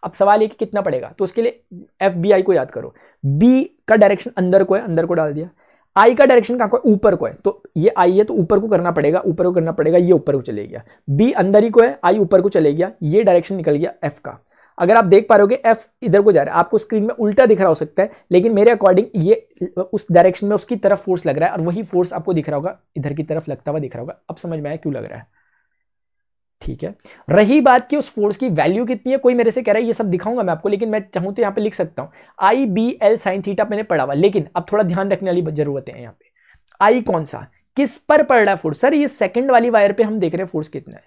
अब सवाल है कि कितना पड़ेगा, तो उसके लिए FBI को याद करो, B का डायरेक्शन अंदर को है, अंदर को डाल दिया, I का डायरेक्शन कहां को है, ऊपर को है, तो ये I है तो ऊपर को करना पड़ेगा, ऊपर को करना पड़ेगा, ये ऊपर को चले गया, B अंदर ही को है, I ऊपर को चले गया, ये डायरेक्शन निकल गया F का। अगर आप देख पा रहे होगे F इधर को जा रहा है, आपको स्क्रीन में उल्टा दिख रहा हो सकता है, लेकिन मेरे अकॉर्डिंग ये उस डायरेक्शन में उसकी तरफ फोर्स लग रहा है, और वही फोर्स आपको दिख रहा होगा इधर की तरफ लगता हुआ दिख रहा होगा। अब समझ में आया क्यों लग रहा है, ठीक है। रही बात कि उस फोर्स की वैल्यू कितनी है, कोई मेरे से कह रहा है ये सब दिखाऊंगा मैं आपको, लेकिन मैं चाहूं तो यहां पे लिख सकता हूं IBL साइन थीटा मैंने पढ़ा हुआ, लेकिन अब थोड़ा ध्यान रखने वाली जरूरत है यहाँ पे, आई कौन सा, किस पर पड़ रहा है फोर्स, सर ये सेकंड वाली वायर पे हम देख रहे हैं फोर्स कितना है,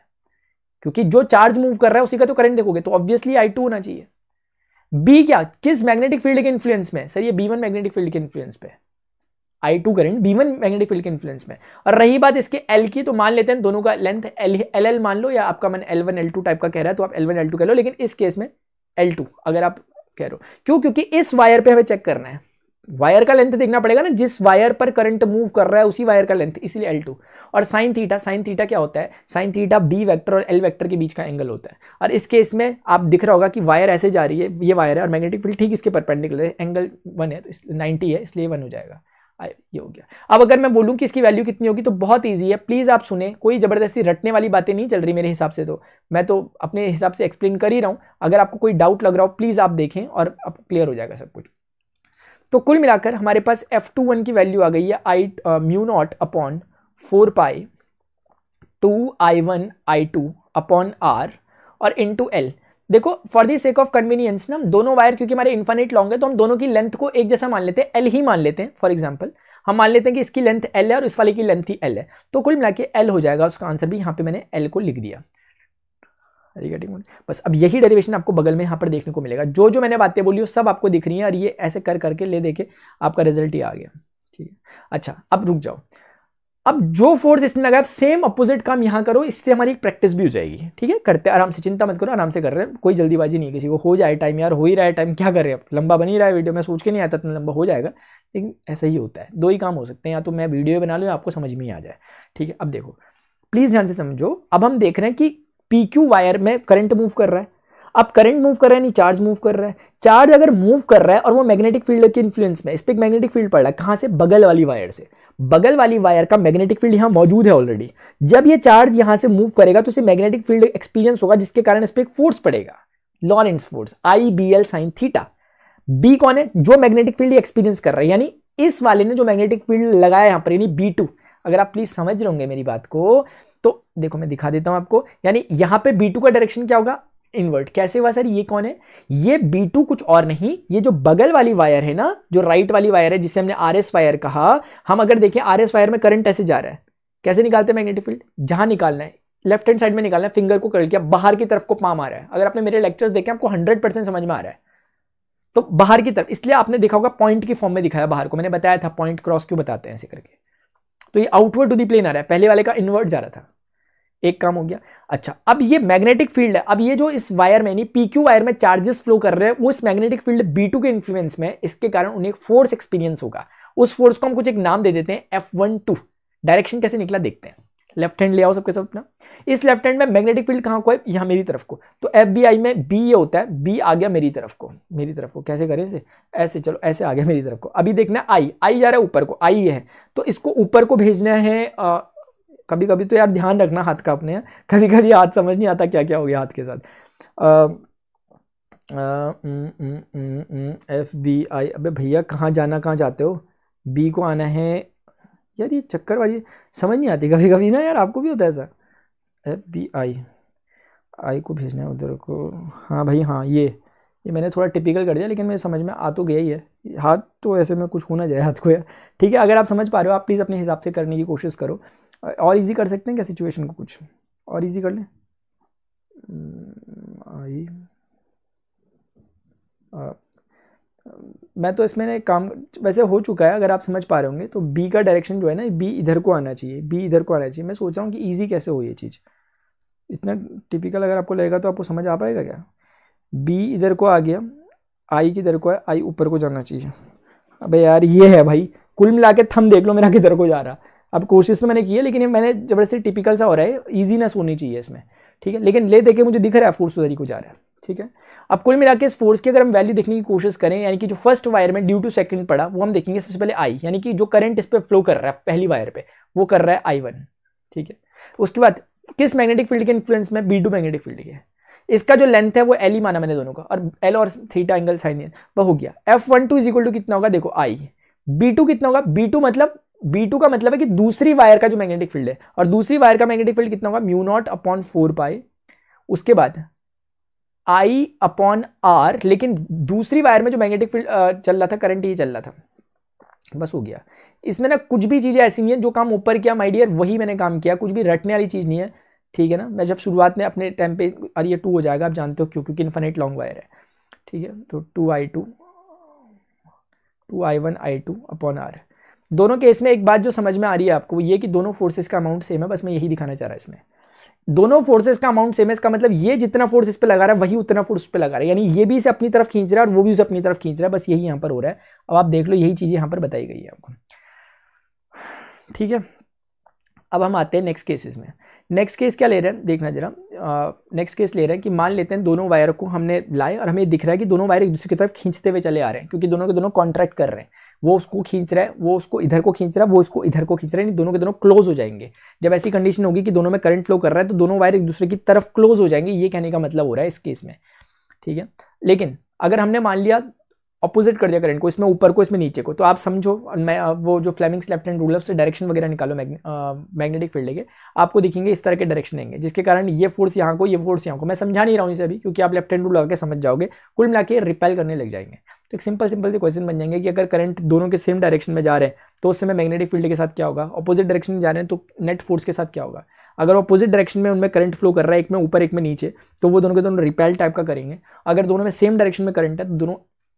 क्योंकि जो चार्ज मूव कर रहा है उसी का तो करंट देखोगे, तो ऑब्वियसली I2 होना चाहिए। B क्या, किस मैग्नेटिक फील्ड के इन्फ्लुएंस में, सर ये B1 मैग्नेटिक फील्ड के इन्फ्लुएंस पे, I2 current B1 magnetic field के इन्फ्लुएंस में। और रही बात इसके L की, तो मान लेते हैं दोनों का लेंथ LL मान लो, या आपका मन L1 L2 टाइप का कह रहा है तो आप L1 L2 कह लो, लेकिन इस केस में L2 अगर आप कह रहे हो। क्यों? क्योंकि इस वायर पे हमें चेक करना है, वायर का लेंथ देखना पड़ेगा ना, जिस वायर पर करंट मूव कर रहा है उसी वायर का लेंथ, इसलिए L2। और साइन थीटा क्या होता है? साइन थीटा B वेक्टर और L वेक्टर के बीच का एंगल होता है। और इस केस में आप दिख रहा होगा कि वायर ऐसे जा रही है, ये वायर है और मैग्नेटिक फील्ड ठीक इसके परपेंडिकुलर है, एंगल 1 है तो 90 है, इसलिए 1 हो जाएगा। ये हो गया। अब अगर मैं बोलूं कि इसकी वैल्यू कितनी होगी तो बहुत ईजी है, प्लीज आप सुने, कोई जबरदस्ती रटने वाली बातें नहीं चल रही मेरे हिसाब से, तो मैं तो अपने हिसाब से एक्सप्लेन कर ही रहा हूं। अगर आपको कोई डाउट लग रहा हो प्लीज आप देखें और अब क्लियर हो जाएगा सब कुछ। तो कुल मिलाकर हमारे पास F21 की वैल्यू आ गई है I mu naught upon 4 pi 2I1 I2 upon R और इंटू L। देखो for the sake of convenience ना, हम दोनों वायर क्योंकि हमारे इन्फिनिट लॉन्ग है तो हम दोनों की लेंथ को एक जैसा मान लेते हैं, L ही मान लेते हैं। फॉर एग्जांपल हम मान लेते हैं कि इसकी लेंथ L है और इस वाले की लेंथ ही L है, तो कुल मिला के L हो जाएगा। उसका आंसर भी यहाँ पे मैंने L को लिख दिया। बस अब यही डेरिवेशन आपको बगल में यहाँ पर देखने को मिलेगा। जो जो मैंने बातें बोली वो सब आपको दिख रही हैं और ये ऐसे कर करके ले देके आपका रिजल्ट ही आ गया। ठीक है, अच्छा अब रुक जाओ। अब जो फोर्स इसने लगाया सेम अपोजिट काम यहां करो, इससे हमारी प्रैक्टिस भी हो जाएगी। ठीक है, करते आराम से, चिंता मत करो, आराम से कर रहे हैं, कोई जल्दीबाजी नहीं है किसी को। हो जाए टाइम यार, हो ही रहा है टाइम, क्या कर रहे हैं, लंबा बन ही रहा है वीडियो, मैं सोच के नहीं आता इतना लंबा हो जाएगा, लेकिन ऐसा ही होता है। दो ही काम हो सकते हैं, या तो मैं वीडियो बना लूँ या आपको समझ में ही आ जाए। ठीक है, अब देखो प्लीज ध्यान से समझो। अब हम देख रहे हैं कि PQ वायर में करंट मूव कर रहा है। अब करंट मूव कर रहा है नहीं, चार्ज मूव कर रहा है। चार्ज अगर मूव कर रहा है और वो मैग्नेटिक फील्ड के इन्फ्लुएंस में, इस पे मैग्नेटिक फील्ड पड़ रहा है, कहां से? बगल वाली वायर से। बगल वाली वायर का मैग्नेटिक फील्ड यहां मौजूद है ऑलरेडी। जब ये चार्ज यहां से मूव करेगा तो इसे मैग्नेटिक फील्ड एक्सपीरियंस होगा, जिसके कारण इस पे एक फोर्स पड़ेगा, Lorentz force, IBL sine theta. B कौन है? जो मैग्नेटिक फील्ड एक्सपीरियंस कर रहा है, यानी इस वाले ने जो मैग्नेटिक फील्ड लगाया यहां पर, यानी B2। अगर आप प्लीज समझ रहे होंगे मेरी बात को तो देखो मैं दिखा देता हूं आपको। यानी यहां पे B2 का डायरेक्शन क्या होगा? इनवर्ट। कैसे हुआ सर? ये कौन है? ये B2 कुछ और नहीं, ये जो बगल वाली वायर है ना, जो राइट वाली वायर है जिसे हमने RS वायर कहा, हम अगर देखें RS वायर में करंट ऐसे जा रहा है, कैसे निकालते हैं मैग्नेटिक फील्ड? जहां निकालना है लेफ्ट हैंड साइड में निकालना है, फिंगर को कर लिया, बाहर की तरफ को पाम आ रहा है। अगर आपने मेरे लेक्चर्स देखे आपको 100% समझ में आ रहा है, तो बाहर की तरफ, इसलिए आपने देखा होगा पॉइंट की फॉर्म में दिखाया बाहर को, मैंने बताया था पॉइंट क्रॉस क्यों बताते हैं ऐसे करके। तो ये आउटवर्ड टू दी प्लेन आ रहा है, पहले वाले का इनवर्ट जा रहा था। एक काम हो गया। अच्छा, अब ये मैग्नेटिक फील्ड है, अब ये जो इस वायर में, PQ वायर में चार्जेस फ्लो कर रहे हैं, वो इस मैग्नेटिक फील्ड B2 के इन्फ्लुएंस में, इसके कारण उन्हें फोर्स एक्सपीरियंस होगा। उस फोर्स को हम कुछ एक नाम दे देते हैं F12। डायरेक्शन कैसे निकला देखते हैं। लेफ्ट हैंड ले आओ सबके सब अपना। इस लेफ्ट हैंड में मैग्नेटिक फील्ड कहां को है? यहां मेरी तरफ को। तो FBI में B ये होता है, B आ गया मेरी तरफ को, मेरी तरफ को। कैसे करें इसे? ऐसे, चलो ऐसे आ गया मेरी तरफ को। अभी देखना I जा रहा है ऊपर को, I ये है, तो इसको ऊपर को भेजना है। कभी कभी तो यार ध्यान रखना हाथ का अपने, कभी कभी हाथ समझ नहीं आता क्या क्या हो गया हाथ के साथ। FBI, अबे भैया कहाँ जाना, कहाँ जाते हो? B को आना है यार, ये चक्कर वाली समझ नहीं आती कभी कभी ना यार, आपको भी होता है ऐसा? FBI, I को भेजना है उधर को। हाँ भाई हाँ, ये मैंने थोड़ा टिपिकल कर दिया, लेकिन मेरे समझ में आ तो गया ही है। हाथ तो ऐसे में कुछ होना जाए हाथ को यार। ठीक है, अगर आप समझ पा रहे हो आप प्लीज़ अपने हिसाब से करने की कोशिश करो। और इजी कर सकते हैं क्या सिचुएशन को? कुछ और इजी कर लें। मैं तो इसमें काम वैसे हो चुका है, अगर आप समझ पा रहे होंगे तो B का डायरेक्शन जो है ना, B इधर को आना चाहिए, B इधर को आना चाहिए। मैं सोच रहा हूँ कि ईजी कैसे हो ये चीज़, इतना टिपिकल अगर आपको लगेगा तो आपको समझ आ पाएगा क्या? B इधर को आ गया, I किधर को है? I ऊपर को जाना चाहिए। अबे यार ये है भाई, कुल मिला के थंब देख लो मेरा किधर को जा रहा। अब कोशिश तो मैंने की है, लेकिन ये मैंने जबरदस्ती टिपिकल सा हो रहा है, ईजीनेस होनी चाहिए इसमें। ठीक है, लेकिन ले देखे मुझे दिख रहा है फोर्स उधर ही को जा रहा है। ठीक है, अब कुल मिला के इस फोर्स की अगर हम वैल्यू देखने की कोशिश करें, यानी कि जो फर्स्ट वायर में ड्यू टू सेकंड पड़ा, वो हम देखेंगे सबसे पहले I, यानी कि जो करंट इस पर फ्लो कर रहा है पहली वायर पे, वो कर रहा है I1। ठीक है, उसके बाद किस मैग्नेटिक फील्ड के इन्फ्लुएंस में? B2 मैग्नेटिक फील्ड के। इसका जो लेंथ है वो L ही माना मैंने दोनों का, और L और थीटा एंगल साइन है, वो हो गया। F12 इज इक्वल टू कितना होगा? देखो I। B2 कितना होगा? B2 का मतलब है कि दूसरी वायर का जो मैग्नेटिक फील्ड है, और दूसरी वायर का मैग्नेटिक फील्ड कितना होगा? म्यू नॉट अपॉन 4 पाई, उसके बाद I अपॉन R। लेकिन दूसरी वायर में जो मैग्नेटिक फील्ड चल रहा था, करंट ही चल रहा था, बस हो गया। इसमें ना कुछ भी चीजें ऐसी नहीं है, जो काम ऊपर किया माय डियर वही मैंने काम किया, कुछ भी रटने वाली चीज नहीं है। ठीक है ना, मैं जब शुरुआत में अपने टाइम पे, और ये 2 हो जाएगा, आप जानते हो क्यों? क्योंकि इन्फिनिट लॉन्ग वायर है। ठीक है, तो 2I1 I2 अपॉन R। दोनों केस में एक बात जो समझ में आ रही है आपको ये कि दोनों फोर्सेस का अमाउंट सेम है, बस मैं यही दिखाना चाह रहा इसमें। दोनों फोर्सेस का अमाउंट सेम है, इसका मतलब ये जितना फोर्स इस पे लगा रहा है वही उतना फोर्स पे लगा रहा है, यानी ये भी इसे अपनी तरफ खींच रहा है और वो भी उसे अपनी तरफ खींच रहा है, बस यही यहाँ पर हो रहा है। अब आप देख लो यही चीज़ यहाँ पर बताई गई है आपको, ठीक है। अब हम आते हैं नेक्स्ट केसेस में। नेक्स्ट केस क्या ले रहे हैं देखना जरा। नेक्स्ट केस ले रहे हैं कि मान लेते हैं दोनों वायर को हमने लाए और हमें दिख रहा है कि दोनों वायर एक दूसरे की तरफ खींचते हुए चले आ रहे हैं, क्योंकि दोनों के दोनों कॉन्ट्रैक्ट कर रहे हैं। वो उसको खींच रहा है, वो उसको इधर को खींच रहा है, वो उसको इधर को खींच रहा है, दोनों के दोनों क्लोज हो जाएंगे। जब ऐसी कंडीशन होगी कि दोनों में करंट फ्लो कर रहा है तो दोनों वायर एक दूसरे की तरफ क्लोज हो जाएंगे, ये कहने का मतलब हो रहा है इस केस में, ठीक है। लेकिन अगर हमने मान लिया अपोजिट कर दिया करंट को, इसमें ऊपर को इसमें नीचे को, तो आप समझो वो जो फ्लेमिंग्स लेफ्ट हैंड रूल से डायरेक्शन वगैरह निकालो मैग्नेटिक फील्ड के, आपको दिखेंगे इस तरह के डायरेक्शन आएंगे, जिसके कारण ये फोर्स यहाँ को, ये फोर्स यहाँ को। मैं समझा नहीं रहा हूँ इसे अभी, क्योंकि आप लेफ्ट हैंड रूल लगा के समझ जाओगे, कुल मिला के रिपेल करने लग जाएंगे। तो एक सिंपल से क्वेश्चन बन जाएंगे कि अगर करंट दोनों के सेम डायरेक्शन में जा रहे हैं तो उस समय मैग्नेटिक फील्ड के साथ क्या होगा, अपोजिट डायरेक्शन में जा रहे हैं तो नेट फोर्स के साथ क्या होगा। अगर अपोजिट डायरेक्शन में उनमें करंट फ्लो कर रहा है, एक में ऊपर एक में नीचे, तो वो दोनों के दोनों रिपेल टाइप का करेंगे। अगर दोनों में सेम डायरेक्शन में करंट है तो दोनों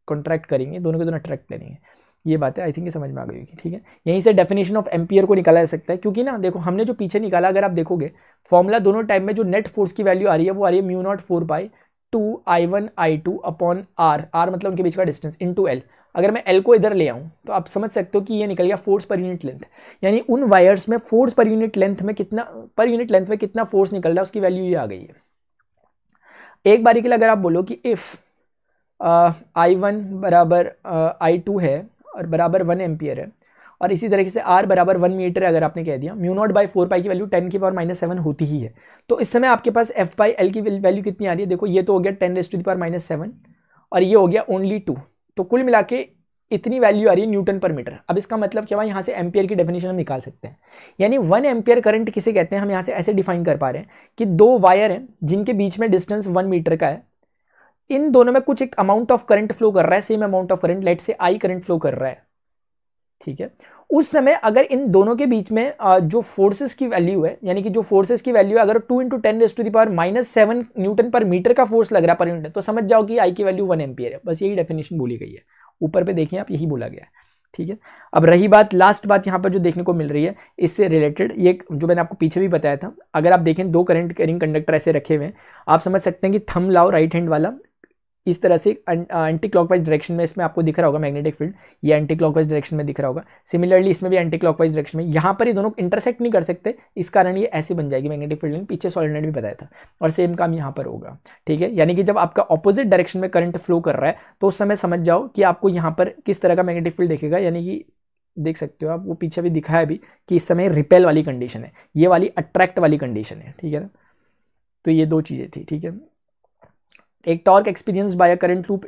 कॉन्ट्रैक्ट करेंगे, दोनों के दोनों अट्रैक्ट करेंगे। ये बात है, आई थिंक ये समझ में आ गई होगी, ठीक है। यहीं से डेफिनेशन ऑफ एम्पियर को निकाला जा सकता है, क्योंकि ना देखो हमने जो पीछे निकाला, अगर आप देखोगे फॉर्मूला दोनों टाइम में जो नेट फोर्स की वैल्यू आ रही है वो आ रही है mu not 4 2 I1 I2 upon are मतलब उनके बीच का डिस्टेंस इंटू एल। अगर मैं एल को इधर ले आऊँ तो आप समझ सकते हो कि ये निकल गया फोर्स पर यूनिट लेंथ, यानी उन वायर्स में फोर्स पर यूनिट लेंथ में कितना फोर्स निकल रहा है उसकी वैल्यू ये आ गई है। एक बारी के लिए अगर आप बोलो कि इफ I1 बराबर I2 है और बराबर 1 एम्पियर है, और इसी तरीके से R बराबर 1 मीटर है, अगर आपने कह दिया म्यू नॉट बाई 4 की वैल्यू 10⁻⁻7 होती ही है, तो इस समय आपके पास F बाई एल की वैल्यू कितनी आ रही है। देखो ये तो हो गया 10⁻⁻7 और ये हो गया ओनली 2, तो कुल मिला के इतनी वैल्यू आ रही है न्यूटन पर मीटर। अब इसका मतलब क्या हुआ, यहाँ से एम्पियर की डेफिनेशन हम निकाल सकते हैं, यानी 1 एम्पियर करंट किसे कहते हैं हम यहाँ से ऐसे डिफाइन कर पा रहे हैं कि दो वायर हैं जिनके बीच में डिस्टेंस 1 मीटर का है, इन दोनों में कुछ एक अमाउंट ऑफ करंट फ्लो कर रहा है, same amount of current, let's say I current flow कर रहा है, ठीक है। उस समय अगर इन दोनों के बीच में जो फोर्सेस की वैल्यू है, यानी कि जो फोर्सेस की वैल्यू है अगर 2 × 10⁻⁻7 न्यूटन पर मीटर का फोर्स लग रहा है पर यूनिट, तो समझ जाओ कि आई की वैल्यू 1 एम्पियर है। बस यही डेफिनेशन बोली गई है, ऊपर पे देखिए आप, यही बोला गया है, ठीक है। अब रही बात लास्ट बात यहाँ पर जो देखने को मिल रही है इससे रिलेटेड, ये जो मैंने आपको पीछे भी बताया था, अगर आप देखें दो करंट कैरिंग कंडक्टर ऐसे रखे हुए हैं, आप समझ सकते हैं कि थंब लाओ राइट हैंड वाला, इस तरह से एंटी क्लॉकवाइज डायरेक्शन में इसमें आपको दिख रहा होगा मैग्नेटिक फील्ड, ये एंटी क्लॉकवाइज डायरेक्शन में दिख रहा होगा। सिमिलरली इसमें भी एंटी क्लॉकवाइज डायरेक्शन में, यहाँ पर ये दोनों इंटरसेक्ट नहीं कर सकते, इस कारण ये ऐसे बन जाएगी मैग्नेटिक फील्ड। पीछे सॉलिनॉइड भी बताया था, और सेम काम यहाँ पर होगा, ठीक है। यानी कि जब आपका ऑपोजिट डायरेक्शन में करंट फ्लो कर रहा है तो उस समय समझ जाओ कि आपको यहाँ पर किस तरह का मैग्नेटिक फील्ड दिखेगा, यानी कि देख सकते हो आप, वो पीछे भी दिखाया भी कि इस समय रिपेल वाली कंडीशन है, ये वाली अट्रैक्ट वाली कंडीशन है, ठीक है ना। तो ये दो चीज़ें थी, ठीक है। एक torque experience by a current loop